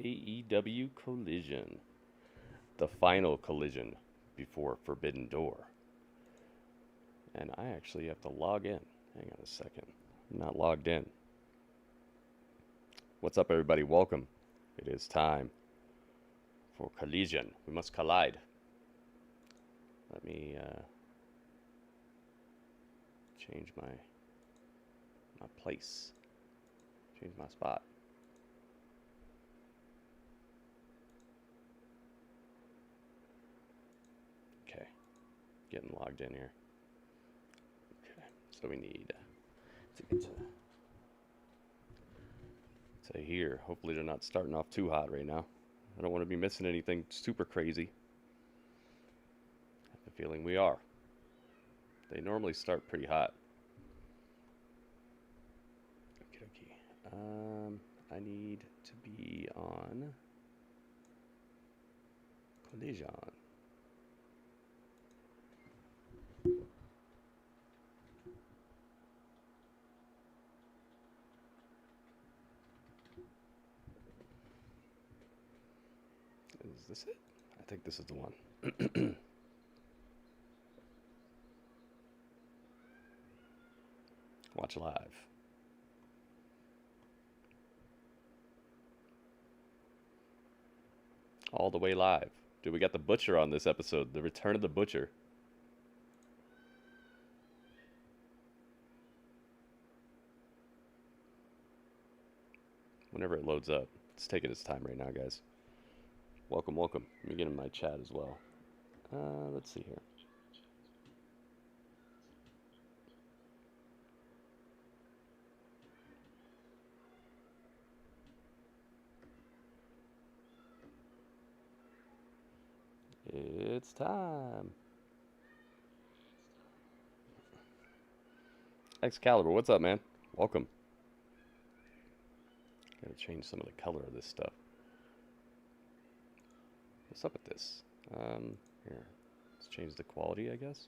AEW Collision. The final collision before Forbidden Door. And I actually have to log in. Hang on a second. I'm not logged in. What's up, everybody? Welcome. It is time for collision. We must collide. Let me change my place. Change my spot. Okay. Getting logged in here. Okay. So we need to get to here. Hopefully they're not starting off too hot right now. I don't want to be missing anything super crazy. I have a feeling we are. They normally start pretty hot. I need to be on collision. Is this it? I think this is the one. Watch live. All the way live. Dude, we got the Butcher on this episode. The return of the Butcher. Whenever it loads up. It's taking its time right now, guys. Welcome, welcome. Let me get in my chat as well. Let's see here. It's time. Excalibur, what's up, man? Welcome. Gotta change some of the color of this stuff. What's up with this? Here. Let's change the quality, I guess.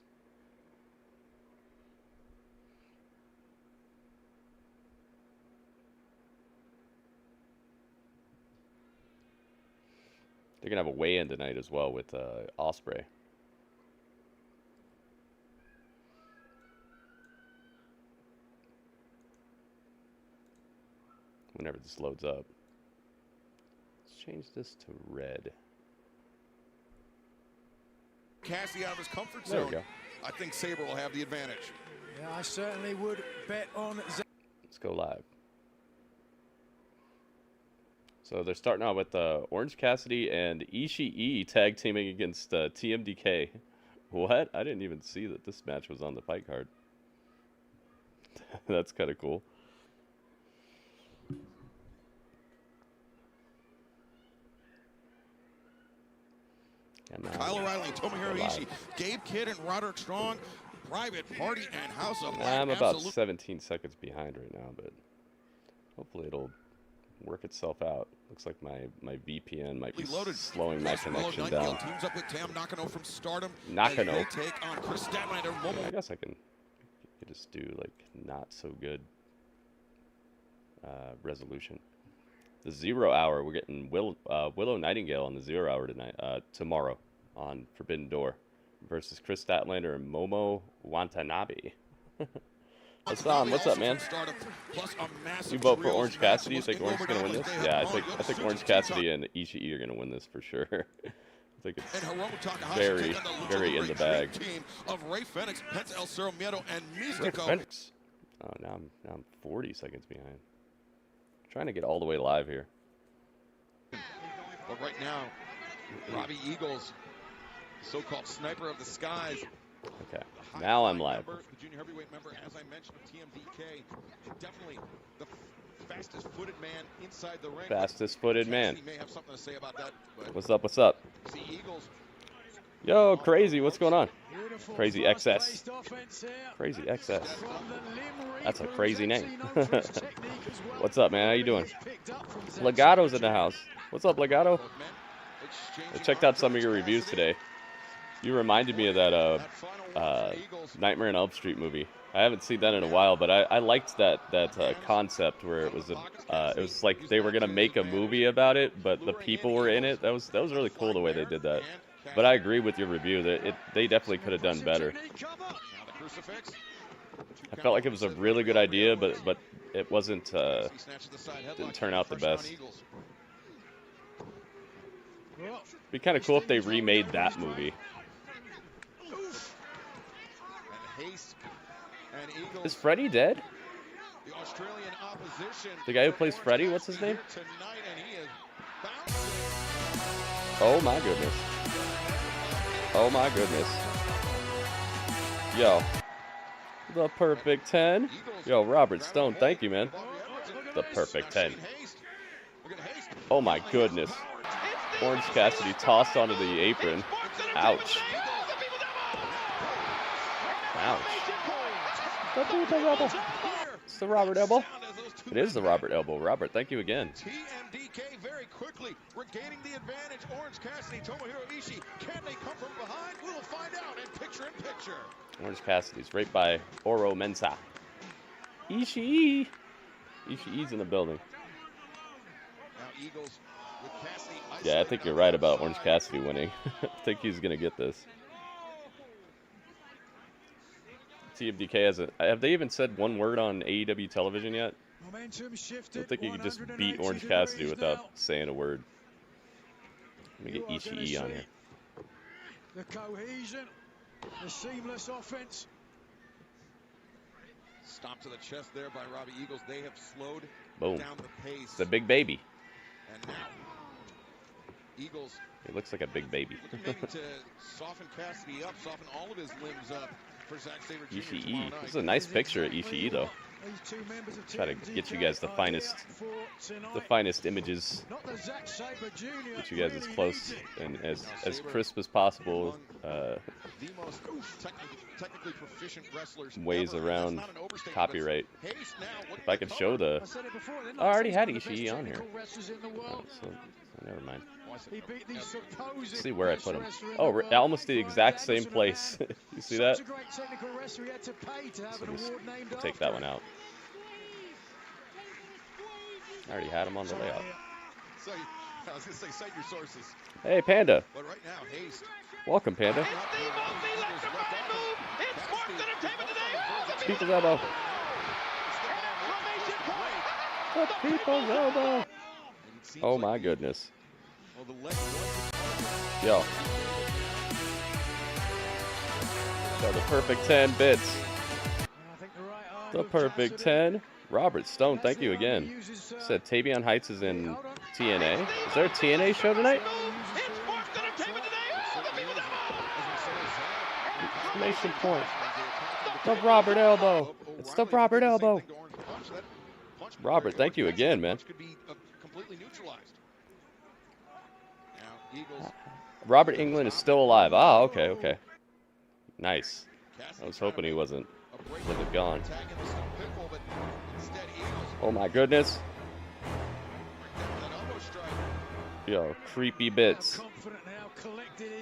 They're going to have a weigh-in tonight as well with Ospreay. Whenever this loads up. Let's change this to red. Cassie out of his comfort zone. There we go. I think Sabre will have the advantage. Yeah, I certainly would bet on... Let's go live. So they're starting out with Orange Cassidy and Ishii tag teaming against TMDK. What? I didn't even see that this match was on the fight card. That's kind of cool. Kyle O'Reilly and Tomohiro Ishii, Gabe Kidd and Roderick Strong, Private Party and House of Black. I'm about 17 seconds behind right now, but hopefully it'll work itself out. Looks like my VPN might be slowing my connection down. Teams up with Tam Nakano from Stardom. Nakano. Take on Chris Statlander. Yeah, I guess I can just do like not so good resolution. The 0 hour, we're getting Willow Nightingale on the 0 hour tonight, tomorrow on Forbidden Door versus Chris Statlander and Momo Watanabe. What's up, man? You vote for Orange Cassidy? You think Orange is gonna win this? Yeah, I think Orange Cassidy and Ishii are gonna win this for sure. I think it's very, very in the bag. Ray Fenix, El Cerro Miedo, and Mystico. Fenix. Oh, now I'm 40 seconds behind. Trying to get all the way live here. But right now, Robbie Eagles, so-called sniper of the skies. Okay, now I'm live. The junior heavyweight member, as I mentioned, of TMDK, definitely the fastest-footed man inside the ring. Fastest-footed man. He may have something to say about that. What's up? What's up? See Eagles. Yo, Crazy, what's going on? Crazy XS. Crazy XS. That's a crazy name. What's up, man? How you doing? Legato's in the house. What's up, Legato? I checked out some of your reviews today. You reminded me of that Nightmare on Elm Street movie. I haven't seen that in a while, but I liked that concept where it was like they were gonna make a movie about it, but the people were in it. That was really cool the way they did that. But I agree with your review that they definitely could have done better. I felt like it was a really good idea, but it wasn't didn't turn out the best. Be kind of cool if they remade that movie. Is Freddy dead? The guy who plays Freddy, what's his name? Oh my goodness. Oh my goodness. Yo. The perfect 10. Yo, Robert Stone, thank you, man. The perfect 10. Oh my goodness. Orange Cassidy tossed onto the apron. Ouch. Ouch. It's the Robert Elbow. It is the Robert Elbow. Robert, thank you again. TMDK very quickly regaining the advantage. Orange Cassidy, Tomohiro Ishii. Can they come from behind? We'll find out in picture. Orange Cassidy's right by Oro Mensa. Ishii. Ishii's in the building. Now Eagles with Cassidy. Yeah, I think you're right about Orange Cassidy winning. I think he's going to get this. TMDK hasn't. Have they even said one word on AEW television yet? I don't think you can just beat Orange Cassidy without saying a word. Let me get Ishii on here. The cohesion, the seamless offense. Stop to the chest there by Robbie Eagles. They have slowed down the pace. It's a big baby. And now Eagles. It looks like a big baby. Looking to soften Cassidy up, soften all of his limbs up for Zack Sabre Jr. Ishii. This is a nice picture of Ishii, though. Try to get you guys the finest images. Get you guys as close and as crisp as possible. Ways around copyright. If I could show the... Oh, I already had Ishii on here. Oh, so never mind. Let's see where I put him. Oh, almost the exact same place. You see that? So just take that one out. I already had him on the layout. I was going to say, cite your sources. Hey, Panda. But right now, Hayes. Welcome, Panda. People's elbow. The people's elbow. Oh my goodness. Yo. So the perfect 10 bits. The perfect 10. Robert Stone, thank you again. Said Tavion Heights is in TNA. Is there a TNA show tonight? Exclamation point. The Robert Elbow. It's the Robert Elbow. Robert, thank you again, man. Robert England is still alive. Ah, okay, okay. Nice. I was hoping he wasn't gone. Oh my goodness. Yo, creepy bits.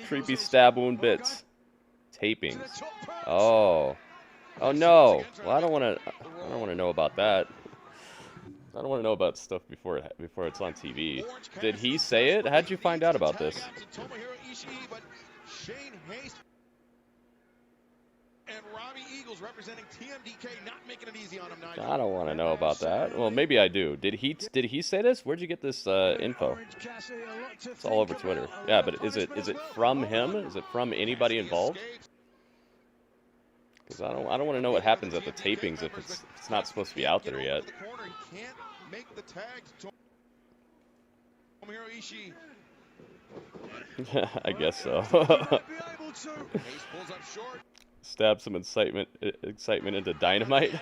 Creepy stab wound bits. Tapings. Oh. Oh no. Well, I don't want to know about that. I don't want to know about stuff before it's on TV. Did he say it? How'd you find out about this? And Robbie Eagles representing TMDK, not making it easy on him. I don't want to know about that. Well, maybe I do. Did he say this? Where'd you get this info? It's all over Twitter. Yeah, but is it from him? Is it from anybody involved? Because I don't want to know what happens at the tapings if it's not supposed to be out there yet. I guess so. Stab some excitement into Dynamite.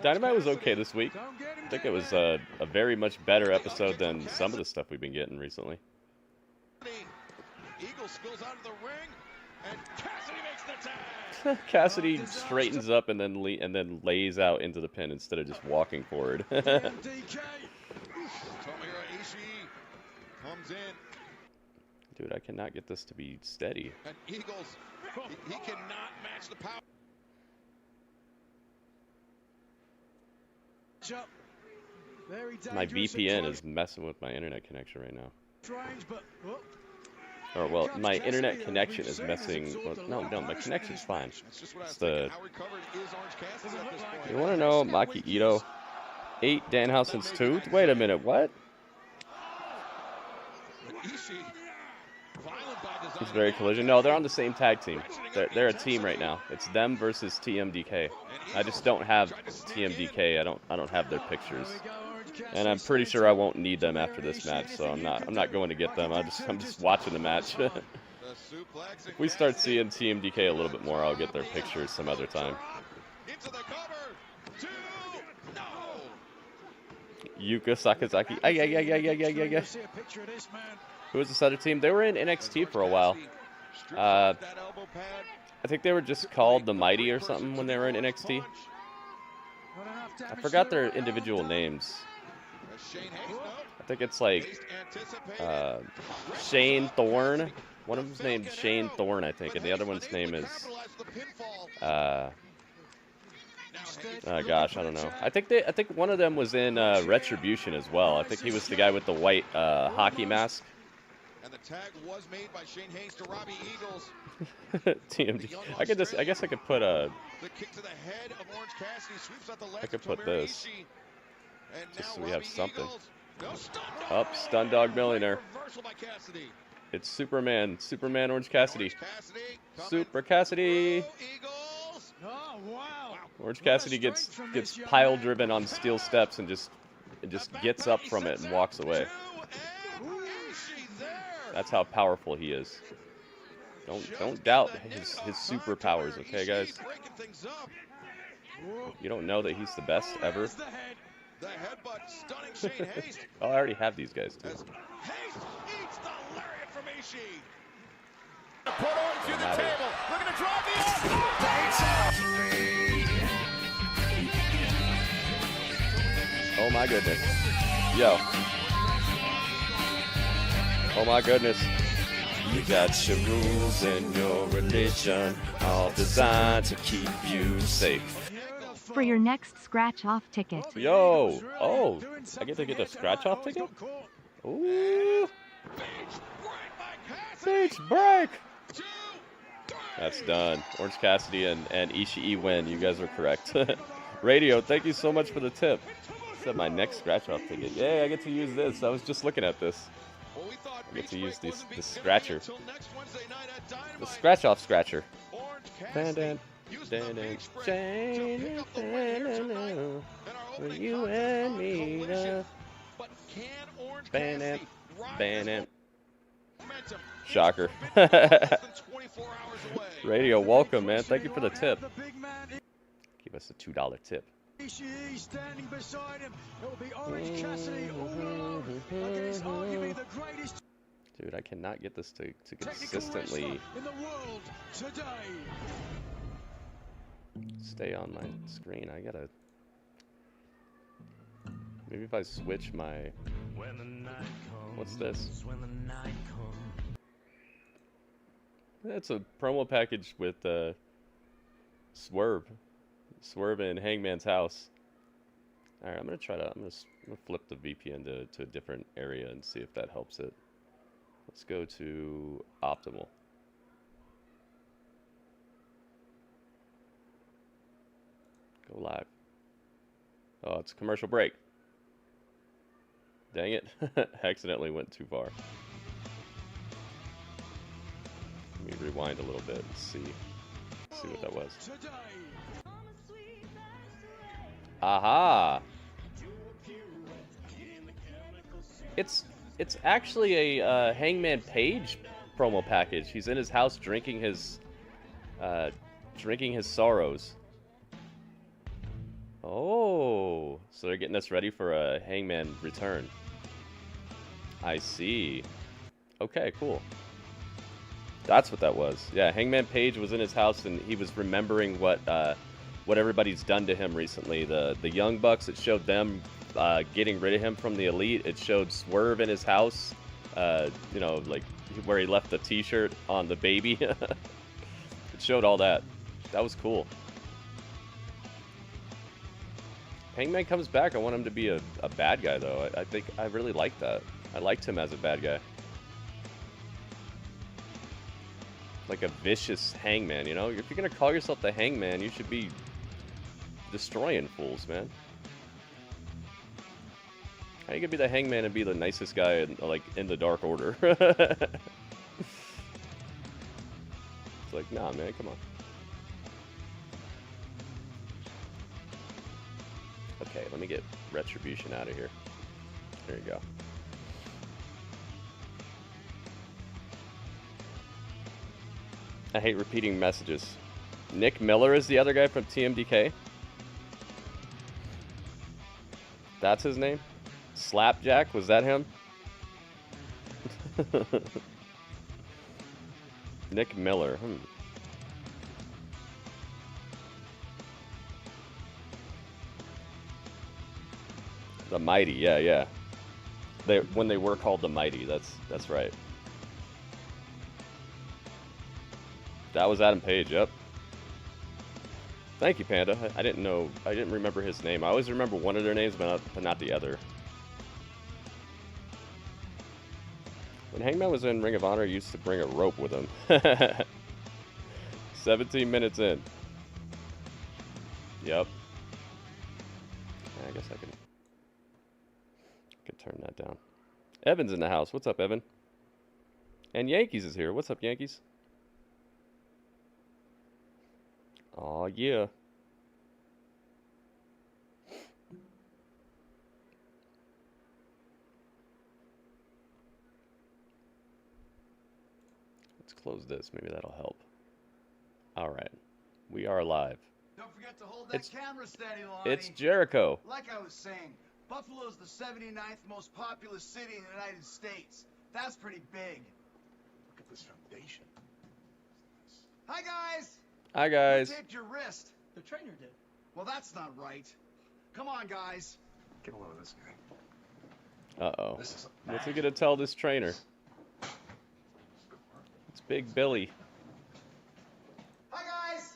Dynamite was okay this week. I think it was a very much better episode than some of the stuff we've been getting recently. Eagle spills out of the ring, and Cassidy makes the tag. Cassidy straightens up and then lays out into the pin instead of just walking forward. Tomohiro Ishii comes in. Dude, I cannot get this to be steady. And Eagles, he cannot match the power. My VPN is messing with my internet connection right now. Strange, but, Or, well, my internet connection is messing. Well, no, my connection's fine. It's the. You want to know Maki Ito? 8 Danhausen's 2? Wait a minute, what? It's very collision. No, they're on the same tag team. They're a team right now. It's them versus TMDK. I just don't have TMDK. I don't have their pictures. And I'm pretty sure I won't need them after this match, so I'm not going to get them. I'm just watching the match. If we start seeing TMDK a little bit more, I'll get their pictures some other time. Yuka Sakazaki. Ay. Who was this other team? They were in NXT for a while. I think they were just called the Mighty or something when they were in NXT. I forgot their individual names. I think it's like Shane Thorne. One of them's named Shane Thorne, I think, and the other one's name is gosh, I don't know. I think one of them was in Retribution as well. I think he was the guy with the white hockey mask. And the tag was made by Shane Hayes to Robbie Eagles. TMD. I guess I could put a. The kick to the head of Orange Cassidy sweeps out the legs. I could put this. Just so we have something. No, Up, Stun Dog Millionaire. It's Superman Orange Cassidy. Super Cassidy. oh, wow. Orange Cassidy gets pile driven on steel steps and just gets up from it and walks away. That's how powerful he is. Don't doubt his superpowers, okay, guys? You don't know that he's the best ever? Oh, I already have these guys too. Oh my goodness. Yo. Oh my goodness. You got your rules and your religion, all designed to keep you safe. For your next scratch-off ticket. Yo! Oh! I get to get a scratch-off ticket? Ooh! Beach break! That's done. Orange Cassidy and Ishii win. You guys are correct. Radio, thank you so much for the tip. Said my next scratch-off ticket. Yay, I get to use this. I was just looking at this. I get to use this scratcher. The scratch-off scratcher. Dan, for you and me, Ban. Shocker. Radio, welcome, man. Thank you for the tip. Give us a $2 tip. Standing beside him. It will be Orange Cassidy all alone against arguably the greatest. Dude, I cannot get this to consistently in the world today. Stay on my screen. I gotta. Maybe if I switch my. What's this? It's a promo package with Swerve in Hangman's house. All right, I'm gonna flip the VPN to a different area and see if that helps it. Let's go to optimal. Go live. Oh, it's a commercial break. Dang it. Accidentally went too far. Let me rewind a little bit and see what that was. Aha! It's actually a Hangman Page promo package. He's in his house drinking his sorrows. Oh, so they're getting us ready for a Hangman return. I see. Okay, cool. That's what that was. Yeah, Hangman Page was in his house and he was remembering what everybody's done to him recently. The Young Bucks, it showed them getting rid of him from the Elite. It showed Swerve in his house You know, like where he left the T-shirt on the baby. It showed all that. That was cool. Hangman comes back. I want him to be a bad guy, though. I think I really like that. I liked him as a bad guy. Like a vicious hangman, you know? If you're going to call yourself the hangman, you should be destroying fools, man. How you going to be the hangman and be the nicest guy in, like, in the Dark Order? It's like, nah, man, come on. Okay, let me get Retribution out of here. There you go. I hate repeating messages. Nick Miller is the other guy from TMDK? That's his name? Slapjack? Was that him? Nick Miller. The Mighty, yeah. When they were called the Mighty, that's right. That was Adam Page, yep. Thank you, Panda. I didn't remember his name. I always remember one of their names, but not the other. When Hangman was in Ring of Honor, he used to bring a rope with him. 17 minutes in. Yep. I guess I can turn that down. Evan's in the house. What's up, Evan? And Yankees is here. What's up, Yankees? Aw, yeah. Let's close this. Maybe that'll help. All right. We are live. Don't forget to hold that camera steady, Lonnie. It's Jericho. Like I was saying, Buffalo's the 79th most populous city in the United States. That's pretty big. Look at this foundation. Hi, guys. Hi, guys. Who taped your wrist? The trainer did. Well, that's not right. Come on, guys. Get a load of this guy. Uh-oh. This is What's he gonna tell this trainer? It's Big Billy. Hi, guys.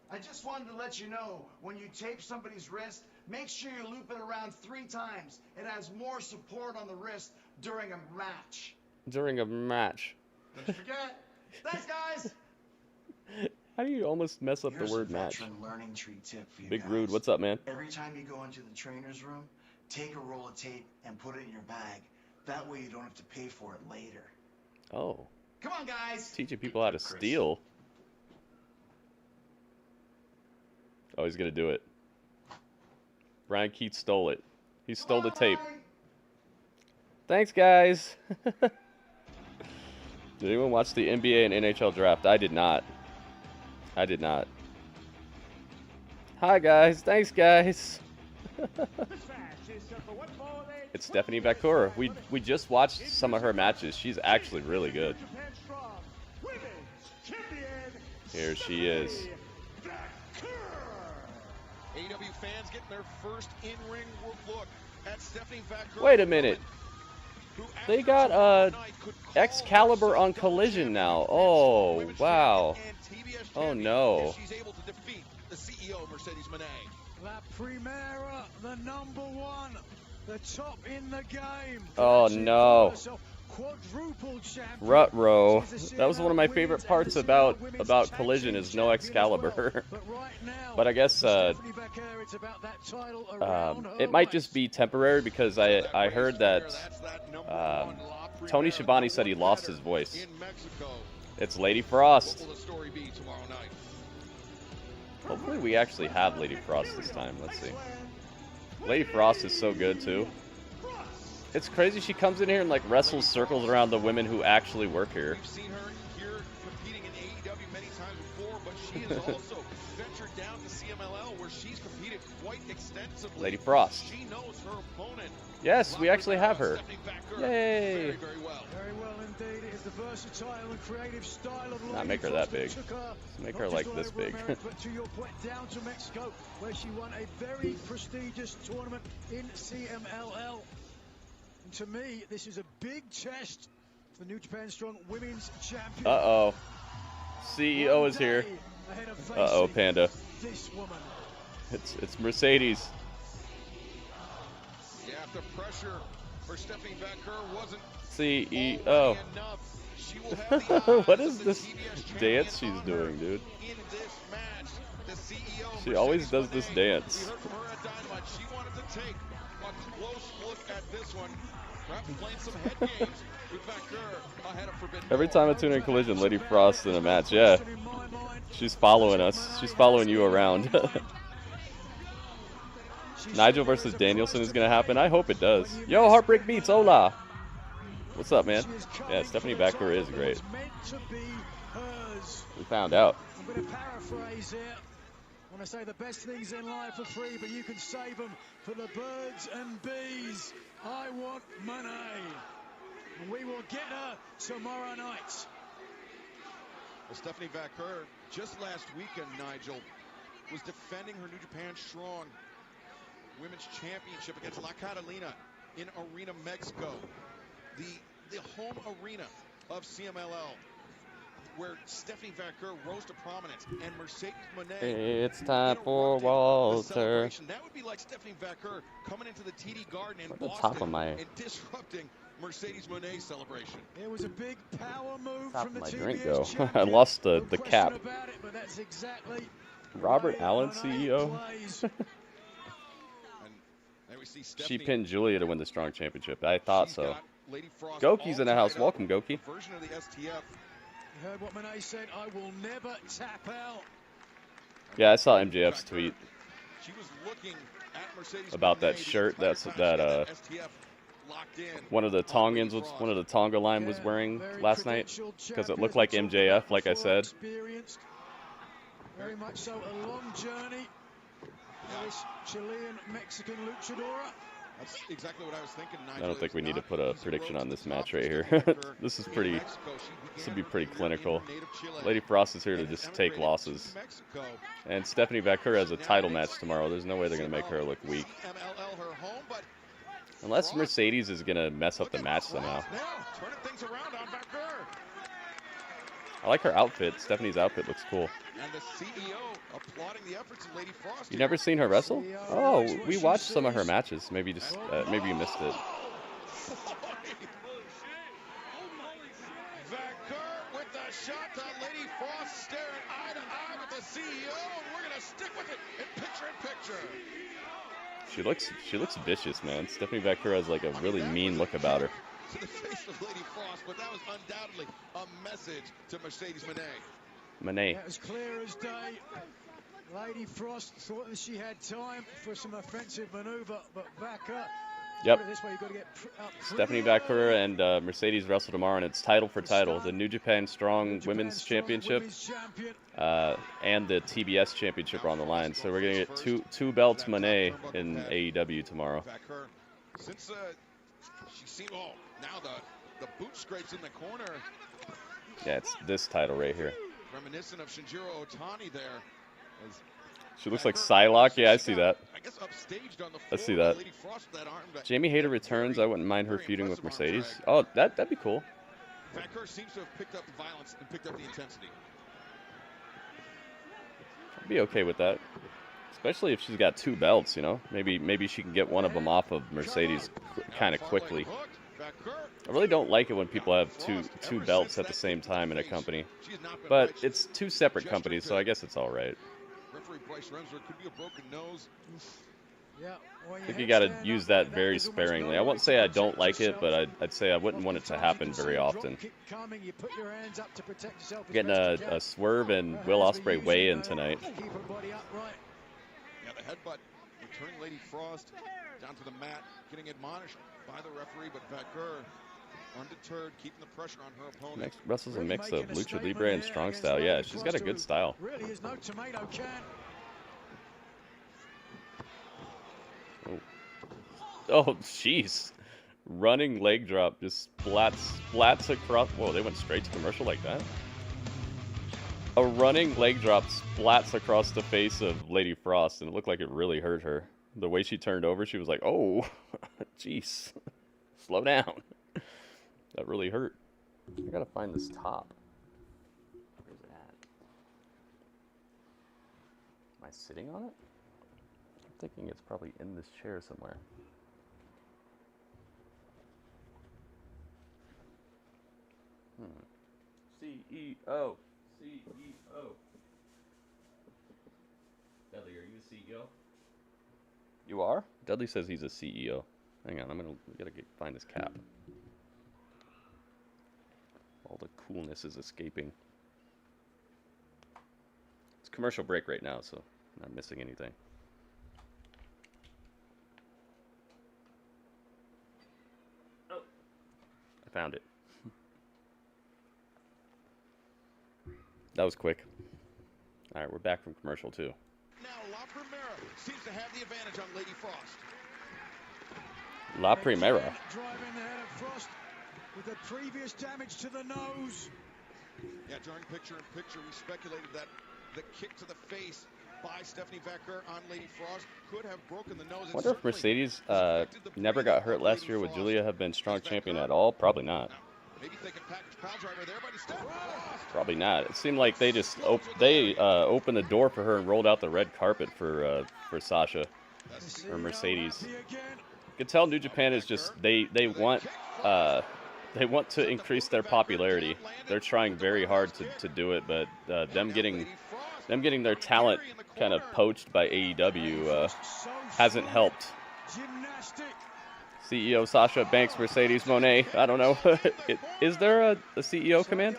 I just wanted to let you know, when you tape somebody's wrist, make sure you loop it around 3 times. It has more support on the wrist during a match. During a match. Don't you forget. Thanks, guys. How do you almost mess up Here's the word a match? veteran learning tree tip for you Big guys. Rude, what's up, man? Every time you go into the trainer's room, take a roll of tape and put it in your bag. That way you don't have to pay for it later. Oh. Come on, guys. Teaching people how to steal. Oh, he's gonna do it. Brian Keith stole it. He stole the tape. Thanks, guys. Did anyone watch the NBA and NHL draft? I did not. I did not. Hi, guys. Thanks, guys. It's Stephanie Bakura. We just watched some of her matches. She's actually really good. Here she is. AEW fans getting their first in-ring look at Stephanie Bakura. Wait a minute. They got Excalibur on Collision now. Oh, wow. Oh, no. She's able to defeat the CEO, Mercedes Moné. La Primera, the number 1, the top in the game. Oh, no. Quadruple champion. Rut-row. That was one of my favorite parts about Collision is no Excalibur. But I guess it might just be temporary because I heard that Tony Schiavone said he lost his voice. It's Lady Frost. Hopefully we actually have Lady Frost this time. Let's see. Lady Frost is so good too. It's crazy she comes in here and like wrestles circles around the women who actually work here. We've seen her here competing in AEW many times before, but she has also ventured down to CMLL where she's competed quite extensively. Lady Frost. She knows her opponent. Yes, we actually have her. Yay! Very, very well. Very well indeed. It is the versatile and creative style of Not make her that big. Make her like this big. But to your point, down to Mexico, where she won a very prestigious tournament in CMLL. And to me, this is a big test for the New Japan Strong Women's Champion. Uh-oh. CEO is here. Uh-oh, Panda. This woman. It's Mercedes. Yeah, the pressure for Stephanie Vaquer wasn't CEO. enough. She will have the eyes What of is the this TBS dance champion she's on her doing, dude? in this match. The CEO, She always Mercedes does this Moné, dance. We heard from her at Dynamite. She wanted to take a close look at this one. Perhaps playing some head games with Vaquer ahead of Forbidden Every Door. time I tune in Collision, Lady Frost in a match, yeah. She's following us. She's following you around. Nigel versus Danielson is going to happen. I hope it does. Yo, Heartbreak Beats, hola. What's up, man? Yeah, Stephanie Vaquer is great. We found out. I'm going to paraphrase here. When I say the best things in life are free, but you can save them for the birds and bees. I want money. And we will get her tomorrow night. Well, Stephanie Vaquer, just last weekend, Nigel, was defending her New Japan Strong Women's Championship against La Catalina in Arena, Mexico. The home arena of CMLL, where Stephanie Vaquer rose to prominence, and Mercedes Moné. It's time for interrupted the Walter. celebration. That would be like Stephanie Vaquer coming into the TD Garden in At the Boston top of my- and disrupting Mercedes Moné's celebration. It was a big power move Top from of the my drink, TBS go. champion. I lost No the question cap. about it, but that's exactly Robert the way Allen, Moné CEO. plays. And there we see She Stephanie. pinned Julia to win the Strong Championship. I thought She's so. got Lady Frost Goki's all in the house. tied up. Welcome, Goki. A version of the STF. You heard what Moné said, I will never tap out. Yeah, I saw MJF's tweet She was looking at Mercedes about that Moné the shirt. entire That's time that she had STF locked in one of the on Lady Tongans, Frost. one of the Tonga line was Yeah, wearing very last night credentialed because it champion, looked as like we talked MJF, about like I before, said. experienced. Very much so a long journey. This Chilean-Mexican luchadora. That's exactly what I was thinking, Nigel. I don't think It's we need to not put a easy prediction road on to this the match top right for here. Stephanie Vaquer. This is In pretty. Mexico, she This began would be her pretty career clinical. in her native Chile Lady Frost is here to and just has take emigrated losses. to Mexico. And Stephanie Vaquer has a title match tomorrow. There's no way they're going to make her look weak. CMLL her home, but Unless Mercedes is going to mess up the match somehow. now turning things around on Vaquer. I like her outfit. Stephanie's outfit looks cool. And the CEO applauding the efforts of Lady Frost. You never seen her wrestle? Oh, we watched some of her matches. Maybe just maybe you missed it. Vaquer with the shot to Lady Frost, staring eye to eye with the CEO, and we're gonna stick with it in picture. She looks vicious, man. Stephanie Vaquer has like a really mean look about her. To the face of Lady Frost, but that was undoubtedly a message to Mercedes Moné. Monet. That was clear as day. Lady Frost thought that she had time for some offensive maneuver, but Vaquer. Yep. Put it this way, you've got to get up Stephanie pretty Vaquer early. and Mercedes wrestle tomorrow, and it's title for title. The New Japan Strong New Japan Women's Strong Championship Women's Champion. and the TBS Championship are on the line. So we're going to get two belts Monet in AEW tomorrow. Vaquer, since she seemed, now the boot scrapes in the corner, Yeah, it's this title right here. reminiscent of Shinjiro Otani there. As She looks like Psylocke. Yeah, I see that. I guess upstaged on the I floor see by that. Lady Frost with that arm, but Jamie Hayter returns. I wouldn't mind her very feuding with impressive arm Mercedes. drag. Oh, that'd be cool. Vaquer seems to have picked up the violence and picked up the intensity. I'd be okay with that. Especially if she's got two belts, you know. Maybe she can get one of them off of Mercedes kind of quickly. I really don't like it when people have two belts at the same time in a company. But it's two separate companies, so I guess it's all right. Referee Bryce Remsler could be a broken nose. Yeah, I think you got to use that very sparingly. I won't say I don't like it, but I'd say I wouldn't want it to happen very often. Getting a Swerve and Will Ospreay weigh-in tonight. Yeah, the headbutt returning Lady Frost down to the mat, getting admonished by the referee, but Vaquer undeterred, keeping the pressure on her opponent. Next wrestles a mix of Lucha Libre and Strong Style. Yeah, she's got a good style. Really is no tomato can. Oh, jeez. Running leg drop just splats across. Whoa, they went straight to commercial like that. A running leg drop splats across the face of Lady Frost, and it looked like it really hurt her. The way she turned over, she was like, oh, jeez. slow down. That really hurt. I gotta find this top. Where's it at? Am I sitting on it? I'm thinking it's probably in this chair somewhere. CEO. CEO. Dudley, are you a CEO? You are? Dudley says he's a CEO. Hang on, we gotta find his cap. All the coolness is escaping. It's commercial break right now, so I'm not missing anything. Oh, I found it. That was quick. All right, we're back from commercial too. Now La Primera seems to have the advantage on Lady Frost. La Primera. Driving the head of Frost with the previous damage to the nose. Yeah, during picture-in-picture, we speculated that the kick to the face by Stephanie Vaquer on Lady Frost could have broken the nose. I wonder if Mercedes never got hurt last year. Would Julia have been strong champion at all? Probably not. Maybe thinking package power driver there, but he's still Frost. Probably not. It seemed like they just opened the door for her and rolled out the red carpet for Sasha or Mercedes. You can tell New Japan is just they want to increase their popularity. They're trying very hard to do it, but them getting their talent kind of poached by AEW hasn't helped. CEO Sasha Banks, Mercedes Moné. I don't know. Is there a CEO command?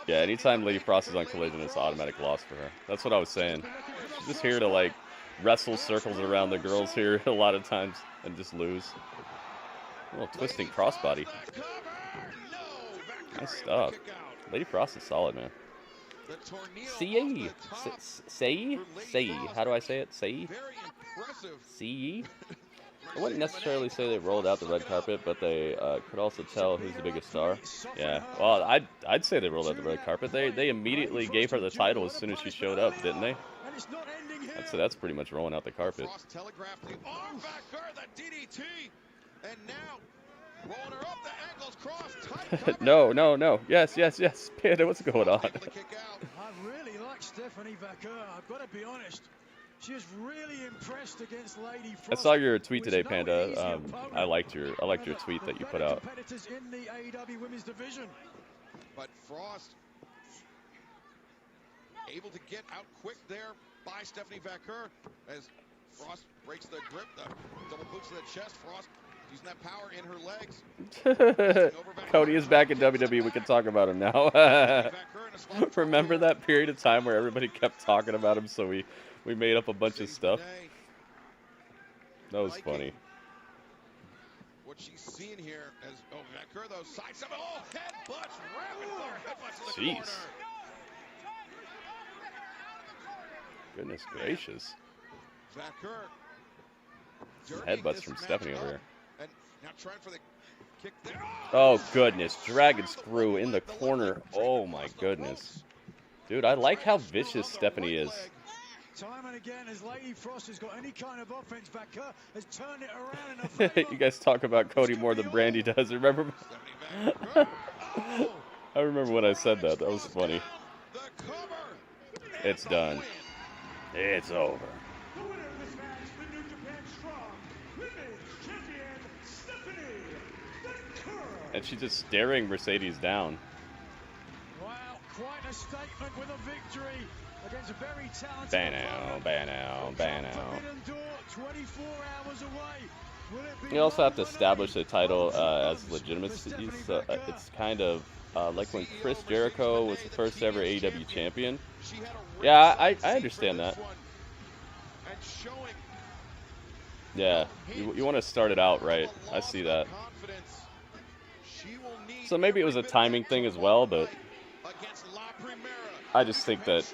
Yeah, anytime Lady Frost is on Collision, it's automatic loss for her. That's what I was saying. She's just here to like wrestle circles around the girls here a lot of times and just lose. A little twisting crossbody. Nice stuff. Lady Frost is solid, man. Sei. How do I say it? Sei. Sei. I wouldn't necessarily say they rolled out the red carpet, but they could also tell who's the biggest star. Yeah. Well, I'd say they rolled out the red carpet. They immediately gave her the title as soon as she showed up, didn't they? I'd say that's pretty much rolling out the carpet. No. Yes. Panda, what's going on? I really like Stephanie Vaquer. I've got to be honest. She was really impressed against Lady Frost. I saw your tweet today, Panda. I liked your tweet that you put out. Competitors in the AEW Women's Division. But Frost able to get out quick there by Stephanie Vaquer as Frost breaks the grip, the double boots to the chest. Frost using that power in her legs. Cody is back in WWE. We can talk about him now. Remember that period of time where everybody kept talking about him, so we made up a bunch of stuff? That was funny. What she's seeing here as Vaquer though sidestep. Oh, headbutts, rapid fire headbutts to the corner. Goodness gracious. Vaquer. Headbutts from Stephanie over here. And now trying for the kick there. Oh goodness, dragon screw in the corner. Oh my goodness. Dude, I like how vicious Stephanie is. Time and again, as Lady Frost has got any kind of offense, Vaquer has turned it around in a favor. You guys talk about Cody more than Brandy does, remember? I remember when I said that. That was funny. It's done. It's over. The winner of this match, the New Japan Strong Women's Champion, Stephanie Vaquer. And she's just staring Mercedes down. Wow, quite a statement with a victory against a very talented Banow. 24 hours away. You also have to establish the title as legitimacy, so it's kind of like when Chris Jericho was the first ever AEW champion. Yeah, I understand that. Yeah, you want to start it out right. I see that. So maybe it was a timing thing as well, but I just think that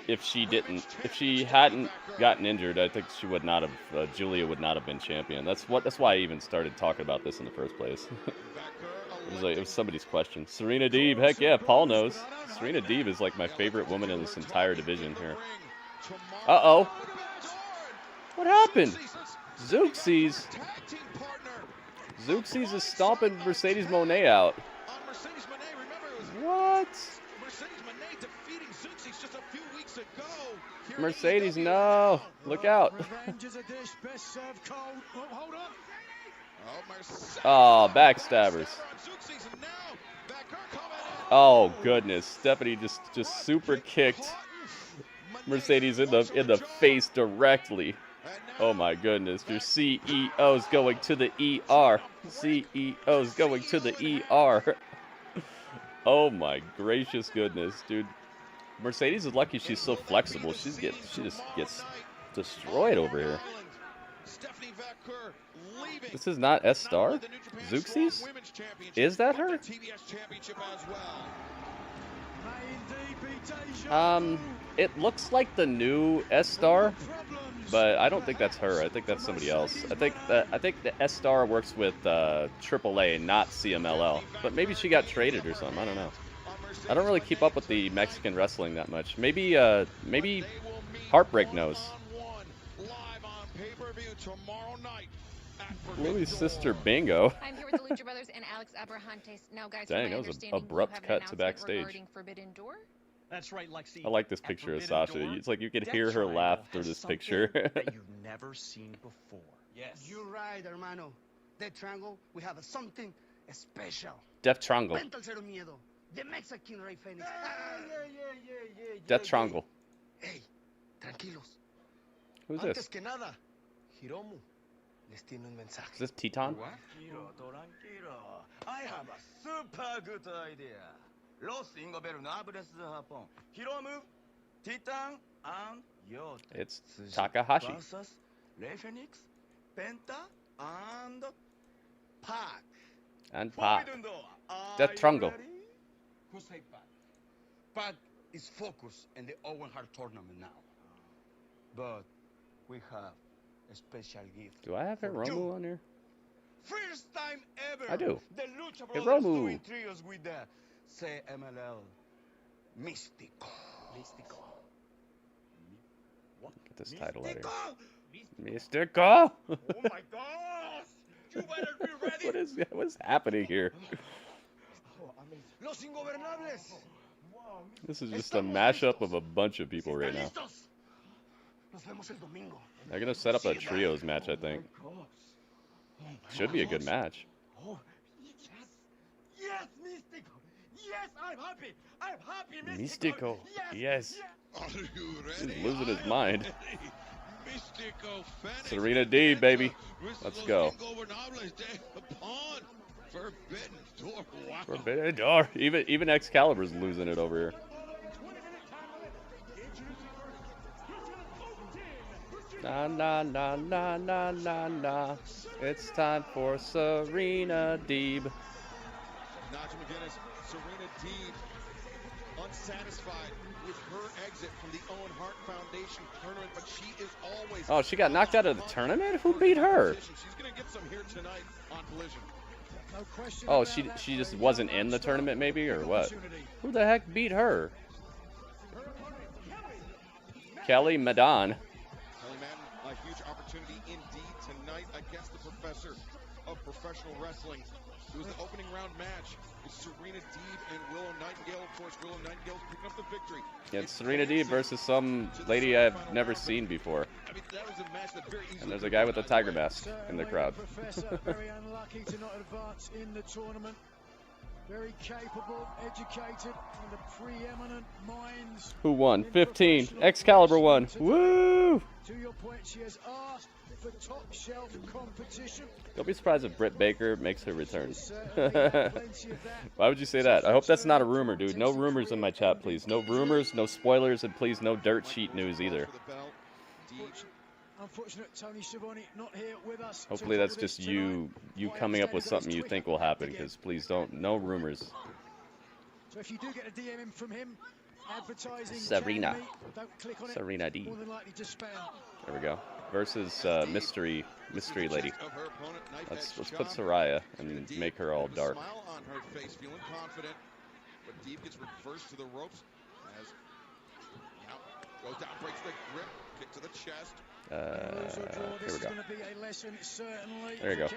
if she hadn't gotten injured, I think she would not have. Julia would not have been champion. That's why I even started talking about this in the first place. It was somebody's question. Serena Deeb, heck yeah, Paul knows. Serena Deeb is like my favorite woman in this entire division here. Uh-oh. What happened? Zooxies. Tag team partner. Zooxies is stomping Mercedes Moné out. Mercedes Moné, remember it was What? Mercedes Moné defeating Zooxies just a few weeks ago. Here at Mercedes, AEW. no. Look out. Revenge is a dish best served cold. Oh, hold on. Oh, Mercedes. Oh, backstabbers. Zooxies, and now Becker coming in. Oh goodness, Stephanie just super kicked Mercedes in the face directly. Oh my goodness, your CEO's going to the ER. CEO's going to the ER. Oh my gracious goodness, dude. Mercedes is lucky she's so flexible. She just gets destroyed over here. This is not S-Star? Zooxies? Is that her? It looks like the new S-Star, but I don't think that's her. I think that's somebody else. I think the S-Star works with AAA, not CMLL. But maybe she got traded or something. I don't know. I don't really keep up with the Mexican wrestling that much. Maybe Heartbreak knows. Louis' sister Bingo. I'm here with the Lucha Brothers and Alex Abrahantes. Now, guys, Dang, from my that was an understanding, abrupt you have an cut to announcement backstage. regarding Forbidden Door? That's right, Lexi. I like this At picture of Forbidden Sasha. Door, It's like you could Death hear her Triangle laugh through has this something picture. that you've never seen before. Yes. You're right, hermano. That triangle, we have something special. Death Triangle. Vente al Cero Miedo, the Mexican Rey Fénix. Death Triangle. Hey, tranquilos. Who's Antes this? que nada, Hiromu les tiene un mensaje. Is this Teton? Tranquilo. I have a super good idea. Los ingobernables de Japón. Hiromu, Titan, and Yote. It's Takahashi. Versus Rey Fénix, Penta, and Pac. And Pac. Forbidden Door. Death Are you Triangle. ready? Who say Pac? Pac is focused in the Owen Hart tournament now. But we have a special gift. Do I have Hiromu on here? First time ever. I do. The Lucha Hiromu. Brothers doing trios with the CMLL Místico. Místico. Get this title out of here. Místico! Mystico! Oh my gosh! You better be ready. What is happening here? Los Ingobernables. This is just a mashup of a bunch of people right now. Nos vemos el domingo. They're gonna set up a trios match, I think. Should be a good match. Oh, yes. Yes, Místico. Yes, I'm happy. I'm happy, Mystico, yes. Are you He's ready? losing his mind. Mystico Fénix. Serena D, baby. Let's go. Ingobernables de Japón. Forbidden Door. Wow. Forbidden Door. Even Excalibur's losing it over here. Na na na na na na na. It's time for Serena Deeb. Naja McGuinness, Serena Deeb, unsatisfied with her exit from the Owen Hart Foundation tournament, but she is always. Oh, she got knocked out of the tournament? Who beat her? She's gonna get some here tonight on Collision. No question Oh, about she that. just wasn't in the tournament, maybe, or what? Who the heck beat her? Kelly Madon. Kelly Madden, a huge opportunity indeed tonight against the professor of professional wrestling. It was the opening round match with Serena Deeb and Willow Nightingale. Of course, Willow Nightingale picking up the victory. It's Serena Deeb versus some lady I've never seen before. I mean, that was a match that very easily. And there's a guy with a tiger mask in the crowd. Professor, very unlucky to not advance in the tournament. Very capable, educated, and the preeminent minds. Who won? 15. Excalibur won. Woo! To your point, she has asked for top shelf competition. Don't be surprised if Britt Baker makes her return. Why would you say that? I hope that's not a rumor, dude. No rumors in my chat, please. No rumors, no spoilers, and please no dirt sheet news either. Unfortunate Tony Schiavone not here with us. Hopefully that's just you coming up with something you think will happen, because please don't, no rumors. So if you do get a DM in from him, advertising Serena. Academy, don't click on it. Serena D. More than likely to spam. There we go. Versus mystery lady. Let's put Soraya and make her all dark. Smile on her face, feeling confident, but Deeb gets reversed to the ropes as now goes down, breaks the grip, kick to the chest. Here we go. There There you go.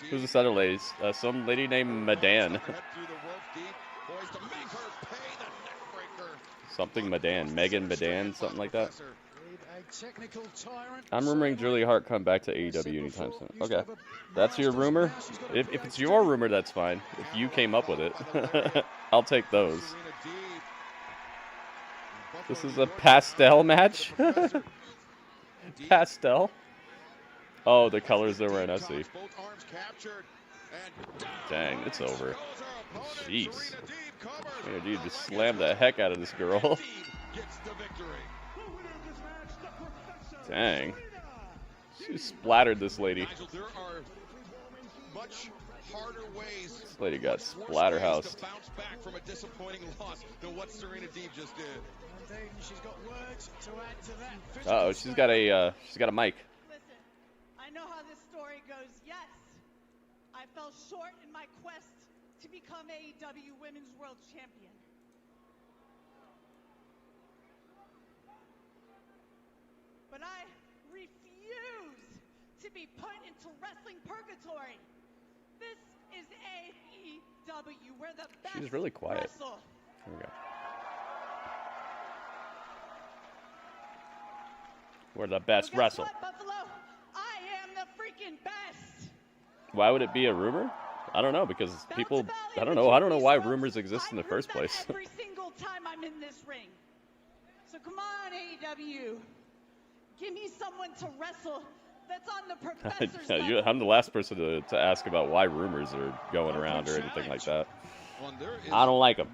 Who's this other lady? Some lady named Madan. Something Madan. Megan Madan, something like that. I'm rumoring Julie Hart come back to AEW anytime soon. Okay. That's your rumor? If it's your rumor, that's fine. If you came up with it, I'll take those. This is a pastel match? Pastel? Oh, the colors they're wearing, I see. Dang, it's over. Jeez. Dude just slammed the heck out of this girl. Dang. She splattered this lady. This lady got splatterhoused. Uh-oh, she's got a mic. Listen, I know how this story goes. Yes, I fell short in my quest to become AEW Women's World Champion. But I refuse to be put into wrestling purgatory. This is AEW, where the best She's really quiet. wrestle. Here we go. We're the best Well, guess wrestle. what, Buffalo? I am the freaking best. Why would it be a rumor? I don't know, because people, I don't know why rumors exist in the first place. Every single time I'm in this ring. So come on, AEW. Give me someone to wrestle that's on the professor's level. I'm the last person to ask about why rumors are going around or anything like that. I don't like them.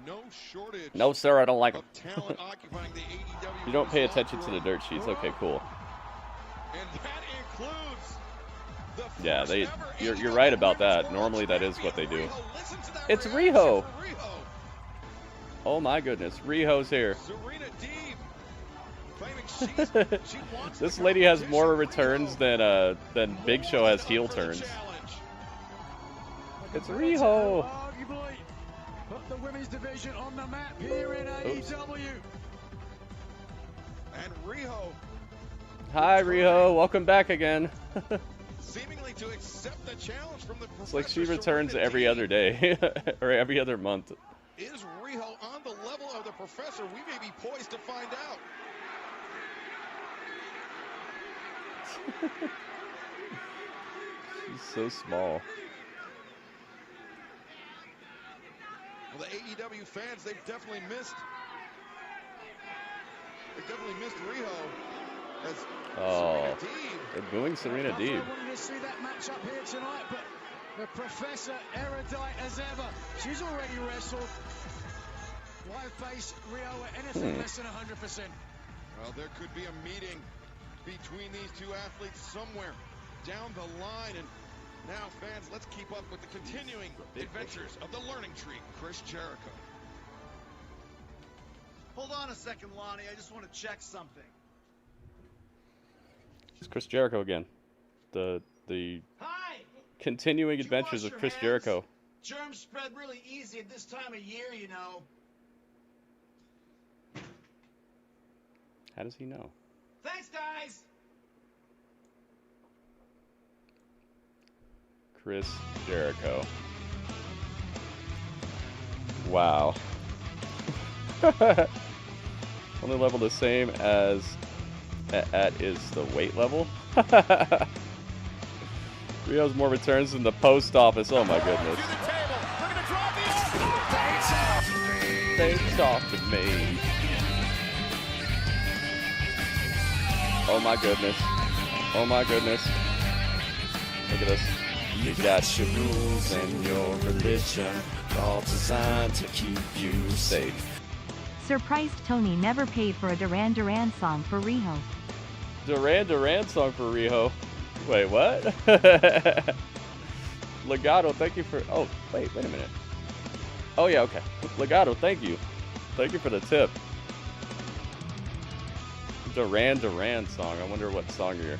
No, sir, I don't like them. You don't pay attention to the dirt sheets. Okay, cool. Yeah, you're right about that. Normally that is what they do. It's Riho. Oh my goodness, Riho's here. This lady has more returns than Big Show has heel turns. It's Riho. Put the women's division on the map here in AEW. And Riho. Hi, Riho. Welcome back again. Seemingly to accept the challenge from the It's like she returns every other day or every other month. Is Riho on the level of the professor? We may be poised to find out. She's so small. Well, the AEW fans, they've definitely missed Riho. Oh, they're booing Serena Deeb. I wanted to see that matchup here tonight, but the professor, erudite as ever, she's already wrestled. Why face Riho at anything less than 100%? Well, there could be a meeting between these two athletes somewhere down the line. And now, fans, let's keep up with the continuing adventures of the Learning Tree, Chris Jericho. Hold on a second, Lonnie. I just want to check something. It's Chris Jericho again. The Hi. continuing adventures of Chris Jericho. Germs spread really easy at this time of year, you know. How does he know? Thanks, guys. Chris Jericho. Wow. Only level the same as at is the weight level. Riho's more returns than the post office. Oh my goodness. They talk to me. Oh my goodness. Oh my goodness. Look at this. You got your rules and your religion, all designed to keep you safe. Surprised Tony never paid for a Duran Duran song for Riho. Duran Duran song for Riho. Wait, what? Legato, thank you for... Oh, wait a minute. Oh yeah, okay. Legato, thank you. Thank you for the tip. Duran Duran song. I wonder what song you're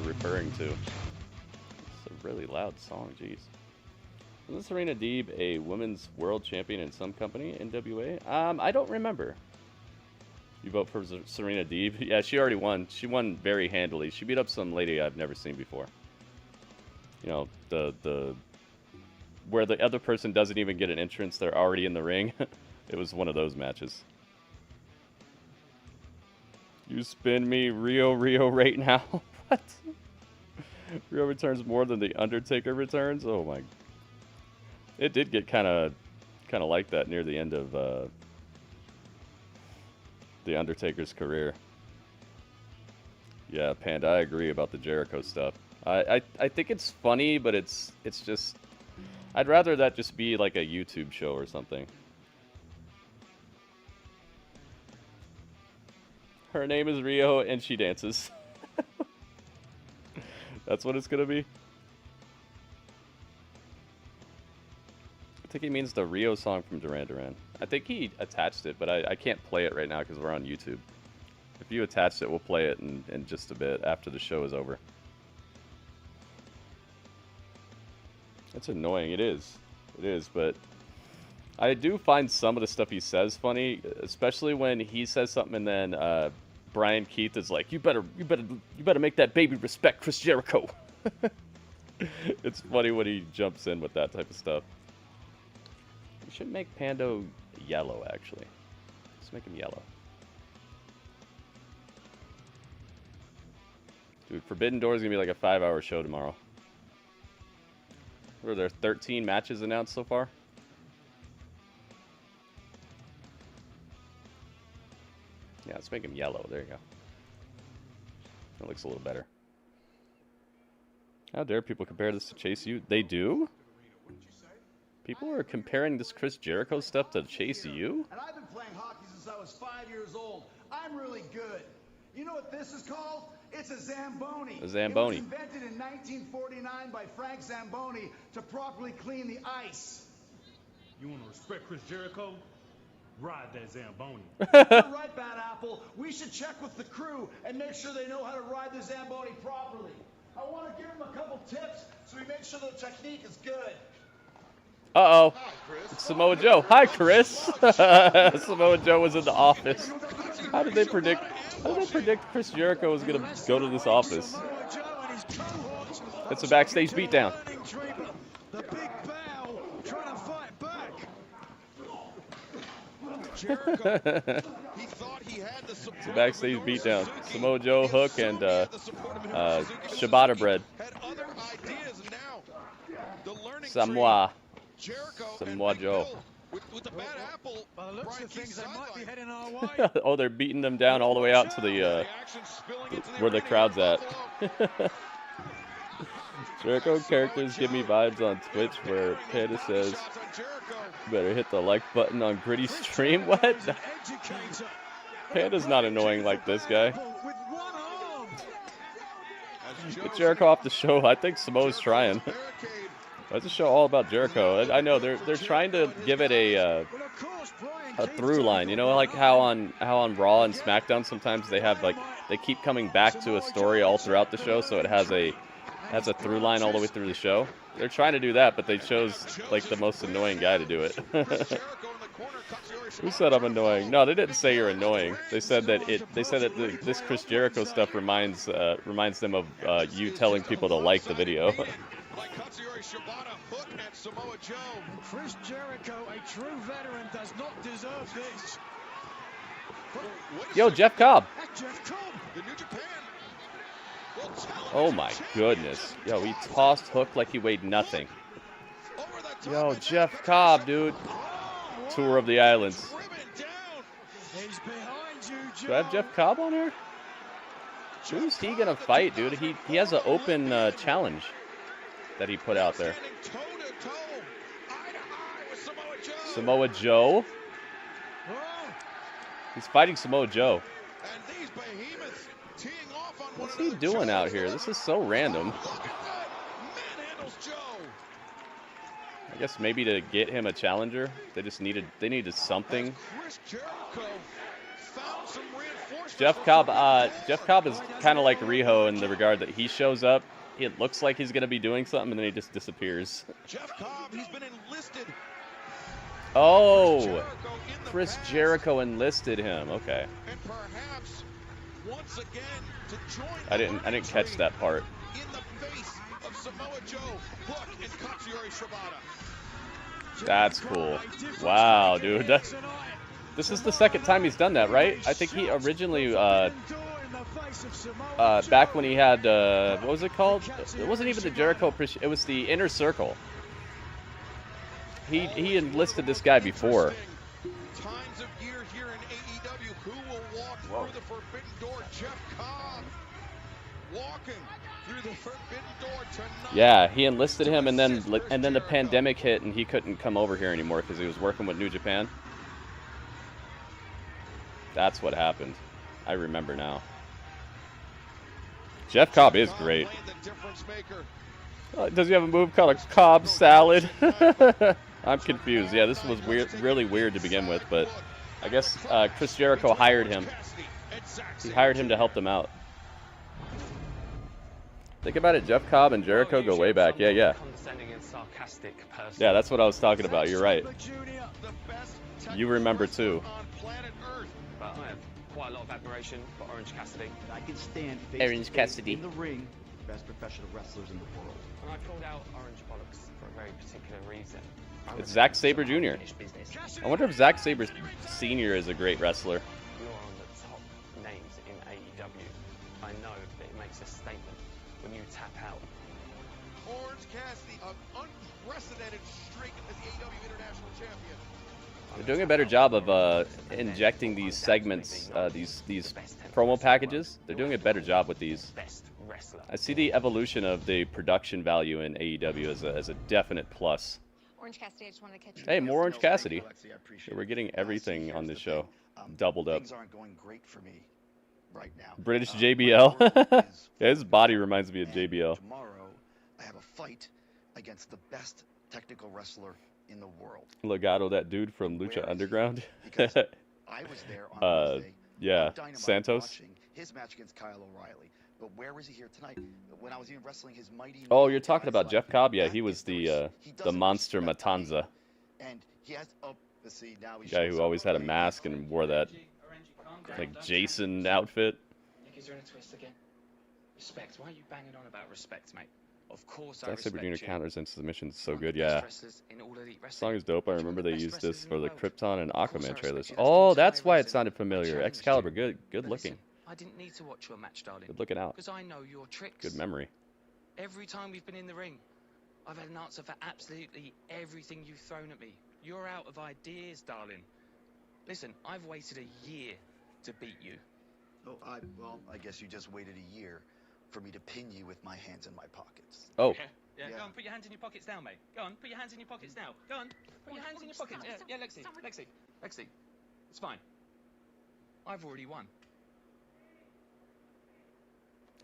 referring to. It's a really loud song, jeez. Isn't Serena Deeb a women's world champion in some company, NWA? I don't remember. You vote for Serena Deeb? Yeah, she already won. She won very handily. She beat up some lady I've never seen before. You know, the where the other person doesn't even get an entrance, they're already in the ring. It was one of those matches. You spin me Rio right now? What? Rio returns more than the Undertaker returns? Oh my. It did get kind of like that near the end of the Undertaker's career. Yeah, Panda, I agree about the Jericho stuff. I think it's funny, but it's just, I'd rather that just be like a YouTube show or something. Her name is Rio and she dances. That's what it's gonna be. I think he means the Rio song from Duran Duran. I think he attached it, but I can't play it right now because we're on YouTube. If you attached it, we'll play it in just a bit after the show is over. It's annoying. It is. It is, but I do find some of the stuff he says funny, especially when he says something and then Brian Keith is like, "You better make that baby respect Chris Jericho." It's funny when he jumps in with that type of stuff. We should make Pando yellow, actually. Let's make him yellow. Dude, Forbidden Door is going to be like a 5-hour show tomorrow. Were there 13 matches announced so far? Yeah, let's make him yellow. There you go. That looks a little better. How dare people compare this to Chase U? They do? People are comparing this Chris Jericho stuff to Chase U? And I've been playing hockey since I was 5 years old. I'm really good. You know what this is called? It's a Zamboni. A Zamboni. It was invented in 1949 by Frank Zamboni to properly clean the ice. You want to respect Chris Jericho? Ride that Zamboni. You're right, Bad Apple. We should check with the crew and make sure they know how to ride the Zamboni properly. I want to give them a couple tips so we make sure the technique is good. Uh-oh. It's Samoa Joe. Hi, Chris. Samoa Joe was in the office. How did they predict Chris Jericho was going to go to this office? It's a backstage beatdown. The big bow trying to fight back. It's a backstage beatdown. Samoa Joe, Hook, and ciabatta bread. Samoa Joe. With the Bad Apple, by the looks of things, they might be heading our way. Oh, they're beating them down all the way out to the where the crowd's at. Jericho characters give me vibes on Twitch where Panda says, "Better hit the like button on Gritty stream." What? Panda's not annoying like this guy. Get Jericho off the show. I think Samoa's trying. That's a show all about Jericho. I know they're trying to give it a through line. You know, like how on Raw and SmackDown sometimes they have like they keep coming back to a story all throughout the show, so it has a through line all the way through the show. They're trying to do that, but they chose like the most annoying guy to do it. Who said I'm annoying? No, they didn't say you're annoying. They said that this Chris Jericho stuff reminds them of you telling people to like the video. Chris Jericho, a true veteran, does not deserve this. Yo, Jeff Cobb. Jeff Cobb. The New Japan. Oh my goodness. Yo, he tossed Hook like he weighed nothing. Yo, Jeff Cobb, dude. Tour of the Islands. He's behind you, Do I have Jeff Cobb on here? Who's he gonna fight, dude? He has an open challenge that he put out there. Samoa Joe. He's fighting Samoa Joe. What's he doing out here? This is so random. I guess maybe to get him a challenger, they needed something. Jeff Cobb is kind of like Riho in the regard that he shows up. It looks like he's going to be doing something, and then he just disappears. Jeff Cobb, he's been enlisted Oh, Chris Jericho enlisted him. Okay. And perhaps once again to join I didn't catch that part. in the face of Samoa Joe, Hook, and Katsuyori Shibata. That's cool. Wow, dude. This is the second time he's done that, right? I think he originally, back when he had, what was it called? It wasn't even the Jericho, it was the Inner Circle. He enlisted this guy before. Times of year here in AEW. Who will walk through the forbidden door? Jeff Cobb walking through the forbidden door tonight. Yeah, he enlisted him, and then the pandemic hit, and he couldn't come over here anymore because he was working with New Japan. That's what happened. I remember now. Jeff Cobb is great. Does he have a move called a Cobb salad? I'm confused. Yeah, this was weird, really weird to begin with, but I guess Chris Jericho hired him. He hired him to help them out. Think about it, Jeff Cobb and Jericho go way back. Yeah. Yeah, that's what I was talking about. You're right. You remember too. But I have quite a lot of admiration for Orange Cassidy. I can stand Orange Cassidy in the ring, best professional wrestlers in the world. And I called out Orange Bollocks for a very particular reason. It's Zack Sabre Jr. I wonder if Zack Sabre Sr. is a great wrestler. You're on the top names in AEW. I know that it makes a statement when you tap out. Orange Cassidy, an unprecedented streak as the AEW International Champion. They're doing a better job of injecting these segments, these promo packages. They're doing a better job with these. I see the evolution of the production value in AEW as a definite plus. Orange Cassidy, I just wanted to catch you. Hey, more Orange Cassidy. We're getting everything on this show doubled up. Things aren't going great for me right now. British JBL. Yeah, his body reminds me of JBL. Tomorrow, I have a fight against the best technical wrestler in the world. Legato, that dude from Lucha Underground. Because I was there on Wednesday. Yeah, Santos. His match against Kyle O'Reilly. But where was he here tonight? When I was even wrestling his mighty. Oh, you're talking about Jeff Cobb? Yeah, he was the monster Matanza. And he has let's see now. Guy who always had a mask and wore that like Jason outfit. Nick, is there a twist again? Respect. Why are you banging on about respect, mate? Of course I Zack Sabre respect Jr. you. counters and submissions so good, yeah. Song is dope. I remember they used this for the Krypton and Aquaman trailers. Oh, that's why it sounded familiar. Excalibur, good looking. I didn't need to watch your match, darling. Good looking out. Because I know your tricks. Good memory. Every time we've been in the ring, I've had an answer for absolutely everything you've thrown at me. You're out of ideas, darling. Listen, I've waited a year to beat you. Oh, well, I guess you just waited a year for me to pin you with my hands in my pockets. Oh. Yeah, go on, put your hands in your pockets now, mate. Go on, put your hands in your pockets now. Go on, put your hands in your pockets. Yeah, Lexi. It's fine. I've already won.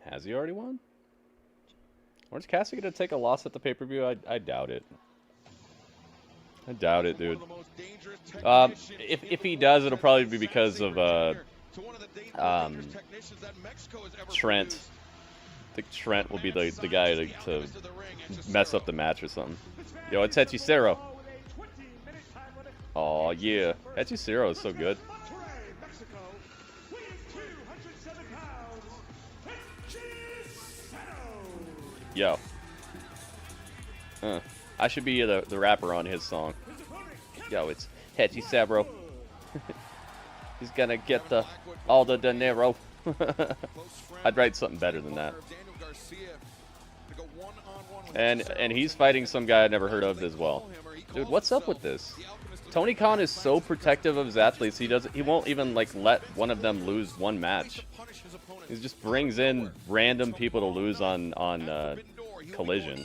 Has he already won? Orange Cassidy gonna take a loss at the pay-per-view? I doubt it. I doubt it, dude. If he does, it'll probably be because of Trent. I think Trent will be the guy to mess up the match or something. Yo, it's Hechicero. Oh yeah, Hechicero is so good. Yo. I should be the rapper on his song. Yo, it's Hechicero. He's gonna get all the dinero. I'd write something better than that. And he's fighting some guy I never heard of as well. Dude, what's up with this? Tony Khan is so protective of his athletes. He won't even like let one of them lose one match. He just brings in random people to lose on Collision.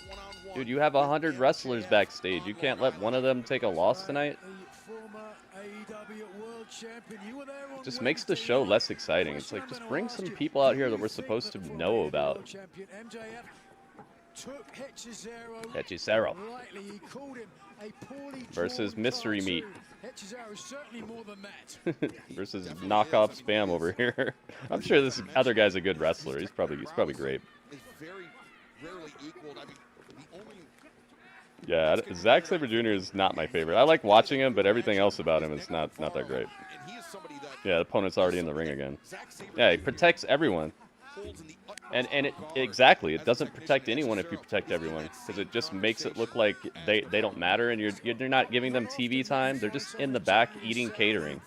Dude, you have 100 wrestlers backstage. You can't let one of them take a loss tonight. Just makes the show less exciting. It's like, just bring some people out here that we're supposed to know about. Hechicero versus Mystery Meat versus knockoff Spam over here. I'm sure this other guy's a good wrestler. He's probably great. Yeah, Zack Sabre Jr. is not my favorite. I like watching him, but everything else about him is not that great. Yeah, the opponent's already in the ring again. Yeah, he protects everyone. And exactly, it doesn't protect anyone if you protect everyone, because it just makes it look like they don't matter, and you're not giving them TV time. They're just in the back eating catering.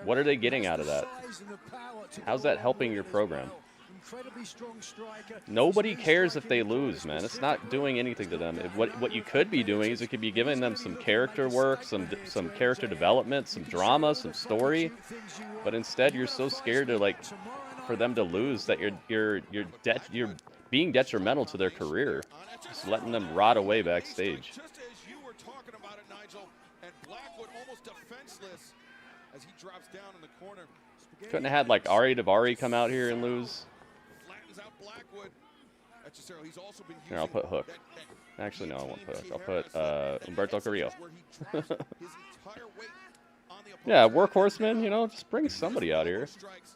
What are they getting out of that? How's that helping your program? Nobody cares if they lose, man. It's not doing anything to them. What you could be doing is it could be giving them some character work, some character development, some drama, some story. But instead, you're so scared to for them to lose that you're being detrimental to their career, just letting them rot away backstage. Just as you were talking about it, Nigel, and Blackwood almost defenseless as he drops down in the corner. Couldn't have had like Ari Daivari come out here and lose. Here, I'll put Hook. Actually, no, I won't put Hook. I'll put Humberto Carrillo. Yeah, Workhorseman, you know, just bring somebody out here.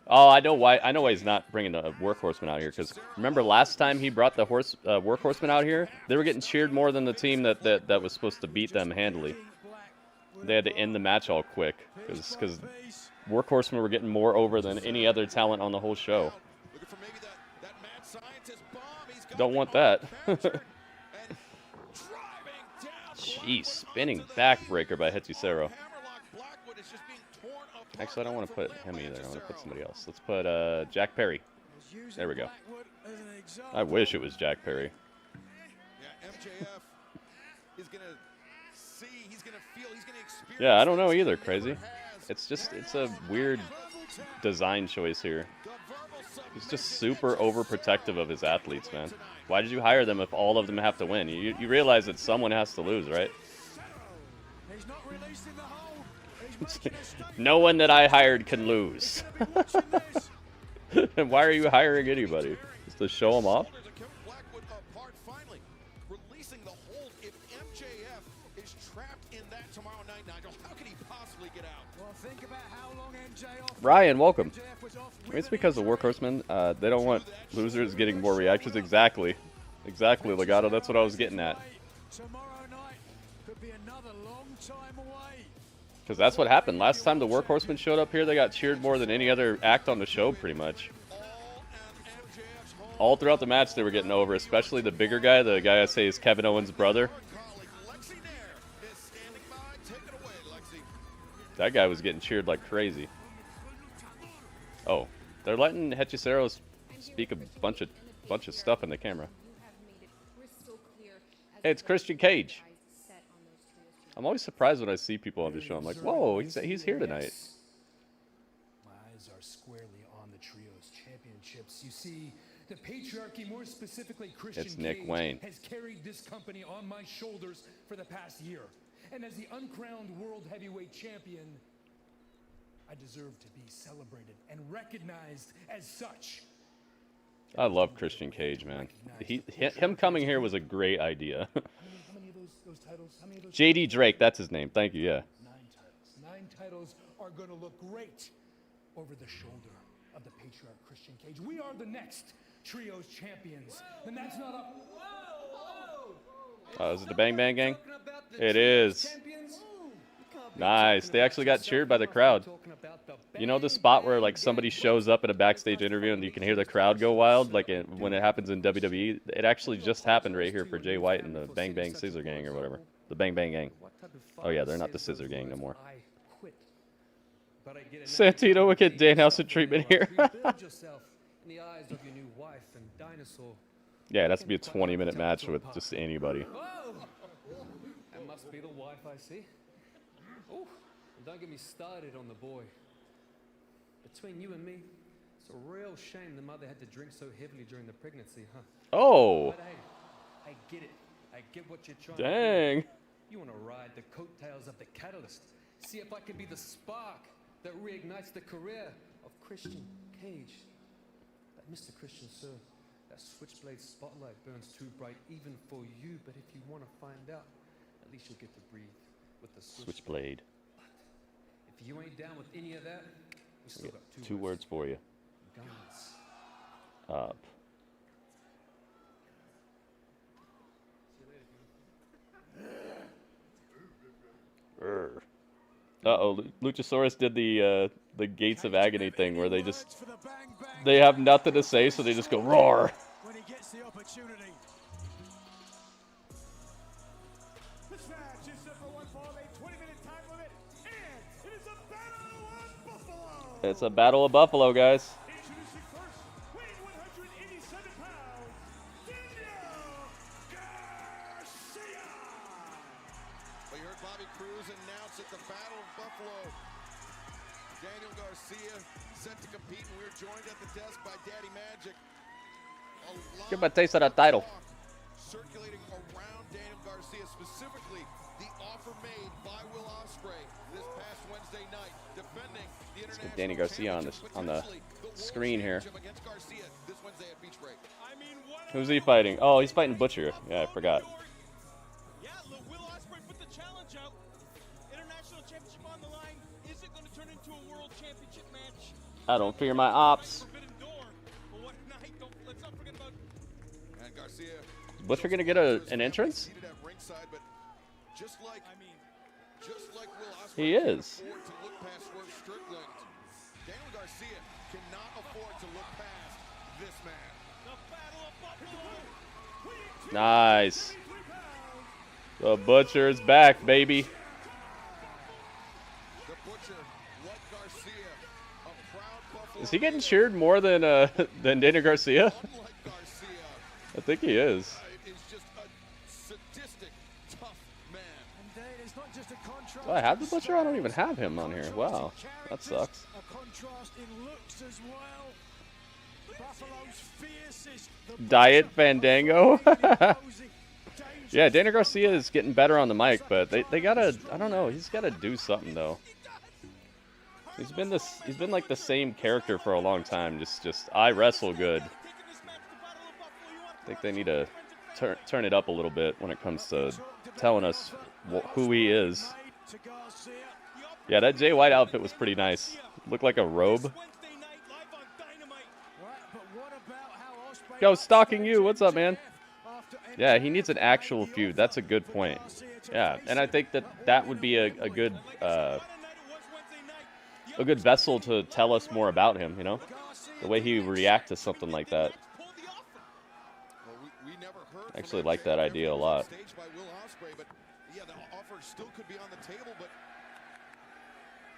Oh, I know why he's not bringing a Workhorseman out here, because remember last time he brought the Workhorseman out here, they were getting cheered more than the team that was supposed to beat them handily. They had to end the match all quick, because Workhorsemen were getting more over than any other talent on the whole show. Don't want that. Jeez, spinning backbreaker by Hechicero. Actually, I don't want to put him either. I want to put somebody else. Let's put Jack Perry. There we go. I wish it was Jack Perry. Yeah, I don't know either, Crazy. It's a weird design choice here. He's just super overprotective of his athletes, man. Why did you hire them if all of them have to win? You realize that someone has to lose, right? No one that I hired can lose. And why are you hiring anybody? Just to show them off? Ryan, welcome. It's because of Workhorsemen. They don't want losers getting more reactions. Exactly. Exactly, Legato. That's what I was getting at. Because that's what happened. Last time the Workhorsemen showed up here, they got cheered more than any other act on the show, pretty much. All throughout the match, they were getting over, especially the bigger guy, the guy I say is Kevin Owens' brother. That guy was getting cheered like crazy. Oh, they're letting Hechicero speak a bunch of stuff in the camera. Hey, it's Christian Cage. I'm always surprised when I see people on the show. I'm like, whoa, he's here tonight. My eyes are squarely on the Trios Championships. You see, the patriarchy, more specifically Christian Cage, has carried this company on my shoulders for the past year. And as the uncrowned World Heavyweight Champion, I deserve to be celebrated and recognized as such. I love Christian Cage, man. Him coming here was a great idea. How many of those titles? JD Drake, that's his name. Thank you, yeah. 9 titles are going to look great over the shoulder of the patriarch Christian Cage. We are the next Trios champions. And that's not a... Oh, is it the Bang Bang Gang? It is. Nice. They actually got cheered by the crowd. You know the spot where like somebody shows up at a backstage interview and you can hear the crowd go wild, like when it happens in WWE? It actually just happened right here for Jay White and the Bang Bang Scissor Gang or whatever. The Bang Bang Gang. Oh yeah, they're not the Scissor Gang no more. Santino will get Danhausen treatment here. Yeah, it has to be a 20-minute match with just anybody. That must be the wife I see. Oh, don't get me started on the boy. Between you and me, it's a real shame the mother had to drink so heavily during the pregnancy, huh? Oh. But hey, I get it. I get what you're trying to do. You want to ride the coattails of the catalyst. See if I can be the spark that reignites the career of Christian Cage. But Mr. Christian, sir, that switchblade spotlight burns too bright even for you. But if you want to find out, at least you'll get to breathe with the switchblade. If you ain't down with any of that, we still got two words for you. Guns. Up. Uh-oh, Luchasaurus did the Gates of Agony thing where they have nothing to say, so they just go roar. When he gets the opportunity. This match is set for one fall, a 20-minute time limit, and it is a battle of Buffalo. It's a battle of Buffalo, guys. Introducing first, weighing 187 pounds, Daniel Garcia. Well, you heard Bobby Cruz announce it, the Battle of Buffalo. Daniel Garcia set to compete, and we're joined at the desk by Daddy Magic. Give him a taste of that title. Circulating around Daniel Garcia, specifically the offer made by Will Ospreay this past Wednesday night, defending the Let's get Danny Garcia on the screen here. Who's he fighting? Oh, he's fighting Butcher. Yeah, I forgot. Yeah, look, Will Ospreay put the challenge out. International championship on the line. Is it going to turn into a world championship match? I don't fear my ops. Is Butcher gonna get an entrance? He is. Daniel Garcia cannot afford to look past this man. Nice. The Butcher's back, baby. Is he getting cheered more than Daniel Garcia? I think he is. Do I have the Butcher? I don't even have him on here. Wow, that sucks. Diet Fandango. Yeah, Daniel Garcia is getting better on the mic, but they gotta, I don't know, he's gotta do something though. He's been like the same character for a long time. Just I wrestle good. I think they need to turn it up a little bit when it comes to telling us who he is. Yeah, that Jay White outfit was pretty nice. Looked like a robe. Yo, stalking you. What's up, man? Yeah, he needs an actual feud. That's a good point. Yeah, and I think that would be a good vessel to tell us more about him, you know? The way he would react to something like that. I actually like that idea a lot.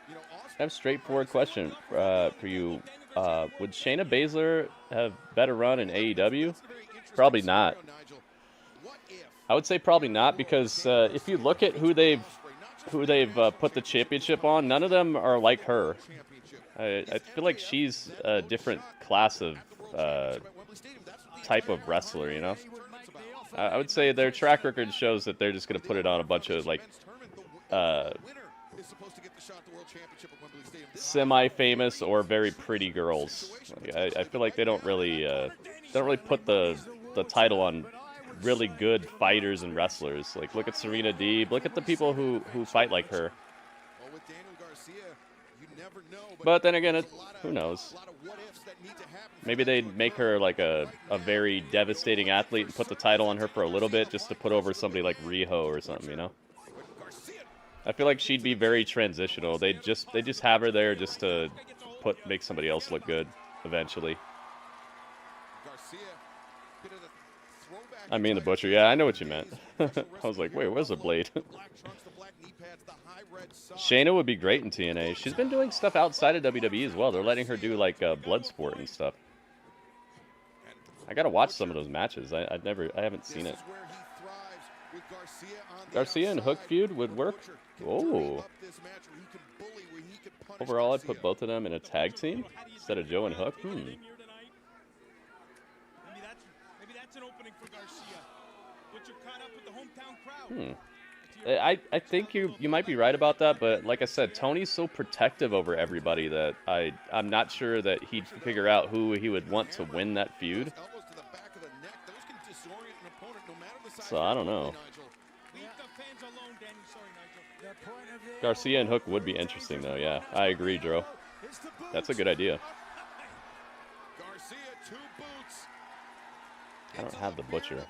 I have a straightforward question for you. Would Shayna Baszler have better run in AEW? Probably not. I would say probably not, because if you look at who they've put the championship on, none of them are like her. I feel like she's a different class of type of wrestler, you know? I would say their track record shows that they're just going to put it on a bunch of like semi-famous or very pretty girls. Like, I feel like they don't really put the title on really good fighters and wrestlers. Like, look at Serena Deeb. Look at the people who fight like her. But then again, who knows? Maybe they'd make her like a very devastating athlete and put the title on her for a little bit just to put over somebody like Riho or something, you know? I feel like she'd be very transitional. They just have her there just to make somebody else look good eventually. I mean the Butcher. Yeah, I know what you meant. I was like, wait, where's the blade? Shayna would be great in TNA. She's been doing stuff outside of WWE as well. They're letting her do like Bloodsport and stuff. I gotta watch some of those matches. I haven't seen it. Garcia and Hook feud would work. Oh. Overall, I'd put both of them in a tag team instead of Joe and Hook. Maybe that's an opening for Garcia. But you're caught up with the hometown crowd. I think you might be right about that, but like I said, Tony's so protective over everybody that I'm not sure that he'd figure out who he would want to win that feud. So I don't know. Garcia and Hook would be interesting though, yeah. I agree, Dro. That's a good idea. I don't have the Butcher.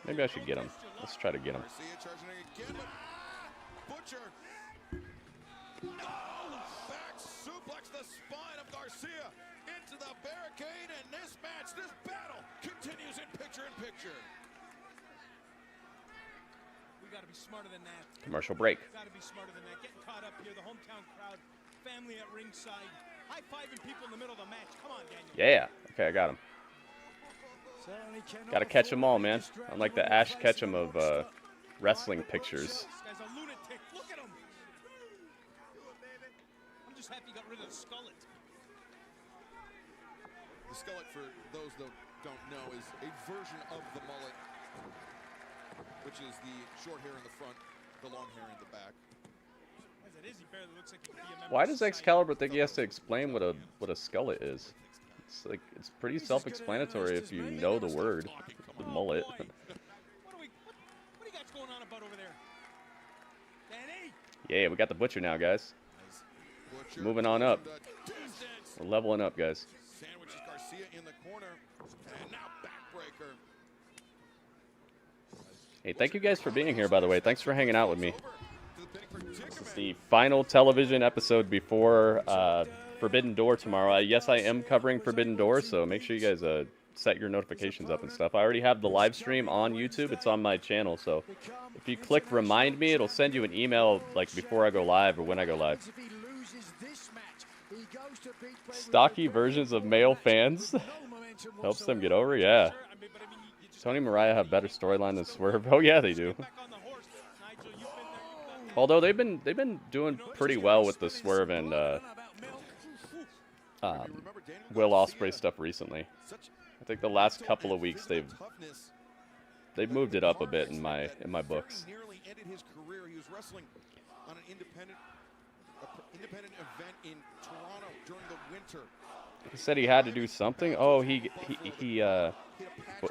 Maybe I should get him. Let's try to get him. Garcia charging again, but Butcher. Oh, back suplex the spine of Garcia into the barricade, and this match, this battle continues in picture-in-picture. We got to be smarter than that. Commercial break. Got to be smarter than that. Getting caught up here, the hometown crowd, family at ringside, high-fiving people in the middle of the match. Come on, Daniel. Yeah. Okay, I got him. Got to catch them all, man. I'm like the Ash Ketchum of wrestling pictures. This guy's a lunatic. Look at him. I'm just happy he got rid of the skullet. The skullet, for those that don't know, is a version of the mullet, which is the short hair in the front, the long hair in the back. As it is, he barely looks like he could be a member Why of does society. Excalibur think he has to explain what a skullet is? It's like it's pretty self-explanatory if you know the word, the mullet. What do you guys going on about over there? Danny? Yeah, we got the Butcher now, guys. Butcher Moving on up. distance. We're leveling up, guys. Sandwiches Garcia in the corner, and now backbreaker. Hey, thank you guys for being here, by the way. Thanks for hanging out with me. This is the final television episode before Forbidden Door tomorrow. Yes, I am covering Forbidden Door, so make sure you guys set your notifications up and stuff. I already have the live stream on YouTube. It's on my channel, so if you click Remind Me, it'll send you an email like before I go live or when I go live. Stocky versions of male fans helps them get over. Yeah. Tony and Mariah have better storyline than Swerve. Oh yeah, they do. Although they've been doing pretty well with the Swerve and Will Ospreay stuff recently. I think the last couple of weeks they've moved it up a bit in my books. Nearly ended his career. He was wrestling on an independent event in Toronto during the winter. He said he had to do something. Oh, he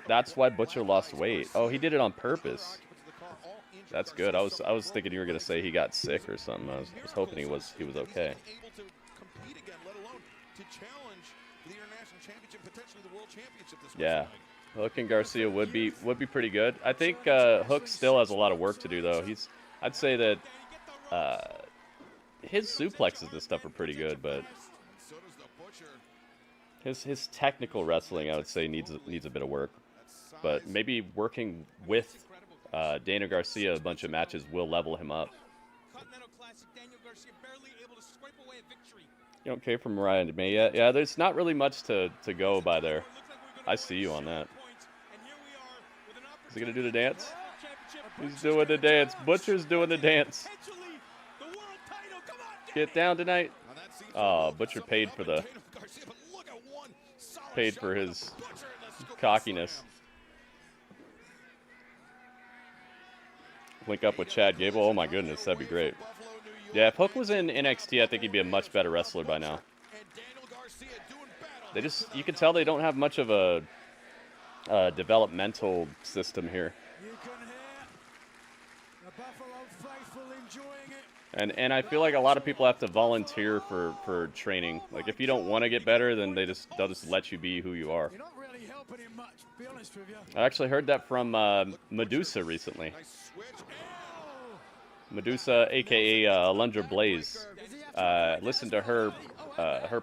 that's why Butcher lost weight. Oh, he did it on purpose. That's good. I was thinking you were gonna say he got sick or something. I was hoping he was okay. Able to compete again, let alone to challenge for the international championship, potentially the world championship this Yeah, Hook and Garcia would be pretty good. I think Hook still has a lot of work to do though. I'd say that his suplexes and stuff are pretty good, but his technical wrestling, I would say, needs a bit of work. But maybe working with Daniel Garcia a bunch of matches will level him up. You don't care for Mariah and May yet? Yeah, there's not really much to go by there. I see you on that. Is he gonna do the dance? He's doing the dance. Butcher's doing the dance. Get down tonight. Oh, Butcher paid for his cockiness. Link up with Chad Gable. Oh my goodness, that'd be great. Yeah, if Hook was in NXT, I think he'd be a much better wrestler by now. You can tell they don't have much of a developmental system here. And I feel like a lot of people have to volunteer for training. Like if you don't want to get better, then they'll just let you be who you are. You're not really helping him much, to be honest with you. I actually heard that from Medusa recently. Medusa, aka Alundra Blaze. Listened to her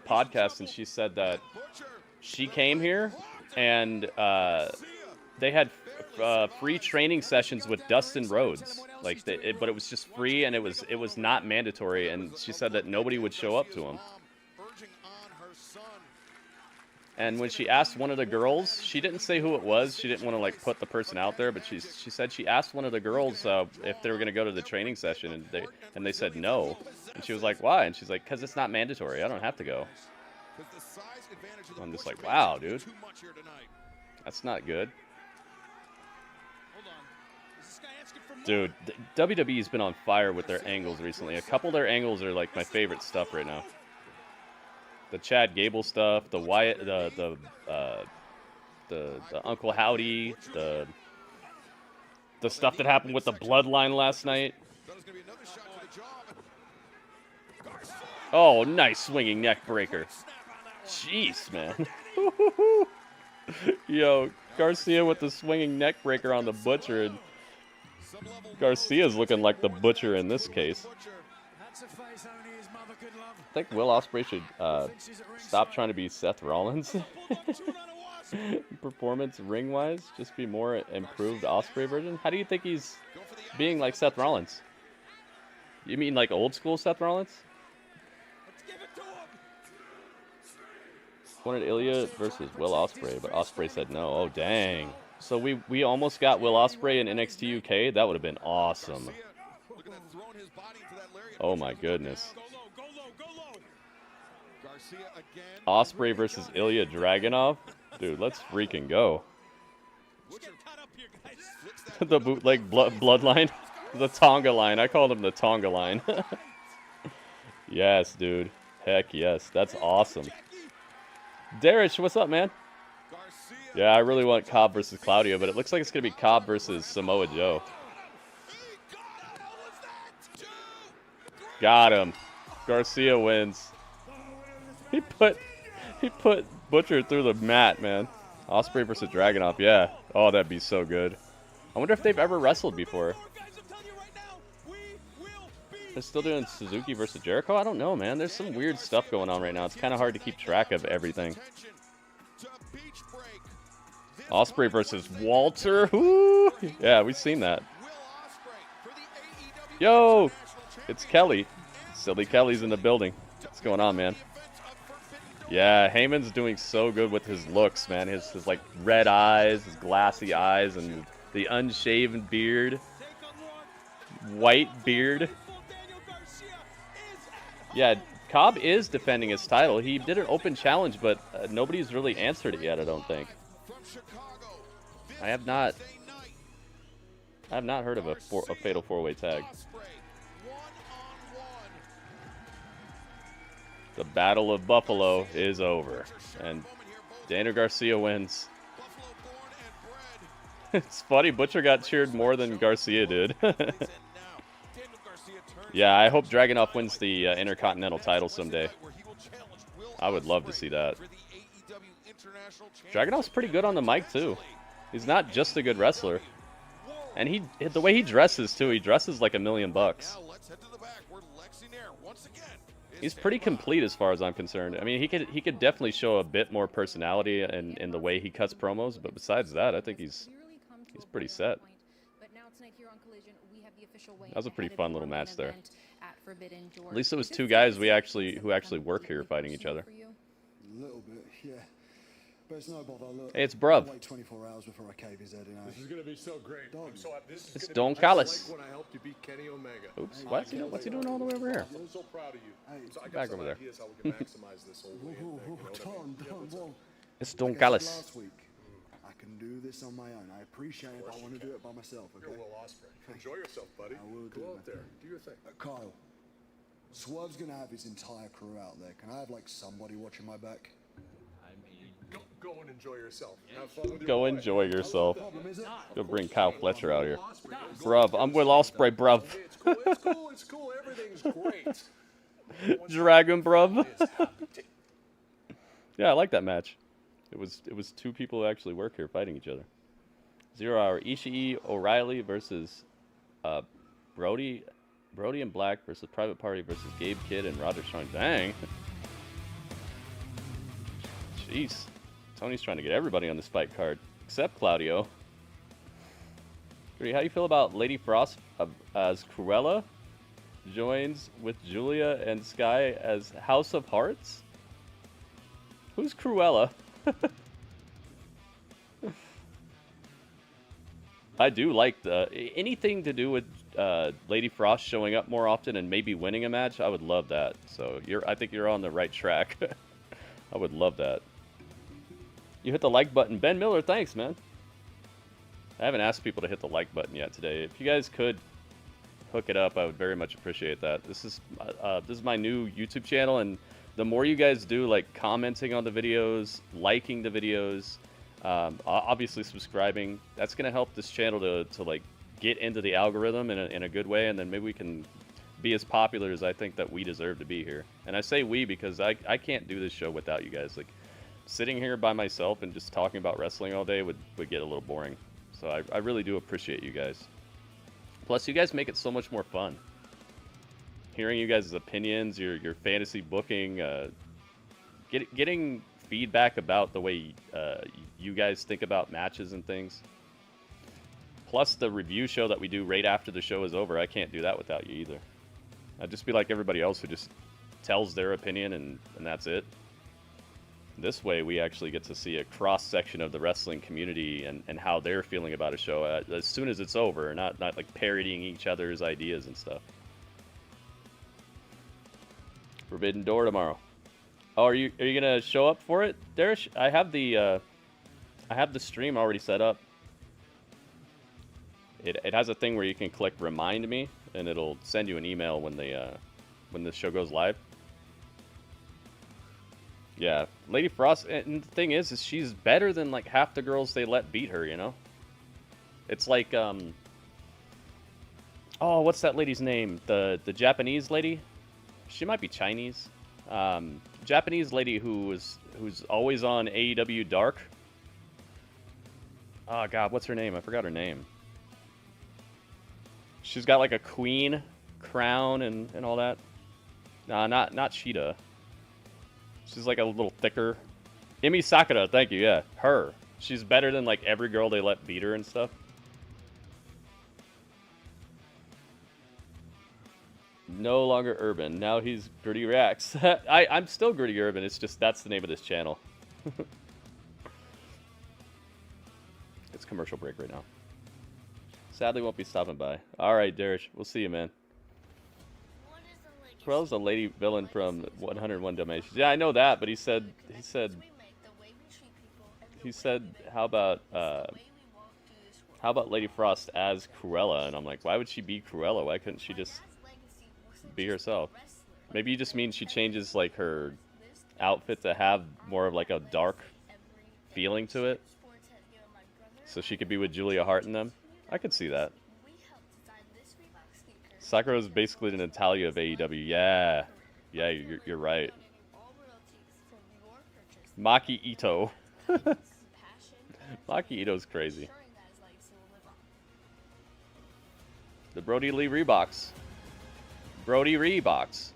podcast, and she said that she came here and they had free training sessions with Dustin Rhodes, but it was just free and it was not mandatory. And she said that nobody would show up to him. And when she asked one of the girls, she didn't say who it was. She didn't want to like put the person out there, but she said she asked one of the girls if they were going to go to the training session, and they said no. And she was like, "Why?" And she's like, "'Cause it's not mandatory. I don't have to go." I'm just like, "Wow, dude, that's not good." Dude, WWE's been on fire with their angles recently. A couple of their angles are like my favorite stuff right now. The Chad Gable stuff, the Wyatt, the Uncle Howdy, the stuff that happened with the Bloodline last night. Oh, nice swinging neck breaker. Jeez, man. Yo, Garcia with the swinging neck breaker on the Butcher, and Garcia's looking like the butcher in this case. I think Will Ospreay should stop trying to be Seth Rollins. Performance ring-wise, just be more improved Ospreay version. How do you think he's being like Seth Rollins? You mean like old school Seth Rollins? Wanted Ilya versus Will Ospreay, but Ospreay said no. Oh dang! So we almost got Will Ospreay in NXT UK. That would have been awesome. Oh my goodness. Ospreay versus Ilya Dragunov? Dude, let's freaking go. The bootleg bloodline? The Tonga line. I called him the Tonga line. Yes, dude. Heck yes. That's awesome. Darish, what's up, man? Yeah, I really want Cobb versus Claudio, but it looks like it's going to be Cobb versus Samoa Joe. Got him. Garcia wins. He put Butcher through the mat, man. Ospreay versus Dragunov, yeah. Oh, that'd be so good. I wonder if they've ever wrestled before. They're still doing Suzuki versus Jericho? I don't know, man. There's some weird stuff going on right now. It's kind of hard to keep track of everything. Ospreay versus Walter. Woo! Yeah, we've seen that. Yo! It's Kelly. Silly Kelly's in the building. What's going on, man? Yeah, Heyman's doing so good with his looks, man. His like red eyes, his glassy eyes, and the unshaven beard. White beard. Yeah, Cobb is defending his title. He did an open challenge, but nobody's really answered it yet, I don't think. I have not heard of a fatal four-way tag. The Battle of Buffalo is over, and Daniel Garcia wins. It's funny, Butcher got cheered more than Garcia did. Yeah, I hope Dragunov wins the Intercontinental title someday. I would love to see that. Dragunov's pretty good on the mic, too. He's not just a good wrestler. And the way he dresses, too, he dresses like $1 million bucks. He's pretty complete as far as I'm concerned. I mean, he could definitely show a bit more personality in the way he cuts promos, but besides that, I think he's pretty set. That was a pretty fun little match there. At least it was two guys who actually work here fighting each other. A little bit, yeah. But it's no bother. Look, hey, it's Bruv. Wait 24 hours before I cave his head in. This is gonna be so great. It's Don Callis. Like when I helped you beat Kenny Omega. Oops, what? What's he doing all the way over here? I'm so proud of you. So I got back some over there. ideas how we can maximize this whole thing. It's Don Callis. Last week, I can do this on my own. I appreciate it, but I want to do it by myself. Okay? You're Will Ospreay. Enjoy yourself, buddy. I will Go out there. Do your thing. Kyle, Swerve's gonna have his entire crew out there. Can I have like somebody watching my back? Go and enjoy yourself. Have fun with your Go boy. enjoy yourself. Go bring Kyle Fletcher out here. Bruv, I'm Will Ospreay, bruv. It's cool. Everything's great. Dragon, bruv. Yeah, I like that match. It was two people who actually work here fighting each other. 0 Hour Ishii O'Reilly versus Brody and Black versus Private Party versus Gabe Kidd and Roger Strong. Dang. Jeez. Tony's trying to get everybody on this fight card, except Claudio. How do you feel about Lady Frost as Cruella joins with Julia and Sky as House of Hearts? Who's Cruella? I do like anything to do with Lady Frost showing up more often and maybe winning a match. I would love that. So I think you're on the right track. I would love that. You hit the like button. Ben Miller, thanks, man. I haven't asked people to hit the like button yet today. If you guys could hook it up, I would very much appreciate that. This is my new YouTube channel, and the more you guys do, like commenting on the videos, liking the videos, obviously subscribing, that's gonna help this channel to like get into the algorithm in a good way, and then maybe we can be as popular as I think that we deserve to be here. And I say we because I can't do this show without you guys. Like, sitting here by myself and just talking about wrestling all day would get a little boring. So I really do appreciate you guys. Plus, you guys make it so much more fun. Hearing you guys' opinions, your fantasy booking, getting feedback about the way you guys think about matches and things. Plus the review show that we do right after the show is over. I can't do that without you either. I'd just be like everybody else who just tells their opinion and that's it. This way we actually get to see a cross-section of the wrestling community and how they're feeling about a show as soon as it's over, not like parodying each other's ideas and stuff. Forbidden Door tomorrow. Oh, are you gonna show up for it, Darish? I have the stream already set up. It has a thing where you can click remind me and it'll send you an email when the show goes live. Yeah, Lady Frost, and the thing is she's better than like half the girls they let beat her, you know? It's like oh, what's that lady's name? The Japanese lady? She might be Chinese. Japanese lady who's always on AEW Dark. Oh god, what's her name? I forgot her name. She's got like a queen crown and all that. Nah, not Shida. She's like a little thicker. Emi Sakura, thank you, yeah. Her. She's better than like every girl they let beat her and stuff. No longer Urban. Now he's Gritty Reacts. I'm still Gritty Urban. It's just that's the name of this channel. It's commercial break right now. Sadly, won't be stopping by. All right, Darish. We'll see you, man. Cruell's a lady villain from 101 Dalmatians. Yeah, I know that, but he said how about Lady Frost as Cruella? And I'm like, why would she be Cruella? Why couldn't she just be herself? Maybe you just mean she changes like her outfit to have more of like a dark feeling to it, so she could be with Julia Hart and them. I could see that. Sakura is basically the Natalia of AEW. Yeah, you're right. Maki Ito. Maki Ito's crazy. The Brody Lee Reeboks. Brody Reeboks.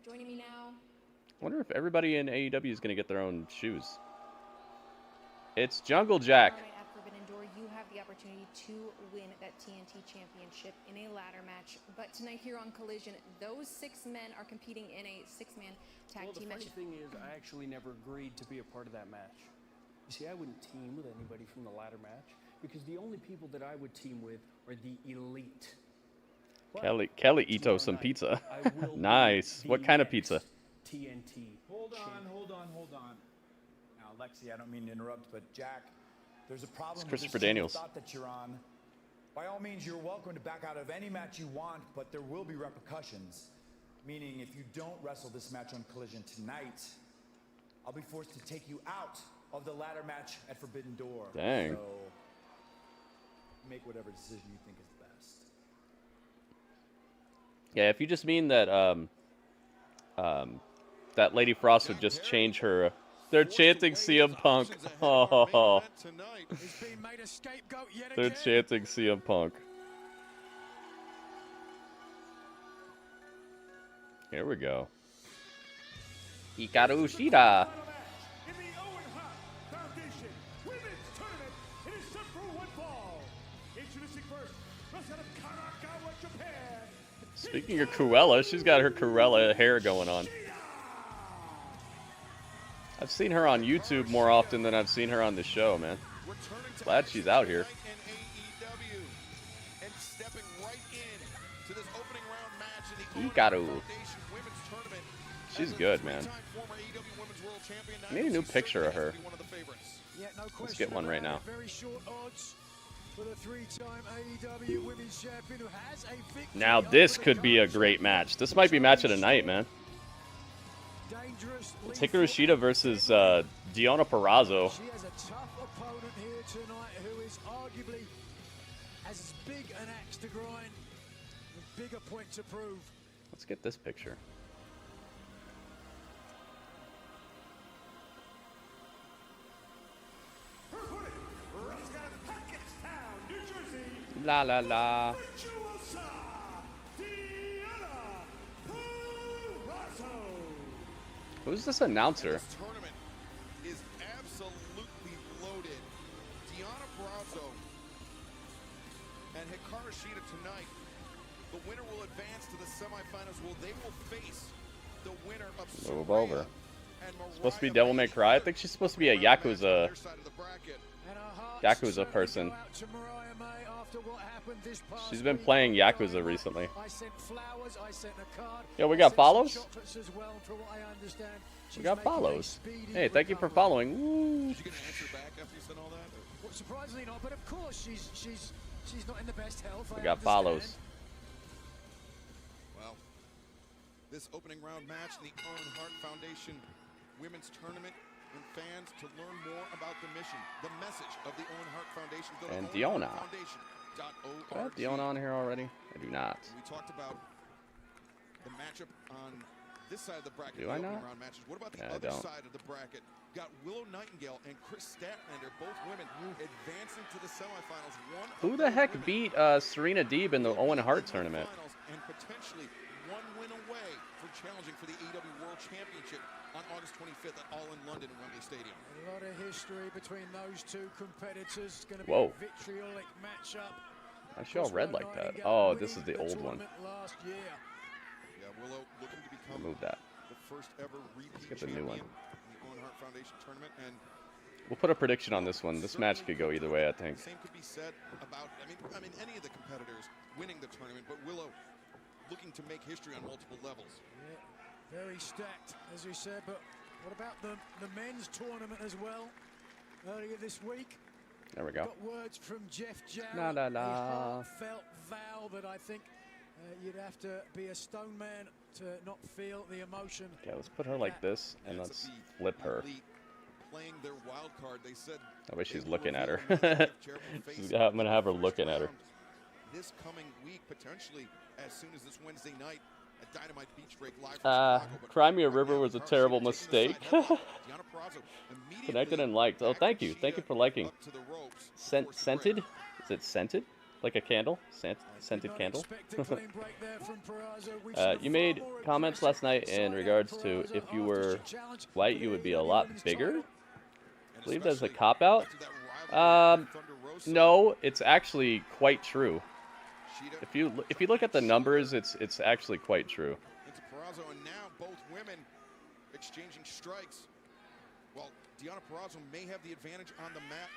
Joining me now. I wonder if everybody in AEW is going to get their own shoes. It's Jungle Jack. All right, at Forbidden Door, you have the opportunity to win that TNT Championship in a ladder match. But tonight here on Collision, those 6 men are competing in a 6-man tag team match. The funny thing is, I actually never agreed to be a part of that match. You see, I wouldn't team with anybody from the ladder match because the only people that I would team with are the elite. Kelly Ito some pizza. Nice. What kind of pizza? TNT. Hold on. Now, Lexi, I don't mean to interrupt, but Jack, there's a problem with Christopher this Daniels. thought that you're on. By all means, you're welcome to back out of any match you want, but there will be repercussions. Meaning, if you don't wrestle this match on Collision tonight, I'll be forced to take you out of the ladder match at Forbidden Door. Dang. So, make whatever decision you think is best. Yeah, if you just mean that that Lady Frost would just change her. They're chanting CM Punk. Oh. They're chanting CM Punk. Here we go. Hikaru Shida. Speaking of Cruella, she's got her Cruella hair going on. I've seen her on YouTube more often than I've seen her on the show, man. Glad she's out here. Hikaru. She's good, man. I need a new picture of her. Let's get one right now. Now this could be a great match. This might be match of the night, man. It's Hikaru Shida versus Deonna Purrazzo. She has a tough opponent here tonight who is arguably as big an axe to grind, a bigger point to prove. Let's get this picture. Pakistan, New Jersey. La la la. Who's this announcer? This tournament is absolutely loaded. Deonna Purrazzo and Hikaru Shida tonight. The winner will advance to the semifinals. They will face the winner of Move over. Supposed to be Devil May Cry. I think she's supposed to be a Yakuza person. She's been playing Yakuza recently. Yo, we got follows? We got follows. Hey, thank you for following. Woo. Did you get an answer back after you said all that? Well, surprisingly not, but of course she's not in the best health. We got follows. Well, this opening round match in the Owen Hart Foundation Women's Tournament, and fans to learn more about the mission, the message of the Owen Hart Foundation. Go to And Deonna. owenhartfoundation.org. Do I have Deonna on here already? I do not. We talked about the matchup on this side of the bracket. Do I not? Round matches. What about the Yeah, other side of the bracket? Got Willow Nightingale and Chris Statlander, both women, advancing to the semifinals. Who the heck beat Serena Deeb in the Owen Hart tournament? And potentially one win away for challenging for the AEW World Championship on August 25th at All in London in Wembley Stadium. A lot of history between those two competitors. It's going to be Whoa. a vitriolic matchup. I show red like that. Oh, this is the old one. Last year. Yeah, Willow looking to become Remove that. the first ever repeat Let's get the new one. champion in the Owen Hart Foundation tournament. And We'll put a prediction on this one. This match could go either way, I think. same could be said about I mean any of the competitors winning the tournament, but Willow looking to make history on multiple levels. Yeah, very stacked, as we said. But what about the men's tournament as well? Earlier this week. There we go. Got words from Jeff Jarrett. La la la. A heartfelt vow that I think you'd have to be a stone man to not feel the emotion. Okay, let's put her like this, and let's flip her. Playing their wild card, they said That way she's looking at her. I'm going to have her looking at her. this coming week, potentially as soon as this Wednesday night at Dynamite Beach Break live from Chicago. Crimea River was a terrible mistake. Connected and liked. Oh, thank you. Thank you for liking. Scented? Is it scented? Like a candle? Scented candle? You made comments last night in regards to if you were white, you would be a lot bigger. I believe that's a cop-out. No, it's actually quite true. If you look at the numbers, it's actually quite true. Into Purrazzo, and now both women exchanging strikes. Well, Deonna Purrazzo may have the advantage on the mat.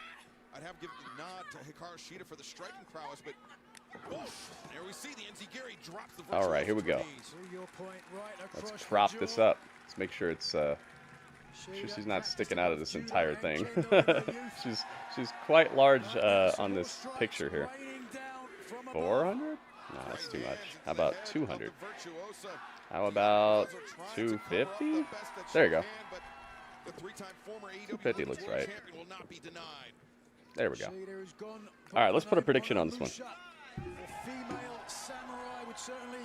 I'd have given the nod to Hikaru Shida for the striking prowess, but whoosh, there we see the Enziguri drops the All right, here we go. Let's crop this up. Let's make sure it's sure she's not sticking out of this entire thing. she's quite large on this picture here. 400? No, that's too much. How about 200? How about 250? There you go. 250 looks right. There we go. All right, let's put a prediction on this one. The female samurai would certainly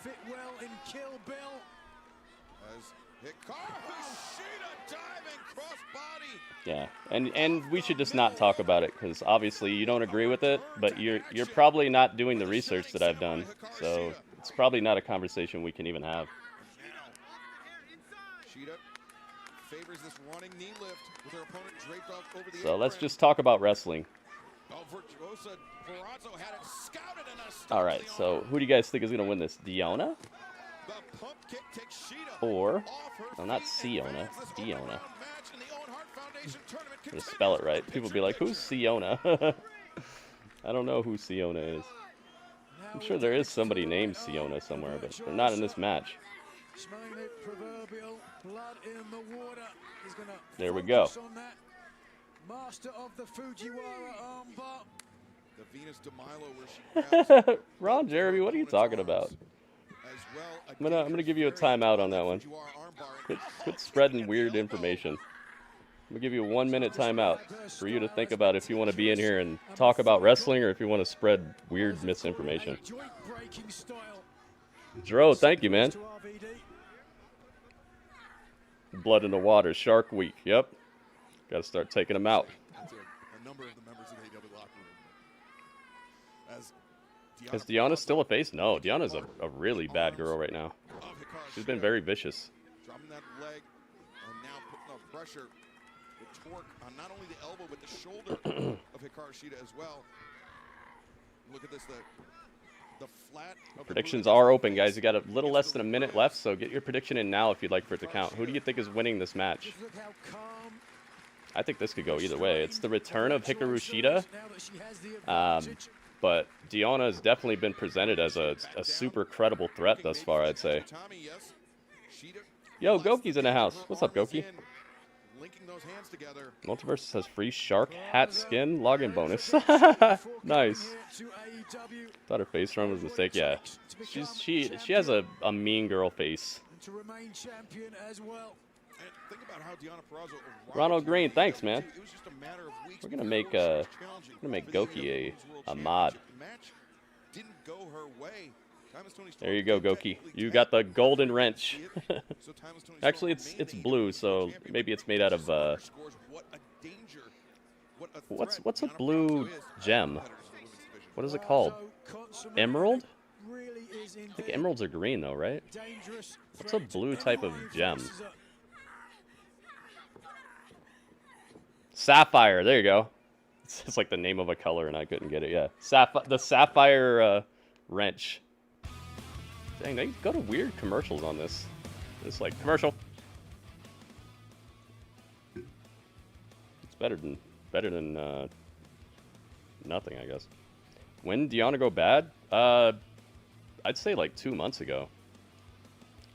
fit well in Kill Bill. As Hikaru Shida diving crossbody. Yeah, and we should just not talk about it because obviously you don't agree with it, but you're probably not doing the research that I've done, so it's probably not a conversation we can even have. Shida favors this running knee lift with her opponent draped up over the So let's just talk about wrestling. Oh, Virtuosa Purrazzo had it scouted and All right, so who do you guys think is going to win this? Deonna? Or, no, not Siona, Deonna. To spell it right. People be like, who's Siona? I don't know who Siona is. I'm sure there is somebody named Siona somewhere, but they're not in this match. There we go. Master of the Fujiwara armbar. The Venus de Milo where she Ron Jeremy, what are you talking about? I'm gonna give you a timeout on that one. Quit spreading weird information. I'm gonna give you a 1 minute timeout for you to think about if you want to be in here and talk about wrestling or if you want to spread weird misinformation. Dro, thank you, man. Blood in the water, Shark Week. Yep. Got to start taking them out. A number of the members of the AEW locker room. Is Deonna's still a face? No, Deonna's a really bad girl right now. She's been very vicious. Dropping that leg and now putting the pressure, the torque on not only the elbow but the shoulder of Hikaru Shida as well. Look at this, the flat of Predictions are open, guys. You got a little less than a minute left, so get your prediction in now if you'd like for it to count. Who do you think is winning this match? I think this could go either way. It's the return of Hikaru Shida, but Deonna has definitely been presented as a super credible threat thus far, I'd say. Yo, Goki's in the house. What's up, Goki? Multiverse has free shark hat skin login bonus. Nice. Thought her face run was a mistake. Yeah, she has a mean girl face. To remain champion as well. Think about how Deonna Purrazzo Ronald Green, thanks, man. We're gonna make Goki a mod. Didn't go her way. There you go, Goki. You got the golden wrench. Actually, it's blue, so maybe it's made out of what's a blue gem? What is it called? Emerald? I think emeralds are green though, right? What's a blue type of gem? Sapphire. There you go. It's like the name of a color, and I couldn't get it. Yeah, the sapphire wrench. Dang, they go to weird commercials on this. It's like commercial. It's better than nothing, I guess. When did Deonna go bad? I'd say like 2 months ago.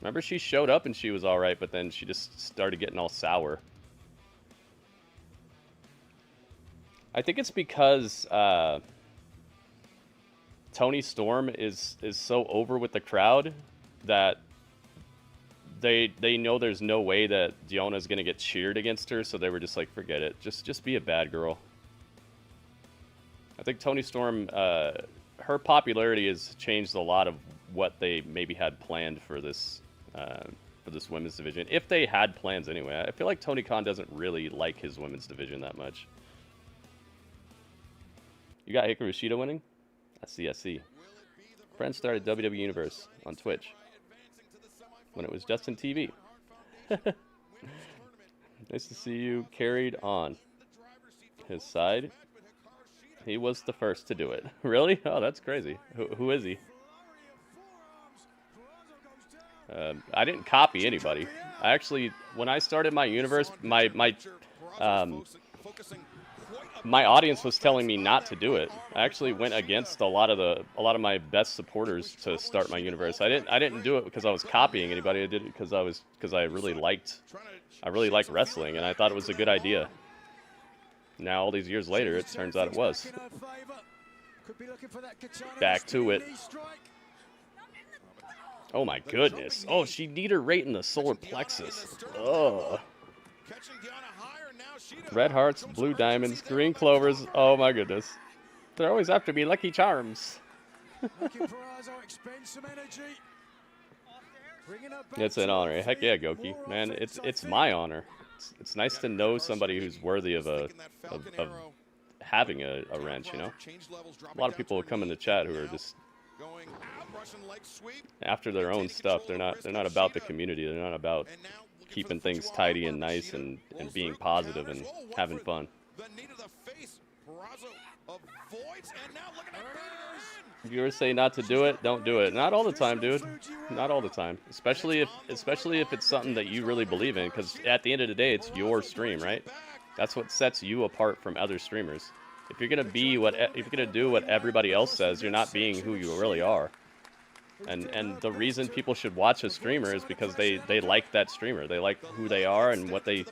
Remember, she showed up and she was all right, but then she just started getting all sour. I think it's because Toni Storm is so over with the crowd that they know there's no way that Deonna's gonna get cheered against her, so they were just like, forget it, just be a bad girl. I think Toni Storm, her popularity has changed a lot of what they maybe had planned for this women's division, if they had plans anyway. I feel like Tony Khan doesn't really like his women's division that much. You got Hikaru Shida winning? I see. Friends started WWE Universe on Twitch when it was just in TV. Nice to see you carried on his side. He was the first to do it. Really? Oh, that's crazy. Who is he? I didn't copy anybody. I actually, when I started my universe, my audience was telling me not to do it. I actually went against a lot of my best supporters to start my universe. I didn't do it because I was copying anybody. I did it because I really liked wrestling, and I thought it was a good idea. Now all these years later, it turns out it was. Back to it. Oh my goodness. Oh, she kneed her right in the solar plexus. Oh. Red hearts, blue diamonds, green clovers. Oh my goodness. They're always after me, Lucky Charms. It's an honor. Heck yeah, Goki. Man, it's my honor. It's nice to know somebody who's worthy of having a wrench, you know? A lot of people will come in the chat who are just after their own stuff. They're not about the community. They're not about keeping things tidy and nice and being positive and having fun. Viewers say not to do it, don't do it. Not all the time, dude. Not all the time. Especially if it's something that you really believe in, because at the end of the day, it's your stream, right? That's what sets you apart from other streamers. If you're gonna do what everybody else says, you're not being who you really are. And the reason people should watch a streamer is because they like that streamer. They like who they are and what they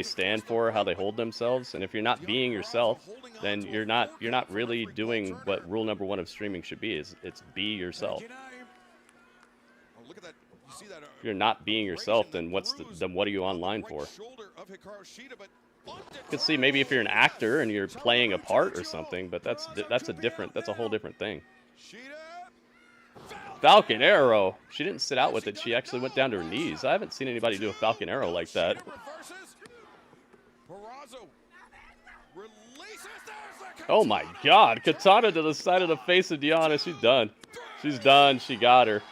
stand for, how they hold themselves. And if you're not being yourself, then you're not really doing what rule number 1 of streaming should be. It's be yourself. If you're not being yourself, then what are you online for? You could see maybe if you're an actor and you're playing a part or something, but that's a whole different thing. Falcon Arrow. She didn't sit out with it. She actually went down to her knees. I haven't seen anybody do a Falcon Arrow like that. Oh my God! Katana to the side of the face of Deonna. She's done. She's done. She got her.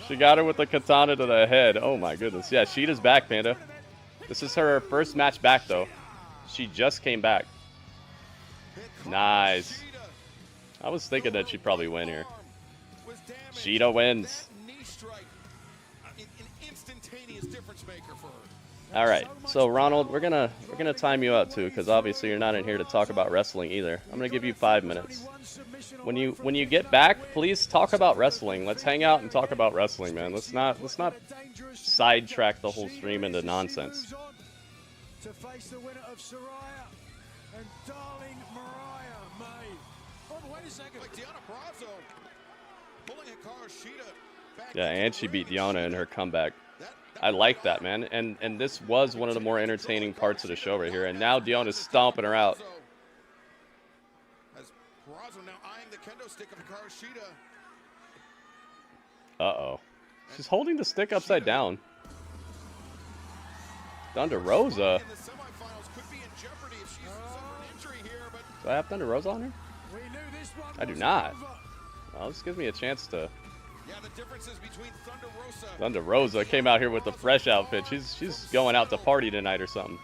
She got her with the katana to the head. Oh my goodness. Yeah, Shida's back, Panda. This is her first match back, though. She just came back. Nice. I was thinking that she'd probably win here. Shida wins. All right, so Ronald, we're gonna time you out too, because obviously you're not in here to talk about wrestling either. I'm gonna give you 5 minutes. When you get back, please talk about wrestling. Let's hang out and talk about wrestling, man. Let's not sidetrack the whole stream into nonsense. To face the winner of Saraya and darling Mariah May. Oh, wait a second. Like Deonna Purrazzo pulling Hikaru Shida back. Yeah, and she beat Deonna in her comeback. I like that, man. And this was one of the more entertaining parts of the show right here. And now Deonna's stomping her out. As Purrazzo now eyeing the kendo stick of Hikaru Shida. Uh-oh. She's holding the stick upside down. Thunder Rosa. Do I have Thunder Rosa on her? I do not. Well, this gives me a chance to. Yeah, the differences between Thunder Rosa came out here with the fresh outfit. She's going out to party tonight or something.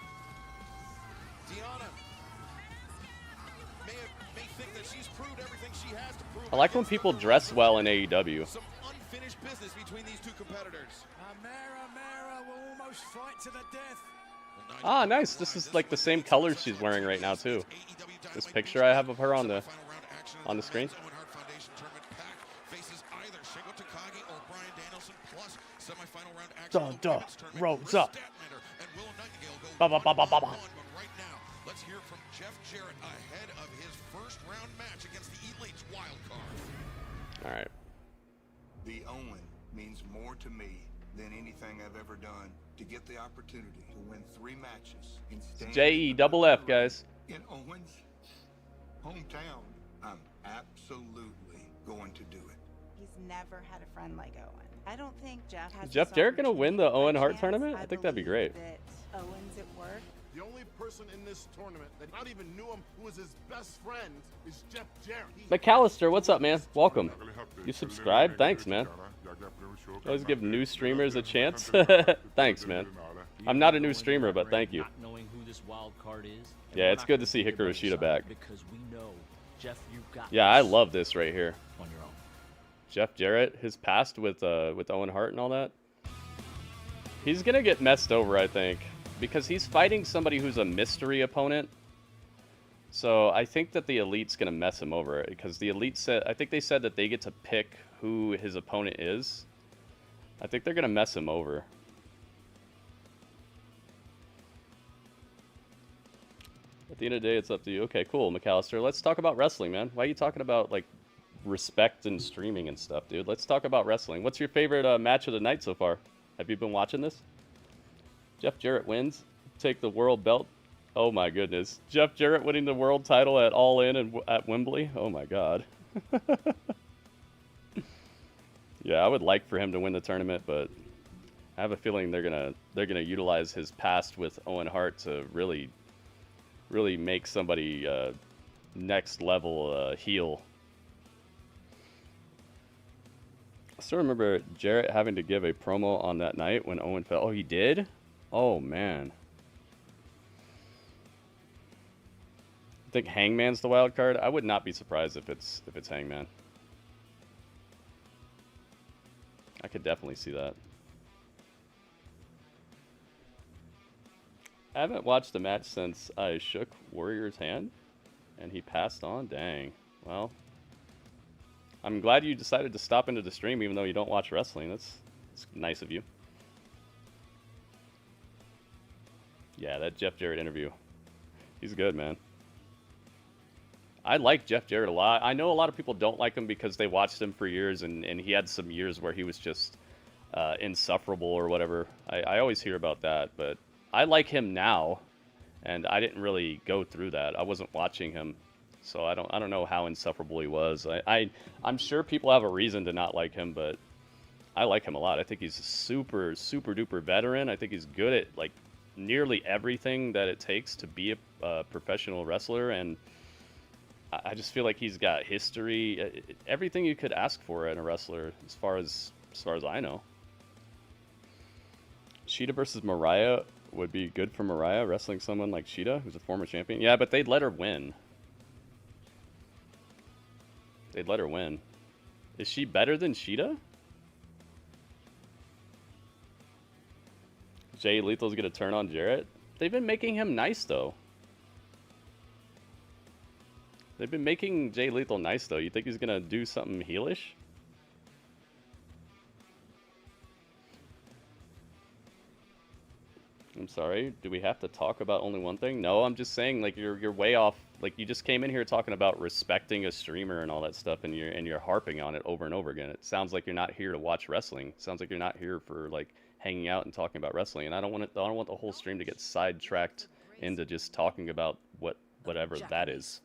Deonna may think that she's proved everything she has to prove. I like when people dress well in AEW. Some unfinished business between these two competitors. Mara will almost fight to the death. Ah, nice. This is like the same colors she's wearing right now too. This picture I have of her on the screen. Thunder Rosa. Ba ba ba ba ba ba. Let's hear from Jeff Jarrett ahead of his first round match against the Elite's wild card. All right. The Owen means more to me than anything I've ever done to get the opportunity to win 3 matches in JEFF, guys. In Owen's hometown. I'm absolutely going to do it. He's never had a friend like Owen. I don't think Jeff has. Is Jeff Jarrett gonna win the Owen Hart tournament? I think that'd be great. That Owen's at work. The only person in this tournament that not even knew him, who was his best friend, is Jeff Jarrett. McAllister, what's up, man? Welcome. You subscribed? Thanks, man. Always give new streamers a chance. Thanks, man. I'm not a new streamer, but thank you. Yeah, it's good to see Hikaru Shida back. Yeah, I love this right here. Jeff Jarrett, his past with Owen Hart and all that. He's gonna get messed over, I think, because he's fighting somebody who's a mystery opponent. So I think that the Elite's gonna mess him over, because the Elite said, I think they said that they get to pick who his opponent is. I think they're gonna mess him over. At the end of the day, it's up to you. Okay, cool, McAllister. Let's talk about wrestling, man. Why are you talking about like respect and streaming and stuff, dude? Let's talk about wrestling. What's your favorite match of the night so far? Have you been watching this? Jeff Jarrett wins. Take the world belt. Oh my goodness. Jeff Jarrett winning the world title at All In and at Wembley. Oh my god. Yeah, I would like for him to win the tournament, but I have a feeling they're gonna utilize his past with Owen Hart to really make somebody next level heel. I still remember Jarrett having to give a promo on that night when Owen fell. Oh, he did? Oh, man. I think Hangman's the wild card. I would not be surprised if it's Hangman. I could definitely see that. I haven't watched the match since I shook Warrior's hand and he passed on. Dang. Well, I'm glad you decided to stop into the stream even though you don't watch wrestling. That's nice of you. Yeah, that Jeff Jarrett interview. He's good, man. I like Jeff Jarrett a lot. I know a lot of people don't like him because they watched him for years and he had some years where he was just insufferable or whatever. I always hear about that, but I like him now, and I didn't really go through that. I wasn't watching him, so I don't know how insufferable he was. I'm sure people have a reason to not like him, but I like him a lot. I think he's a super duper veteran. I think he's good at like nearly everything that it takes to be a professional wrestler, and I just feel like he's got history, everything you could ask for in a wrestler, as far as I know. Shida versus Mariah would be good for Mariah, wrestling someone like Shida, who's a former champion. Yeah, but they'd let her win. They'd let her win. Is she better than Shida? Jay Lethal's gonna turn on Jarrett? They've been making him nice, though. They've been making Jay Lethal nice, though. You think he's gonna do something heelish? I'm sorry. Do we have to talk about only one thing? No, I'm just saying, like, you're way off. Like, you just came in here talking about respecting a streamer and all that stuff, and you're harping on it over and over again. It sounds like you're not here to watch wrestling. It sounds like you're not here for, like, hanging out and talking about wrestling. And I don't want the whole stream to get sidetracked into just talking about whatever that is.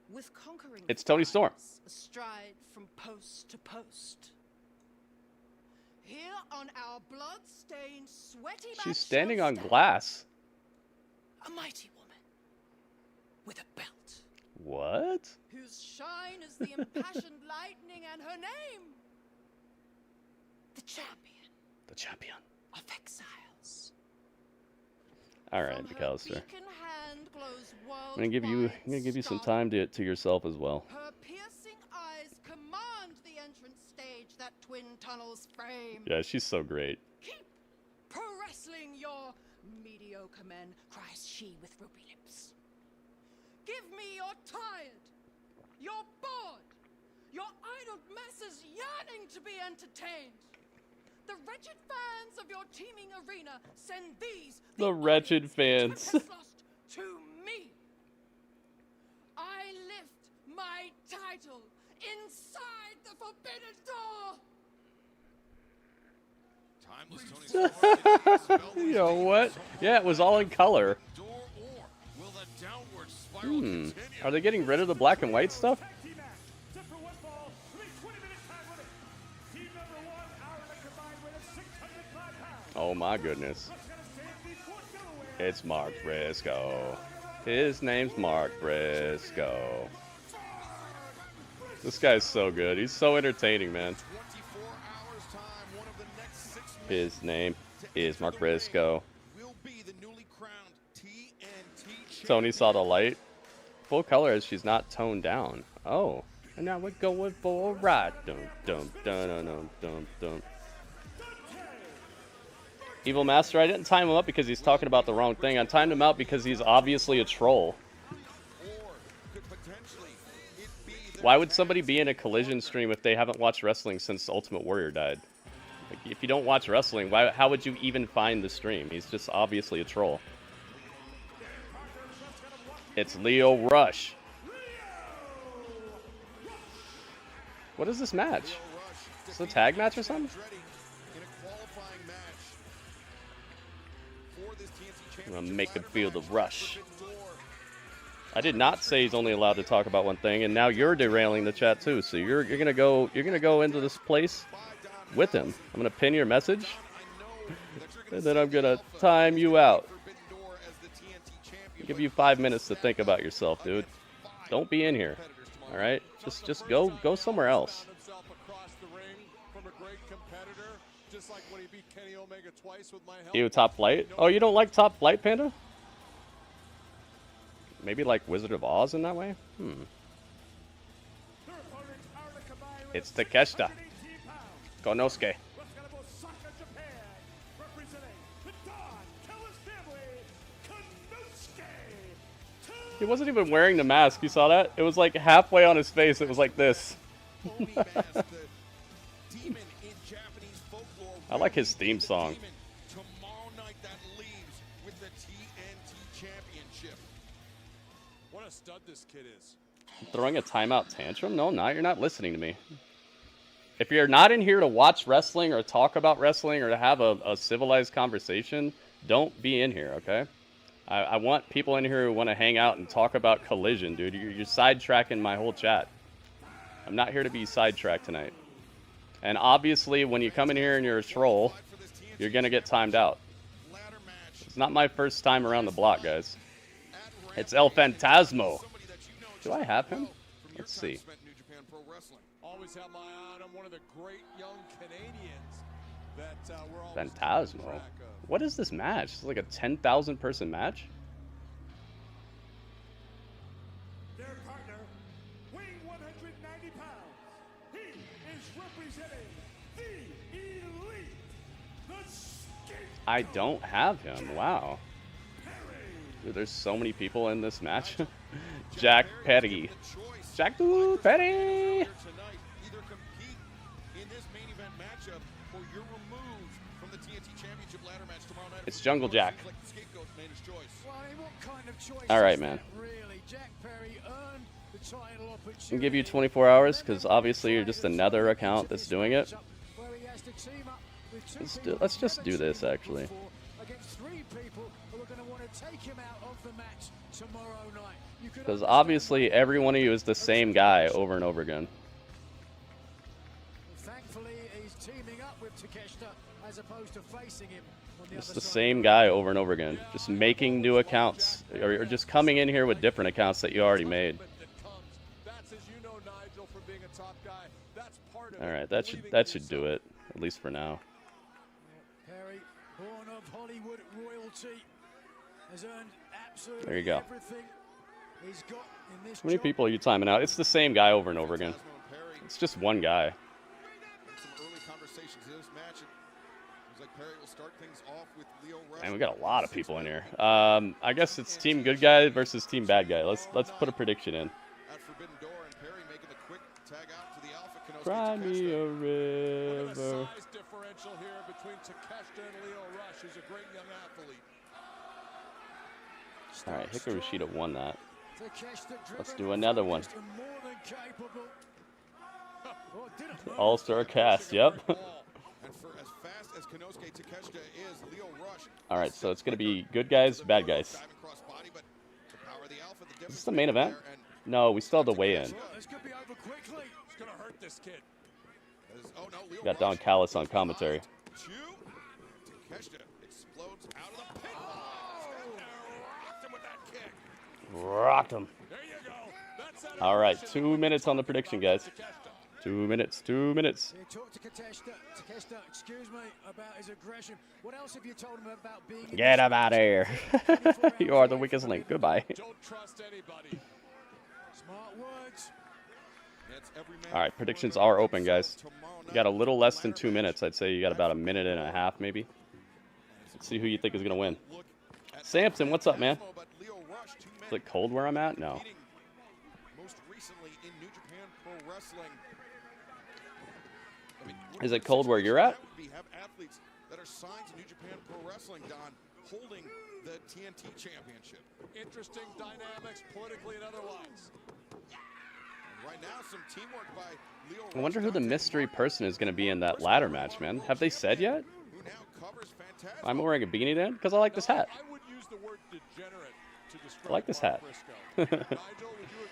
With conquering It's Tony Storm. astride from post to post. Here on our blood-stained, sweaty She's standing on glass. a mighty woman with a belt. What? Whose shine is the impassioned lightning, and her name, the champion. The champion. Of exiles. All right, McAllister. Beacon hand glows I'm gonna give you some time to yourself as well. Her piercing eyes command the entrance stage that twin tunnels frame. Yeah, she's so great. Keep pro-wrestling your mediocre men, cries she with ruby lips. Give me your tired, your bored, your idle masses yearning to be entertained. The wretched fans of your teeming arena send these The wretched fans. to me. I lift my title inside the forbidden door. You know what? Yeah, it was all in color. Are they getting rid of the black and white stuff? Oh my goodness. It's Mark Briscoe. His name's Mark Briscoe. This guy's so good. He's so entertaining, man. His name is Mark Briscoe. Tony saw the light. Full color as she's not toned down. Oh. And now we're going for a ride. Dum, dum, dum, dum, dum, dum, dum. Evil Master, I didn't time him up because he's talking about the wrong thing. I timed him out because he's obviously a troll. Why would somebody be in a Collision stream if they haven't watched wrestling since Ultimate Warrior died? Like, if you don't watch wrestling, how would you even find the stream? He's just obviously a troll. It's Leo Rush. What is this match? Is it a tag match or something? I'm gonna make him feel the rush. I did not say he's only allowed to talk about one thing, and now you're derailing the chat too. So you're gonna go into this place with him. I'm gonna pin your message, and then I'm gonna time you out. I'll give you 5 minutes to think about yourself, dude. Don't be in here. All right, just go somewhere else. You Top Flight? Oh, you don't like Top Flight, Panda? Maybe like Wizard of Oz in that way? It's Takeshita. Konosuke. He wasn't even wearing the mask. You saw that? It was like halfway on his face. It was like this. I like his theme song. What a stud this kid is. Throwing a timeout tantrum? No, I'm not. You're not listening to me. If you're not in here to watch wrestling or talk about wrestling or to have a civilized conversation, don't be in here, okay? I want people in here who want to hang out and talk about Collision, dude. You're sidetracking my whole chat. I'm not here to be sidetracked tonight. And obviously, when you come in here and you're a troll, you're going to get timed out. It's not my first time around the block, guys. It's El Fantasmo. Do I have him? Let's see. Always have my eye on him, one of the great young Canadians that we're all Fantasmo. What is this match? It's like a 10,000 person match? Their partner, weighing 190 pounds. He is representing the Elite. The I don't have him. Wow. Dude, there's so many people in this match. Jack Petty. Jack Petty. Either compete in this main event matchup or you're removed from the TNT Championship ladder match tomorrow night. It's Jungle Jack. Well, I mean, what kind of choice All right, man. really? Jack Perry earned the title I'll give you 24 hours because obviously you're just another account that's doing it. Let's just do this actually. Against 3 people who are going to want to take him out of the match tomorrow night. Because obviously every one of you is the same guy over and over again. Thankfully, he's teaming up with Takeshita as opposed to facing him on the It's other the side. same guy over and over again. Just making new accounts or just coming in here with different accounts that you already made. That's, as you know, Nigel, from being a top guy. That's part of All right, that should do it at least for now. Perry, born of Hollywood royalty, has earned absolutely There you go. everything he's got in this How many people are you timing out? It's the same guy over and over again. It's just one guy. some early conversations in this match. It seems like Perry will start things off with Lio Rush. Man, we got a lot of people in here. I guess it's Team Good Guy versus Team Bad Guy. Let's put a prediction in. At Forbidden Door, and Perry making the quick tag out to the Alpha Kenosuke Cry me a Look at the river. size differential here between Takeshita and Lio Rush, who's a great young athlete. All right, Hikaru Shida won that. Takeshita Let's driven do another one. and more than capable. Oh, didn't move. All-Star cast, yep. And for as fast as Kenosuke Takeshita is, Lio Rush. All right, so it's going to be good guys, bad guys. Diving cross body, but the power of the Alpha, the Is this the main event? No, we still have to weigh in. This could be over quickly. It's going to hurt this kid. Oh no, Lio We got Don Callis on commentary. Takeshita explodes out of the pit. Rocked him with that kick. Rocked him. All right, 2 minutes on the prediction, guys. 2 minutes, 2 minutes. You talk to Takeshita. Takeshita, excuse me about his aggression. What else have you told him about being? Get him out of here. You are the weakest link. Goodbye. Don't trust anybody. Smart words. All right, predictions are open, guys. You got a little less than 2 minutes. I'd say you got about a minute and a half, maybe. Let's see who you think is going to win. Samson, what's up, man? Is it cold where I'm at? No. Most recently in New Japan Pro Wrestling. I mean, Is it cold where you're at? we have athletes that are signed to New Japan Pro Wrestling, Don, holding the TNT Championship. Interesting dynamics, politically and otherwise. And right now, some teamwork by Lio I wonder who the mystery person is going to be in that ladder match, man. Have they said yet? who now covers Fantastic. I'm wearing a beanie then? Because I like this hat. I would use the word degenerate to describe I like this hat. Nigel, would you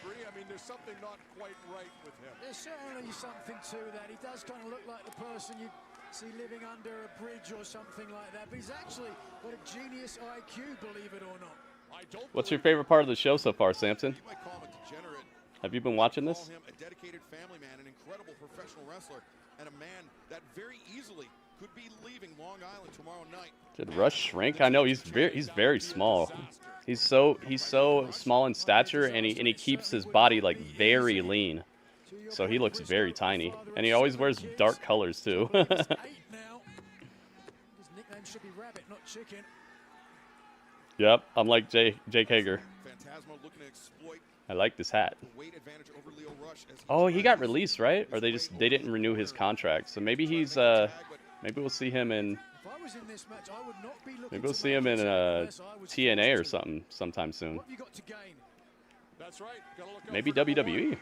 agree? I mean, there's something not quite right with him. There's certainly something to that. He does kind of look like the person you see living under a bridge or something like that. But he's actually got a genius IQ, believe it or not. I don't What's your favorite part of the show so far, Samson? You might call him a degenerate. Have you been watching Call this? him a dedicated family man, an incredible professional wrestler, and a man that very easily could be leaving Long Island tomorrow night. Did Rush shrink? I know he's very small. He's so small in stature, and he keeps his body like very lean. So he looks very tiny, and he always wears dark colors too. His nickname should be Rabbit, not Chicken. Yep, I'm like Jake Hager. Phantasmo looking to exploit I like this hat. the weight advantage over Lio Rush as he Oh, he got released, right? Or they didn't renew his contract. So maybe he's maybe we'll see him in If I was in this match, I would not be looking maybe we'll to see him in make it unless I was TNA or something sometime soon. What have you got to gain? That's right. Gotta look out Maybe for number WWE. one.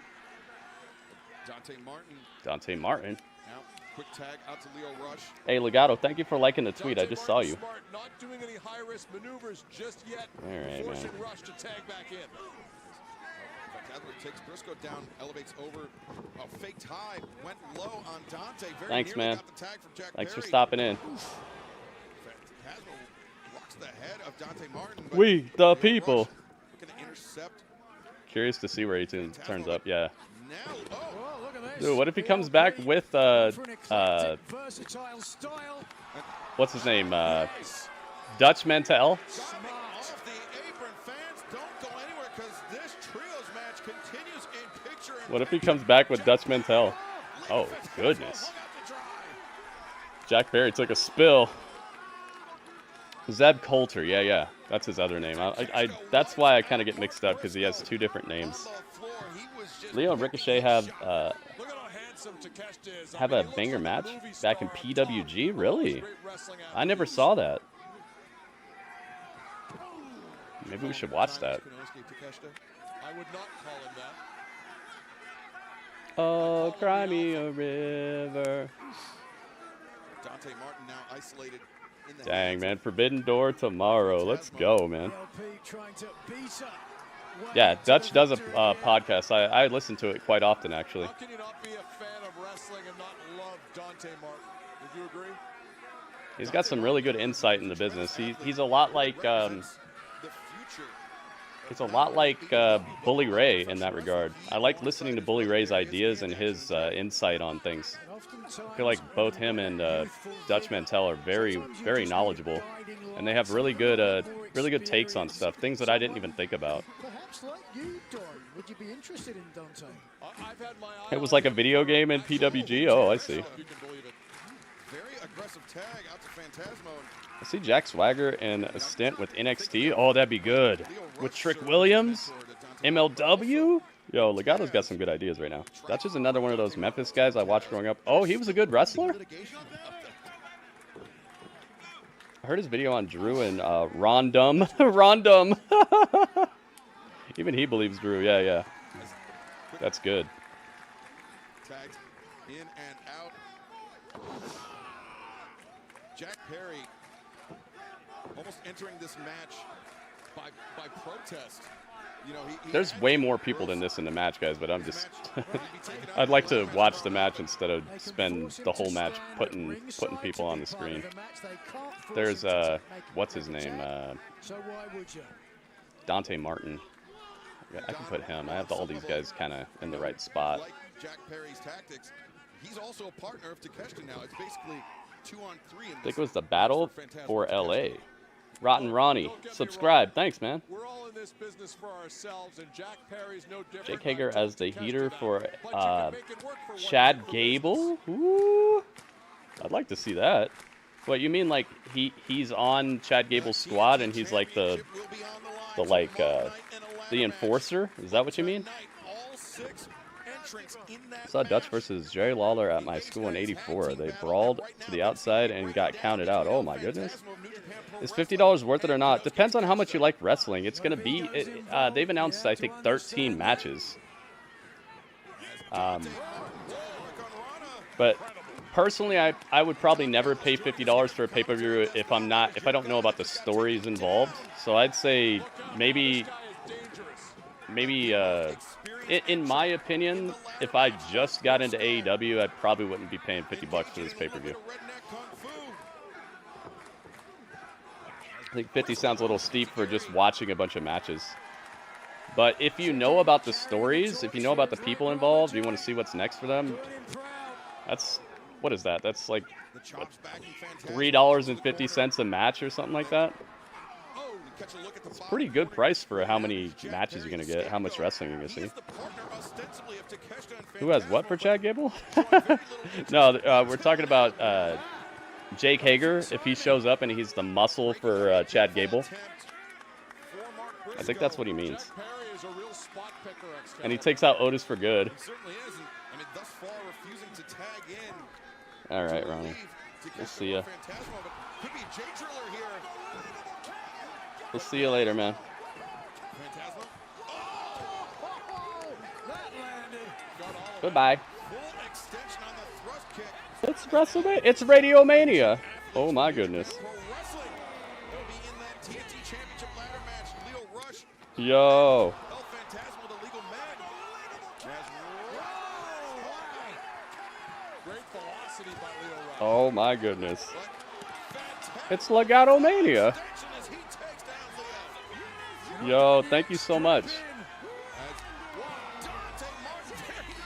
Dante Martin Now, quick tag out to Lio Rush. hey Legato, thank you for liking the tweet. I just saw you. Smart, not doing any high-risk maneuvers just yet. All right, forcing man. Rush to tag back in. Phantasmo takes Briscoe down, elevates over. A faked high, went low on Dante. Very Thanks, nearly man. got the tag from Jack Thanks for Perry. stopping in. Phantasmo rocks the head of Dante Martin. but We the people. Looking to intercept. Curious to see where he turns up. Yeah. Now, Dude, what if he comes back with what's his name? Dutch Mantel. off the apron. Fans don't go anywhere because this trios match continues in picture. What if he comes back with Dutch Mantel? Oh, goodness. Jack Perry took a spill. Zeb Coulter, yeah. That's his other name. That's why I kind of get mixed up, because he has two different names. Leo and Ricochet have a banger match back in PWG? Really? I never saw that. Maybe we should watch that. I would not call him that. Oh, cry me a river. Dante Martin now isolated. Dang, man. Forbidden Door tomorrow. Let's go, man. Yeah, Dutch does a podcast. I listen to it quite often, actually. How can you not be a fan of wrestling and not love Dante Martin? Would you agree? He's got some really good insight in the business. He's a lot like Bully Ray in that regard. I like listening to Bully Ray's ideas and his insight on things. I feel like both him and Dutch Mantel are very, very knowledgeable, and they have really good takes on stuff, things that I didn't even think about. Perhaps like you, Don. Would you be interested in Dante? It was like a video game in PWG. Oh, I see. Very aggressive tag out to Phantasmo. I see Jack Swagger in a stint with NXT. Oh, that'd be good. With Trick Williams, MLW. Yo, Legato's got some good ideas right now. That's just another one of those Memphis guys I watched growing up. Oh, he was a good wrestler? I heard his video on Drew and Rondum. Rondum. Even he believes Drew. Yeah. That's good. Tagged in and out. Jack Perry almost entering this match by protest. You know, there's way more people than this in the match, guys, but I'm just I'd like to watch the match instead of spend the whole match putting people on the screen. There's what's his name? Dante Martin. I can put him. I have all these guys kind of in the right spot. Like Jack Perry's tactics, he's also a partner of Takeshita now. It's basically 2-on-3. I think it was the battle for LA. Rotten Ronnie, subscribe. Thanks, man. We're all in this business for ourselves, and Jack Perry's no different. Jake Hager as the heater for Chad Gable. Ooh, I'd like to see that. What you mean, like he's on Chad Gable's squad and he's like the enforcer? Is that what you mean? I saw Dutch versus Jerry Lawler at my school in '84. They brawled to the outside and got counted out. Oh my goodness. Is $50 worth it or not? Depends on how much you like wrestling. It's going to be, they've announced, I think, 13 matches. But personally, I would probably never pay $50 for a pay-per-view if I don't know about the stories involved. So I'd say maybe in my opinion, if I just got into AEW, I probably wouldn't be paying $50 for this pay-per-view. I think 50 sounds a little steep for just watching a bunch of matches. But if you know about the stories, if you know about the people involved, you want to see what's next for them, what is that? That's like $3.50 a match or something like that. It's a pretty good price for how many matches you're going to get, how much wrestling you're going to see. Who has what for Chad Gable? No, we're talking about Jake Hager, if he shows up and he's the muscle for Chad Gable. I think that's what he means. And he takes out Otis for good. All right, Ronnie. We'll see ya. We'll see you later, man. Goodbye. It's WrestleMania. It's Radiomania. Oh my goodness. Yo. Oh my goodness. It's Legato-mania. Yo, thank you so much.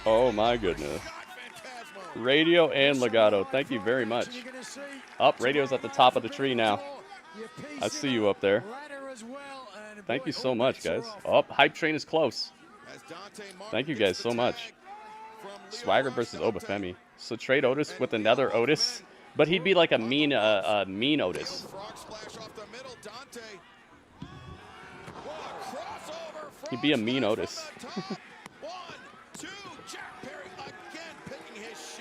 Oh my goodness. Radio and Legato, thank you very much. Up, Radio's at the top of the tree now. I see you up there. Thank you so much, guys. Oh, Hype Train is close. Thank you guys so much. Swagger versus Obafemi. So trade Otis with another Otis, but he'd be like a mean Otis. He'd be a mean Otis.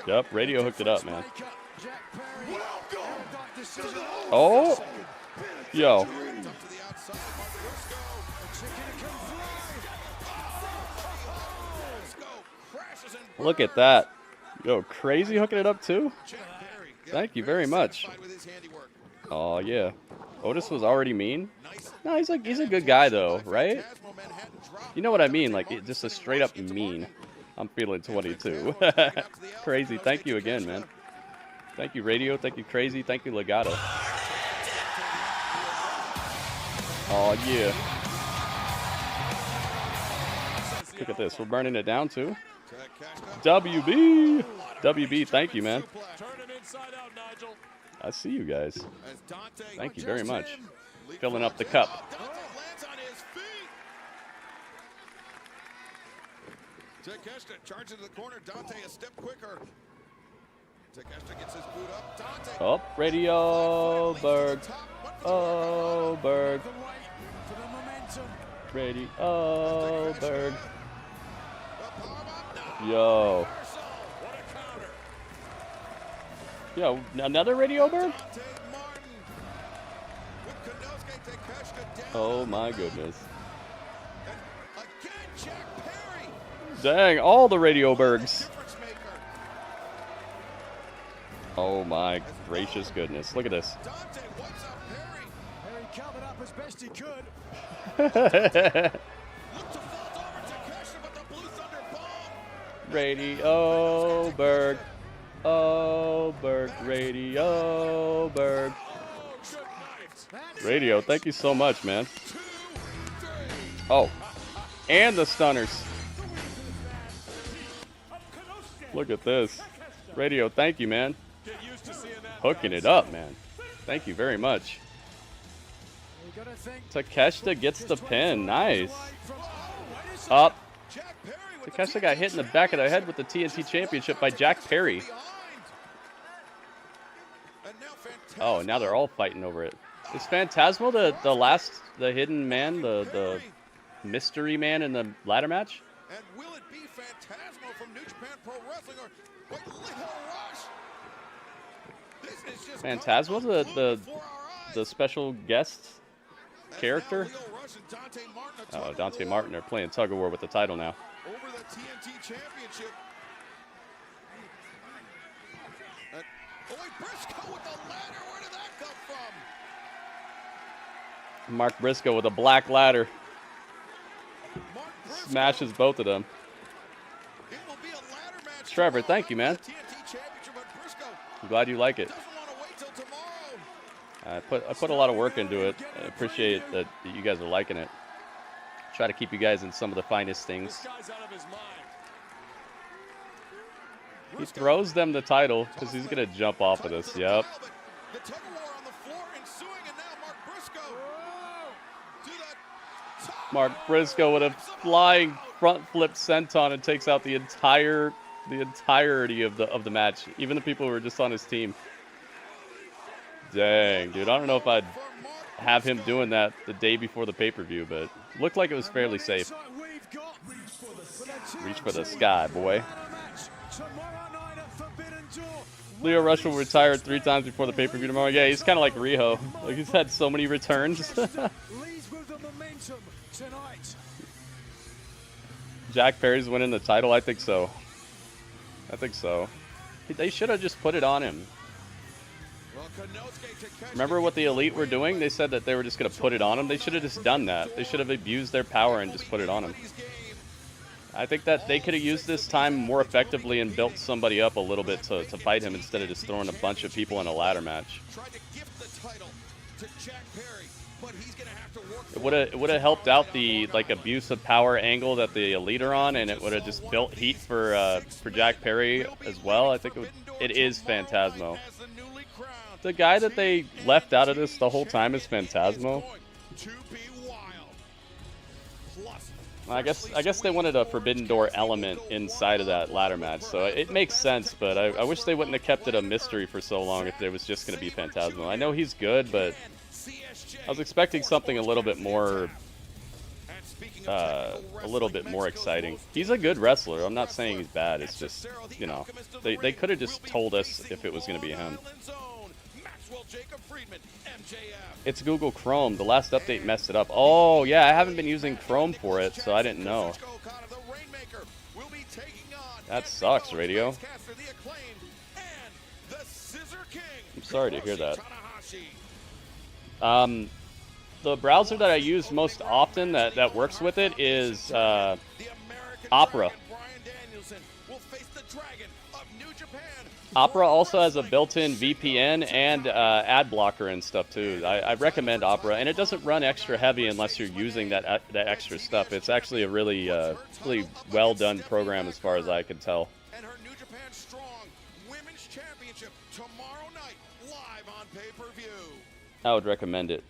Yep, Radio hooked it up, man. Oh, yo. Look at that. Yo, Crazy hooking it up too? Thank you very much. Oh, yeah. Otis was already mean? No, he's a good guy though, right? You know what I mean? Like, just a straight up mean. I'm feeling 22. Crazy, thank you again, man. Thank you, Radio. Thank you, Crazy. Thank you, Legato. Oh, yeah. Look at this. We're burning it down, too. WB. WB, thank you, man. I see you guys. Thank you very much. Filling up the cup. Takeshita charges to the corner. Dante a step quicker. Takeshita gets his boot up. Dante. Oh, Radio Berg. Oh, Berg. Radio Berg. Yo. Yo, another Radio Berg? Oh my goodness. Dang, all the Radio Bergs. Oh my gracious goodness. Look at this. Perry covered up as best he could. Radio Berg. Oh, Berg. Radio Berg. Radio, thank you so much, man. Oh, and the stunners. Look at this. Radio, thank you, man. Hooking it up, man. Thank you very much. Takeshita gets the pin. Nice. Up. Takeshita got hit in the back of the head with the TNT Championship by Jack Perry. Oh, now they're all fighting over it. Is Phantasmo the hidden man, the mystery man in the ladder match? And will it be Phantasmo from New Japan Pro Wrestling or what Little Rush? This is just Phantasmo, the special guest character? Oh, Dante Martin are playing tug of war with the title now. Over the TNT Championship. Owen Briscoe with the ladder. Where did that come from? Mark Briscoe with a black ladder. Smashes both of them. Trevor, thank you, man. I'm glad you like it. I put a lot of work into it. I appreciate that you guys are liking it. Try to keep you guys in some of the finest things. He throws them the title because he's going to jump off of this. Yep. Mark Briscoe with a flying front flip senton and takes out the entirety of the match. Even the people who were just on his team. Dang, dude. I don't know if I'd have him doing that the day before the pay-per-view, but looked like it was fairly safe. Reach for the sky, boy. Leo Rush will retire 3 times before the pay-per-view tomorrow. Yeah, he's kind of like Riho. Like, he's had so many returns. Jack Perry's winning the title? I think so. I think so. They should have just put it on him. Remember what the Elite were doing? They said that they were just going to put it on him. They should have just done that. They should have abused their power and just put it on him. I think that they could have used this time more effectively and built somebody up a little bit to fight him instead of just throwing a bunch of people in a ladder match. Tried to gift the title to Jack Perry. It would have helped out the like abuse of power angle that the Elite are on, and it would have just built heat for Jack Perry as well. I think it is Phantasmo. The guy that they left out of this the whole time is Phantasmo. I guess they wanted a Forbidden Door element inside of that ladder match, so it makes sense. But I wish they wouldn't have kept it a mystery for so long if it was just going to be Phantasmo. I know he's good, but I was expecting something a little bit more exciting. He's a good wrestler. I'm not saying he's bad. It's just, you know, they could have just told us if it was going to be him. It's Google Chrome. The last update messed it up. Oh, yeah, I haven't been using Chrome for it, so I didn't know. That sucks, Radio. I'm sorry to hear that. The browser that I use most often that works with it is Opera. Opera also has a built-in VPN and ad blocker and stuff too. I recommend Opera, and it doesn't run extra heavy unless you're using that extra stuff. It's actually a really really well done program as far as I can tell. And her New Japan Strong Women's Championship tomorrow night live on pay-per-view. I would recommend it.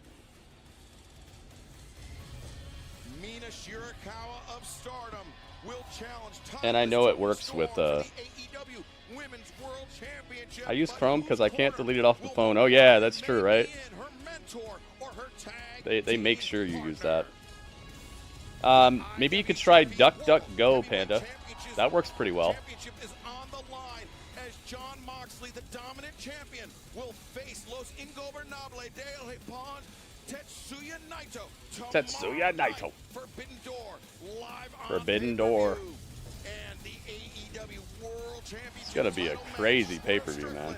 Mina Shirakawa of Stardom will challenge. And I know it works with I use Chrome because I can't delete it off the phone. Oh yeah, that's true, right? They make sure you use that. Maybe you could try DuckDuckGo, Panda. That works pretty well. Is on the line as John Moxley, the dominant champion, will face Los Ingobernables de El Japón, Tetsuya Naito. Tetsuya Naito. Forbidden Door live on Forbidden Door. And the AEW World Championship. It's gonna be a crazy pay-per-view, man.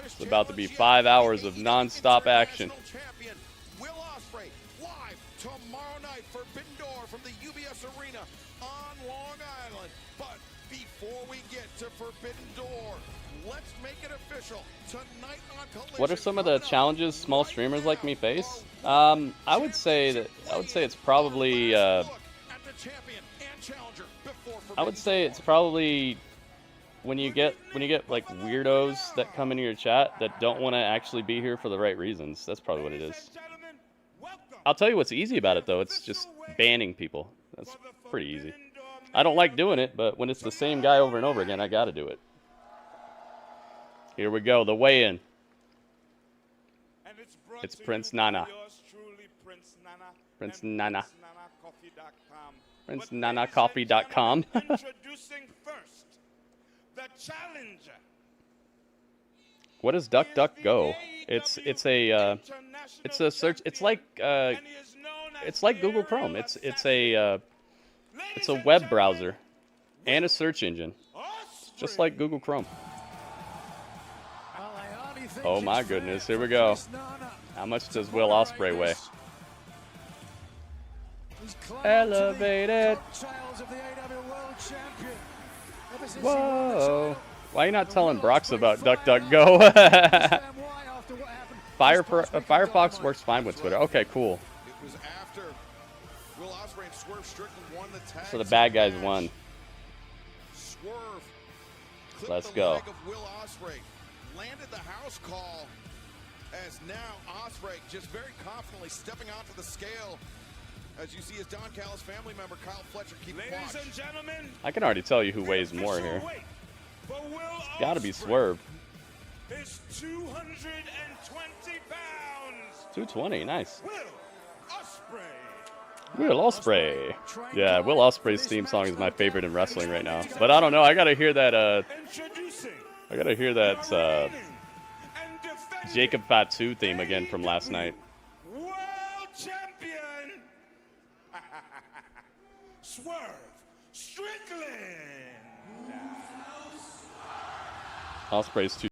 It's about to be 5 hours of non-stop action. Champion Will Ospreay live tomorrow night. Forbidden Door from the UBS Arena on Long Island. But before we get to Forbidden Door, let's make it official. Tonight on Collision. What are some of the challenges small streamers like me face? I would say it's probably when you get like weirdos that come into your chat that don't want to actually be here for the right reasons. That's probably what it is. I'll tell you what's easy about it though. It's just banning people. That's pretty easy. I don't like doing it, but when it's the same guy over and over again, I got to do it. Here we go, the weigh-in. It's Prince Nana. Prince Nana. PrinceNanaCoffee.com. Introducing first the challenger. What is DuckDuckGo? It's a search. It's like Google Chrome. It's a web browser and a search engine, just like Google Chrome. Oh my goodness! Here we go. How much does Will Ospreay weigh? Elevated. Whoa. Why are you not telling Brox about DuckDuckGo? Firefox works fine with Twitter. Okay, cool. So the bad guys won. Let's go. Landed the house call as now Ospreay just very confidently stepping onto the scale. As you see his Don Callis family member Kyle Fletcher keeping watch. Ladies and gentlemen, I can already tell you who weighs more here. It's gotta be Swerve. Is 220 pounds. 220, nice. Will Ospreay. Yeah, Will Ospreay's theme song is my favorite in wrestling right now. But I don't know, I gotta hear that Jacob Fatu theme again from last night. World champion Swerve Strickland. Ospreay's too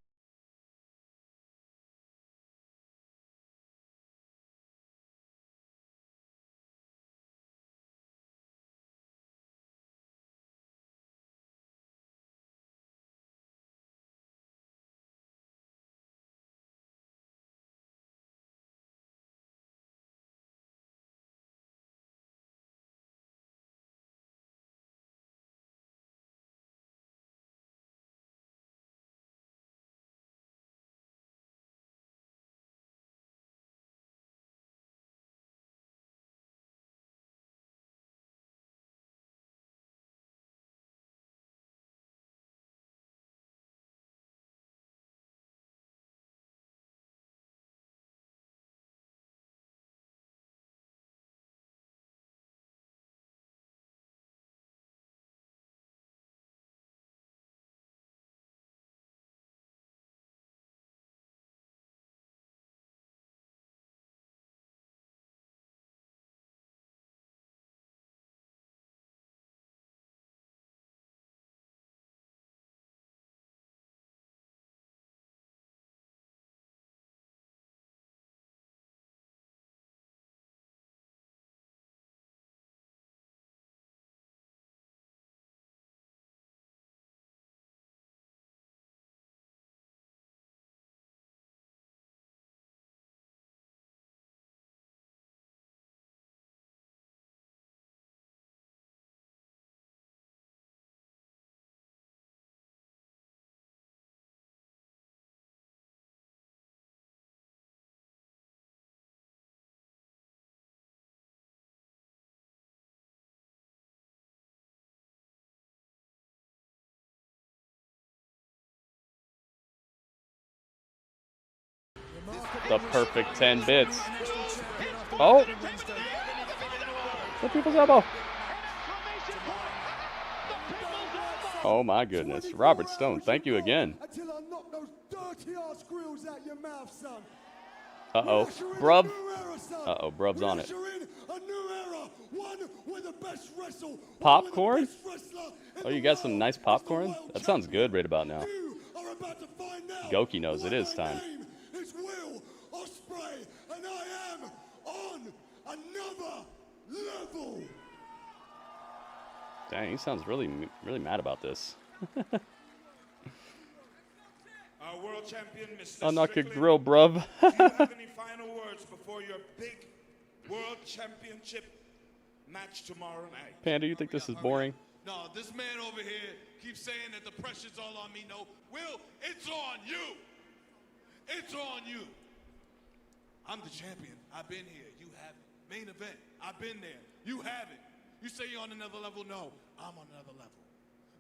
the perfect 10 bits. Oh! The people's elbow. Oh my goodness. Robert Stone, thank you again. Until I knock those dirty ass grills out your mouth, son. Uh-oh. Brub. Uh-oh, Brub's on it. Popcorn? Oh, you got some nice popcorn? That sounds good right about now. Goki knows it is time. It's Will Ospreay, and I am on another level. Dang, he sounds really mad about this. Our world champion, Mr. I'm not gonna Strickland, grill, bruv. do you have any final words before your big world championship match tomorrow night? Panda, you think this is boring? No, this man over here keeps saying that the pressure's all on me. No, Will, it's on you. It's on you. I'm the champion. I've been here. You haven't. Main event. I've been there. You haven't. You say you're on another level? No, I'm on another level.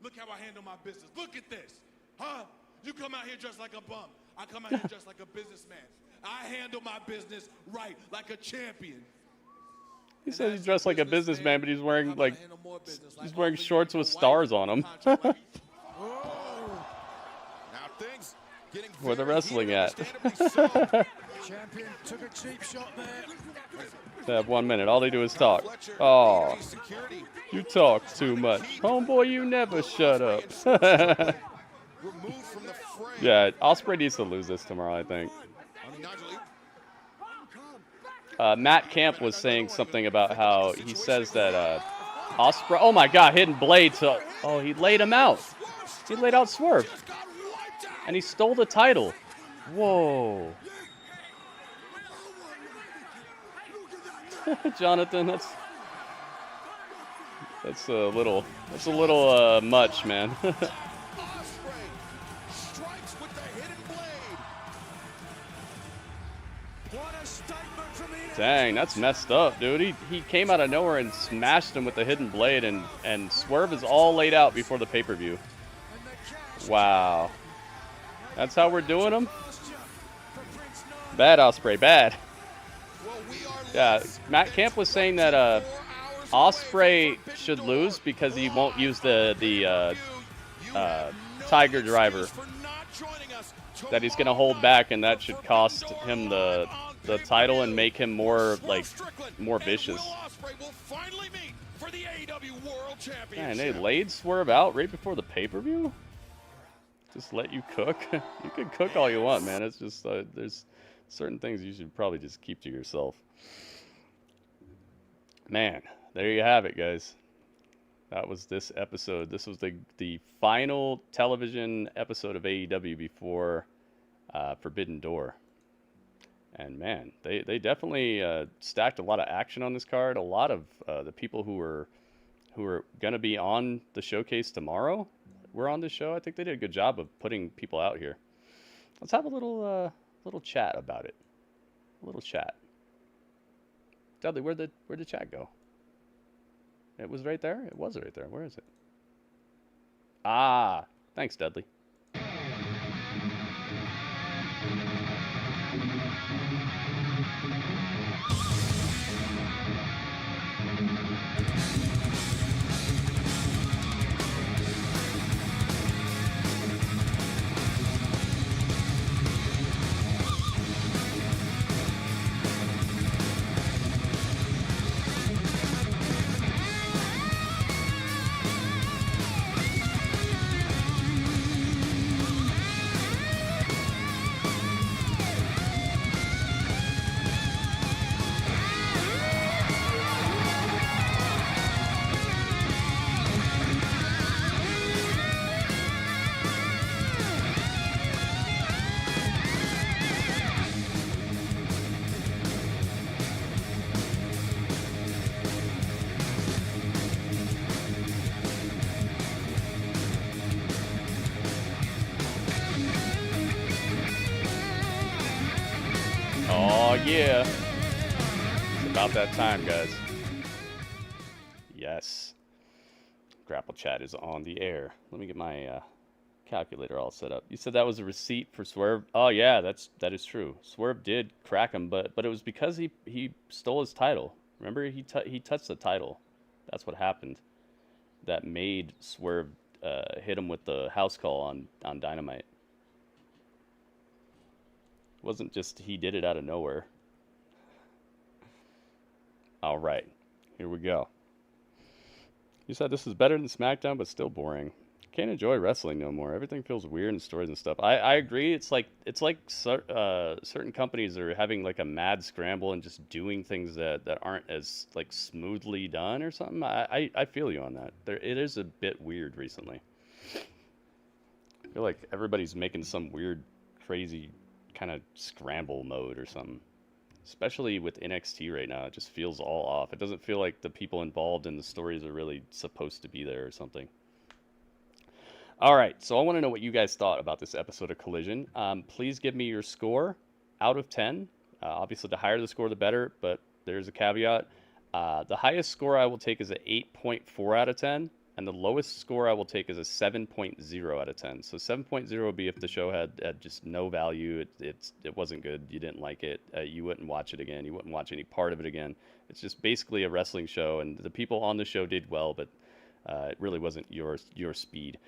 Look how I handle my business. Look at this. Huh? You come out here dressed like a bum. I come out here dressed like a businessman. I handle my business right, like a champion. He says he's dressed like a businessman, but he's wearing he's wearing shorts with stars on them. Where the wrestling at? Champion took a cheap shot there. They have 1 minute. All they do is talk. Oh, you talk too much, homeboy. You never shut up. Yeah, Ospreay needs to lose this tomorrow, I think. Matt Camp was saying something about how he says that Ospreay. Oh my God, hidden blade. Oh, he laid him out. He laid out Swerve, and he stole the title. Whoa. Jonathan, that's a little much, man. Dang, that's messed up, dude. He came out of nowhere and smashed him with the hidden blade, and Swerve is all laid out before the pay-per-view. Wow. That's how we're doing him? Bad Ospreay, bad. Yeah, Matt Camp was saying that Ospreay should lose because he won't use the Tiger Driver. That he's gonna hold back, and that should cost him the title and make him more vicious. Man, they laid Swerve out right before the pay-per-view. Just let you cook. You can cook all you want, man. It's just there's certain things you should probably just keep to yourself. Man, there you have it, guys. That was this episode. This was the final television episode of AEW before Forbidden Door. And man, they definitely stacked a lot of action on this card. A lot of the people who were gonna be on the showcase tomorrow were on the show. I think they did a good job of putting people out here. Let's have a little chat about it. A little chat. Dudley, where'd the chat go? It was right there? It was right there. Where is it? Ah, thanks, Dudley. Yeah, it's about that time, guys. Yes, Grapple Chat is on the air. Let me get my calculator all set up. You said that was a receipt for Swerve. Oh yeah, that is true. Swerve did crack him, but it was because he stole his title. Remember, he touched the title. That's what happened. That made Swerve hit him with the house call on Dynamite. It wasn't just he did it out of nowhere. All right, here we go. You said this is better than SmackDown, but still boring. Can't enjoy wrestling no more. Everything feels weird in stories and stuff. I agree. It's like certain companies are having like a mad scramble and just doing things that aren't as like smoothly done or something. I feel you on that. It is a bit weird recently. I feel like everybody's making some weird, crazy kind of scramble mode or something. Especially with NXT right now, it just feels all off. It doesn't feel like the people involved in the stories are really supposed to be there or something. All right, so I want to know what you guys thought about this episode of Collision. Please give me your score out of 10. Obviously, the higher the score, the better, but there's a caveat. The highest score I will take is an 8.4 out of 10, and the lowest score I will take is a 7.0 out of 10. So 7.0 would be if the show had just no value, it wasn't good, you didn't like it, you wouldn't watch it again, you wouldn't watch any part of it again. It's just basically a wrestling show, and the people on the show did well, but it really wasn't your speed.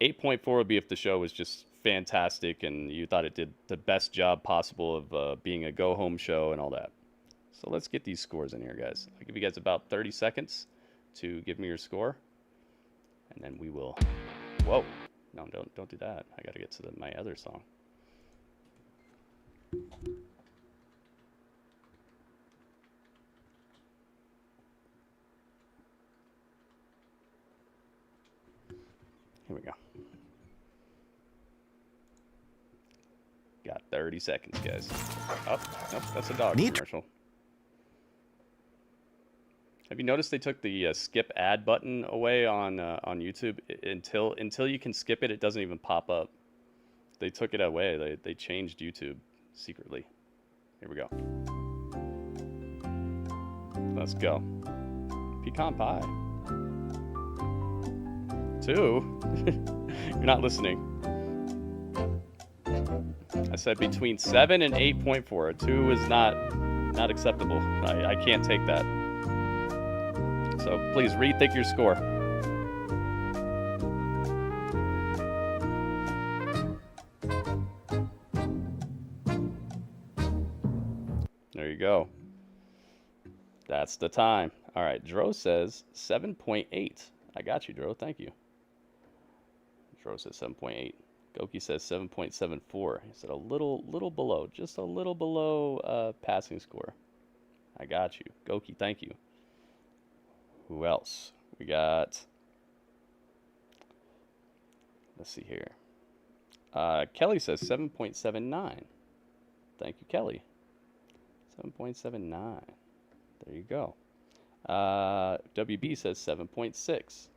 8.4 would be if the show was just fantastic and you thought it did the best job possible of being a go-home show and all that. So let's get these scores in here, guys. I'll give you guys about 30 seconds to give me your score. And then we will... Whoa. No, don't do that. I got to get to my other song. Here we go. Got 30 seconds, guys. Oh, nope, that's a dog commercial. Have you noticed they took the skip ad button away on YouTube? Until you can skip it, it doesn't even pop up. They took it away. They changed YouTube secretly. Here we go. Let's go. Pecan pie. 2? You're not listening. I said between 7 and 8.4. 2 is not acceptable. I can't take that. So please rethink your score. There you go. That's the time. All right, Dro says 7.8. I got you, Dro. Thank you. Dro says 7.8. Goki says 7.74. He said a little below, just a little below passing score. I got you. Goki, thank you. Who else? We got... Let's see here. Kelly says 7.79. Thank you, Kelly. 7.79. There you go. WB says 7.6.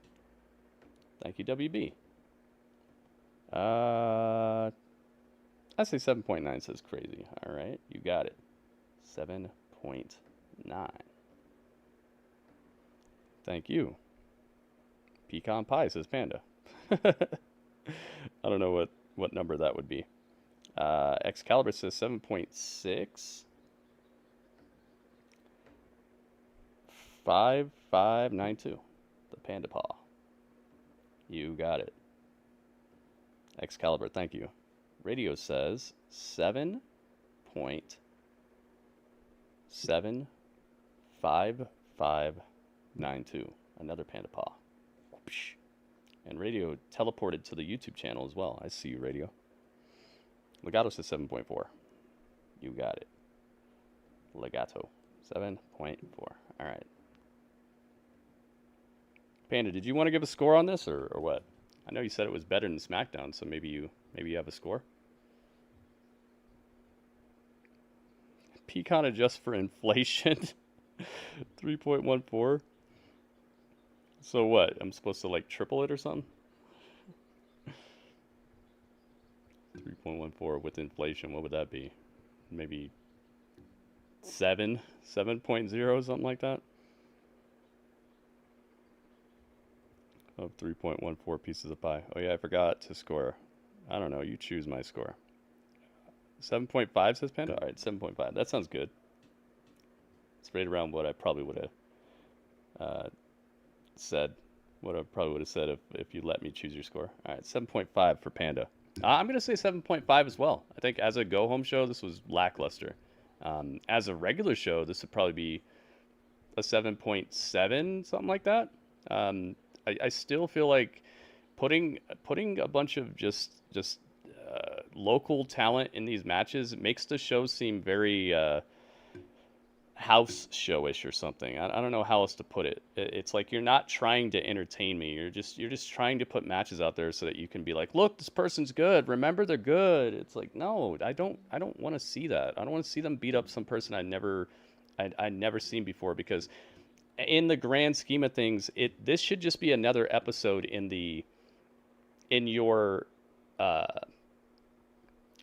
Thank you, WB. I say 7.9 says crazy. All right, you got it. 7.9. Thank you. Pecan pie says panda. I don't know what number that would be. Excalibur says 7.6. 5592. The panda paw. You got it. Excalibur, thank you. Radio says 7.75592. Another panda paw. And Radio teleported to the YouTube channel as well. I see you, Radio. Legato says 7.4. You got it. Legato. 7.4. All right. Panda, did you want to give a score on this or what? I know you said it was better than SmackDown, so maybe you have a score. Pecan adjust for inflation. 3.14. So what? I'm supposed to like triple it or something? 3.14 with inflation, what would that be? Maybe 7.0, something like that. of 3.14 pieces of pie. Oh yeah, I forgot to score. I don't know. You choose my score. 7.5 says Panda. All right, 7.5. That sounds good. It's right around what I probably would have said. What I probably would have said if you let me choose your score. All right, 7.5 for Panda. I'm going to say 7.5 as well. I think as a go-home show, this was lackluster. As a regular show, this would probably be a 7.7, something like that. I still feel like putting a bunch of just local talent in these matches makes the show seem very house showish or something. I don't know how else to put it. It's like you're not trying to entertain me. You're just trying to put matches out there so that you can be like, look, this person's good. Remember, they're good. It's like, no, I don't want to see that. I don't want to see them beat up some person I'd never seen before, because in the grand scheme of things, this should just be another episode in your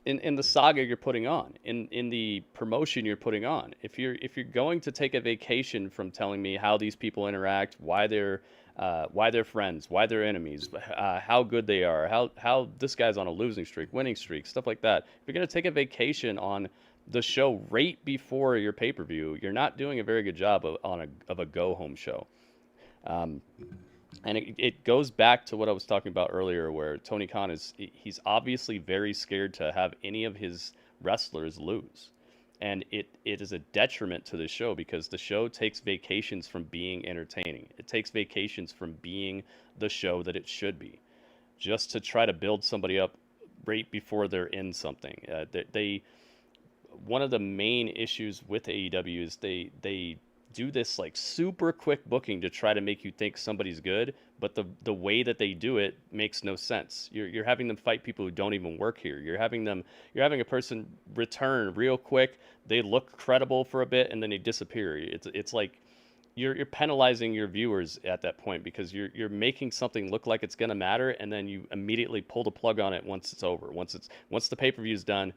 in the saga you're putting on, in the promotion you're putting on. If you're going to take a vacation from telling me how these people interact, why they're friends, why they're enemies, how good they are, how this guy's on a losing streak, winning streak, stuff like that. If you're going to take a vacation on the show right before your pay-per-view, you're not doing a very good job of a go-home show. And it goes back to what I was talking about earlier, where Tony Khan he's obviously very scared to have any of his wrestlers lose. And it is a detriment to the show, because the show takes vacations from being entertaining. It takes vacations from being the show that it should be, just to try to build somebody up right before they're in something. One of the main issues with AEW is they do this like super quick booking to try to make you think somebody's good, but the way that they do it makes no sense. You're having them fight people who don't even work here. You're having a person return real quick. They look credible for a bit and then they disappear. It's like you're penalizing your viewers at that point, because you're making something look like it's gonna matter, and then you immediately pull the plug on it once it's over. Once the pay-per-view's done,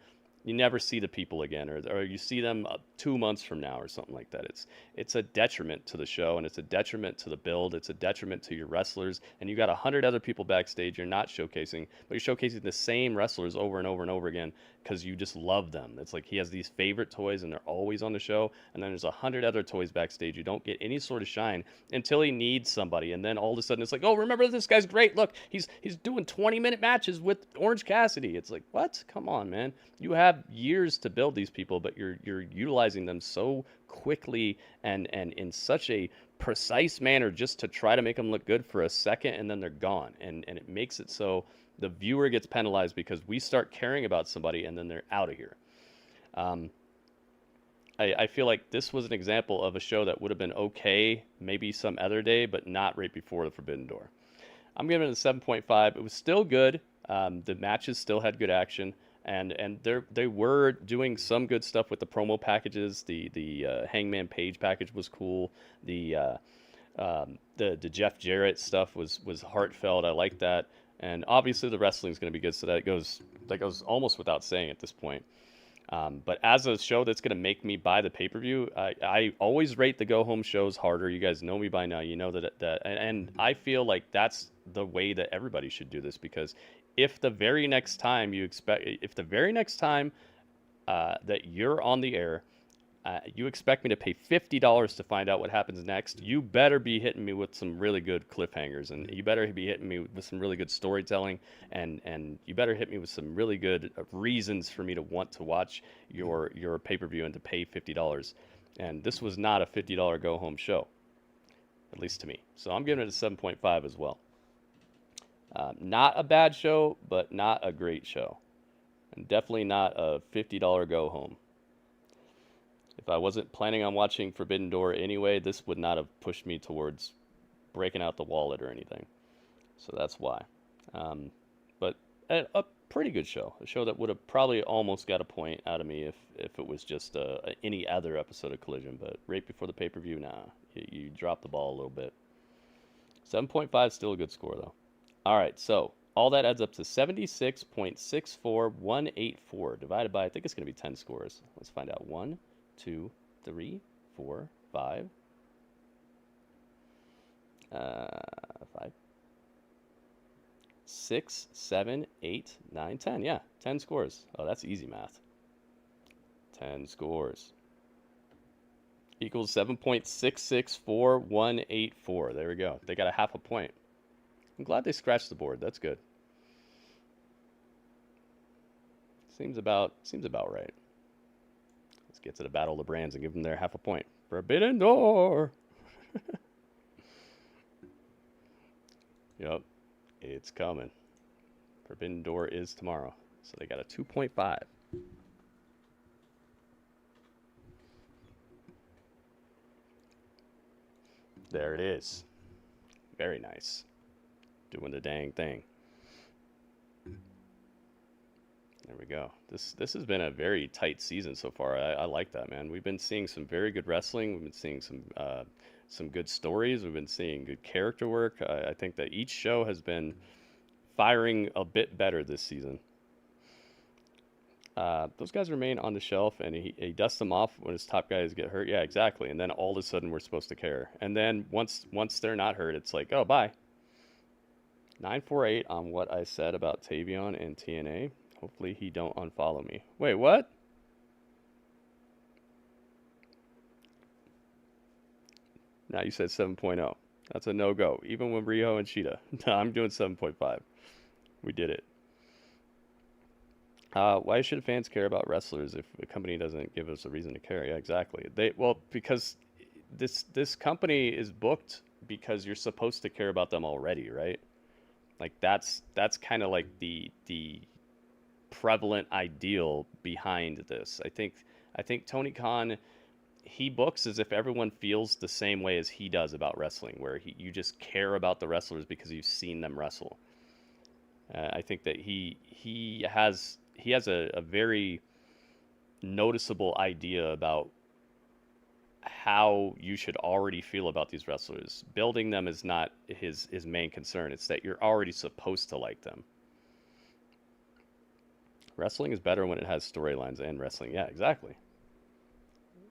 you never see the people again, or you see them 2 months from now or something like that. It's a detriment to the show, and it's a detriment to the build. It's a detriment to your wrestlers, and you got 100 other people backstage you're not showcasing, but you're showcasing the same wrestlers over and over and over again because you just love them. It's like he has these favorite toys, and they're always on the show, and then there's 100 other toys backstage. You don't get any sort of shine until he needs somebody, and then all of a sudden it's like, oh, remember, this guy's great. Look, he's doing 20-minute matches with Orange Cassidy. It's like, what? Come on, man. You have years to build these people, but you're utilizing them so quickly and in such a precise manner just to try to make them look good for a second, and then they're gone. And it makes it so the viewer gets penalized because we start caring about somebody and then they're out of here. I feel like this was an example of a show that would have been okay maybe some other day, but not right before the Forbidden Door. I'm giving it a 7.5. It was still good. The matches still had good action. And they were doing some good stuff with the promo packages. The Hangman Page package was cool. The Jeff Jarrett stuff was heartfelt. I like that. And obviously the wrestling is going to be good, so that goes almost without saying at this point. But as a show that's going to make me buy the pay-per-view, I always rate the go-home shows harder. You guys know me by now. You know that and I feel like that's the way that everybody should do this, because if the very next time that you're on the air, you expect me to pay $50 to find out what happens next, you better be hitting me with some really good cliffhangers, and you better be hitting me with some really good storytelling, and you better hit me with some really good reasons for me to want to watch your pay-per-view and to pay $50. And this was not a $50 go-home show, at least to me. So I'm giving it a 7.5 as well. Not a bad show, but not a great show. And definitely not a $50 go-home. If I wasn't planning on watching Forbidden Door anyway, this would not have pushed me towards breaking out the wallet or anything. So that's why. But a pretty good show. A show that would have probably almost got a point out of me if it was just any other episode of Collision. But right before the pay-per-view, nah. You dropped the ball a little bit. 7.5 is still a good score, though. All right, so all that adds up to 76.64184 divided by, I think it's going to be 10 scores. Let's find out. 1, 2, 3, 4, 5. 5. 6, 7, 8, 9, 10. Yeah, 10 scores. Oh, that's easy math. 10 scores. Equals 7.664184. There we go. They got a half a point. I'm glad they scratched the board. That's good. Seems about right. Let's get to the Battle of the Brands and give them their half a point. Forbidden Door. Yep, it's coming. Forbidden Door is tomorrow. So they got a 2.5. There it is. Very nice. Doing the dang thing. There we go. This has been a very tight season so far. I like that, man. We've been seeing some very good wrestling. We've been seeing some good stories. We've been seeing good character work. I think that each show has been firing a bit better this season. Those guys remain on the shelf, and he dusts them off when his top guys get hurt. Yeah, exactly. And then all of a sudden we're supposed to care. And then once they're not hurt, it's like, oh, bye. 948 on what I said about Tavion and TNA. Hopefully he don't unfollow me. Wait, what? Now you said 7.0. That's a no-go. Even with Riho and Shida. No, I'm doing 7.5. We did it. Why should fans care about wrestlers if the company doesn't give us a reason to care? Yeah, exactly. Because this company is booked because you're supposed to care about them already, right? Like that's kind of like the prevalent ideal behind this. I think Tony Khan, he books as if everyone feels the same way as he does about wrestling, where you just care about the wrestlers because you've seen them wrestle. I think that he has a very noticeable idea about how you should already feel about these wrestlers. Building them is not his main concern. It's that you're already supposed to like them. Wrestling is better when it has storylines and wrestling. Yeah, exactly.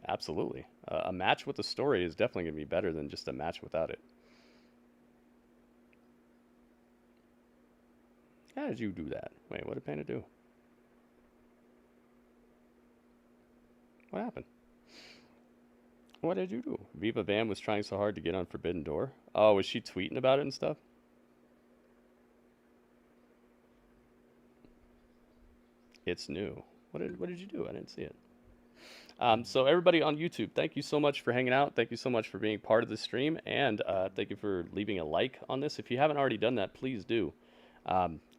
Absolutely. A match with a story is definitely going to be better than just a match without it. How did you do that? Wait, what did Panda do? What happened? What did you do? Viva Van was trying so hard to get on Forbidden Door. Oh, was she tweeting about it and stuff? It's new. What did you do? I didn't see it. So everybody on YouTube, thank you so much for hanging out. Thank you so much for being part of the stream, and thank you for leaving a like on this. If you haven't already done that, please do.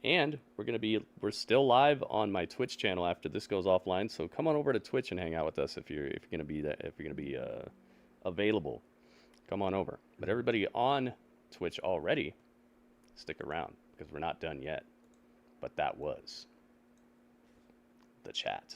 And we're still live on my Twitch channel after this goes offline. So come on over to Twitch and hang out with us if you're gonna be available. Come on over. But everybody on Twitch already, stick around because we're not done yet. But that was the chat.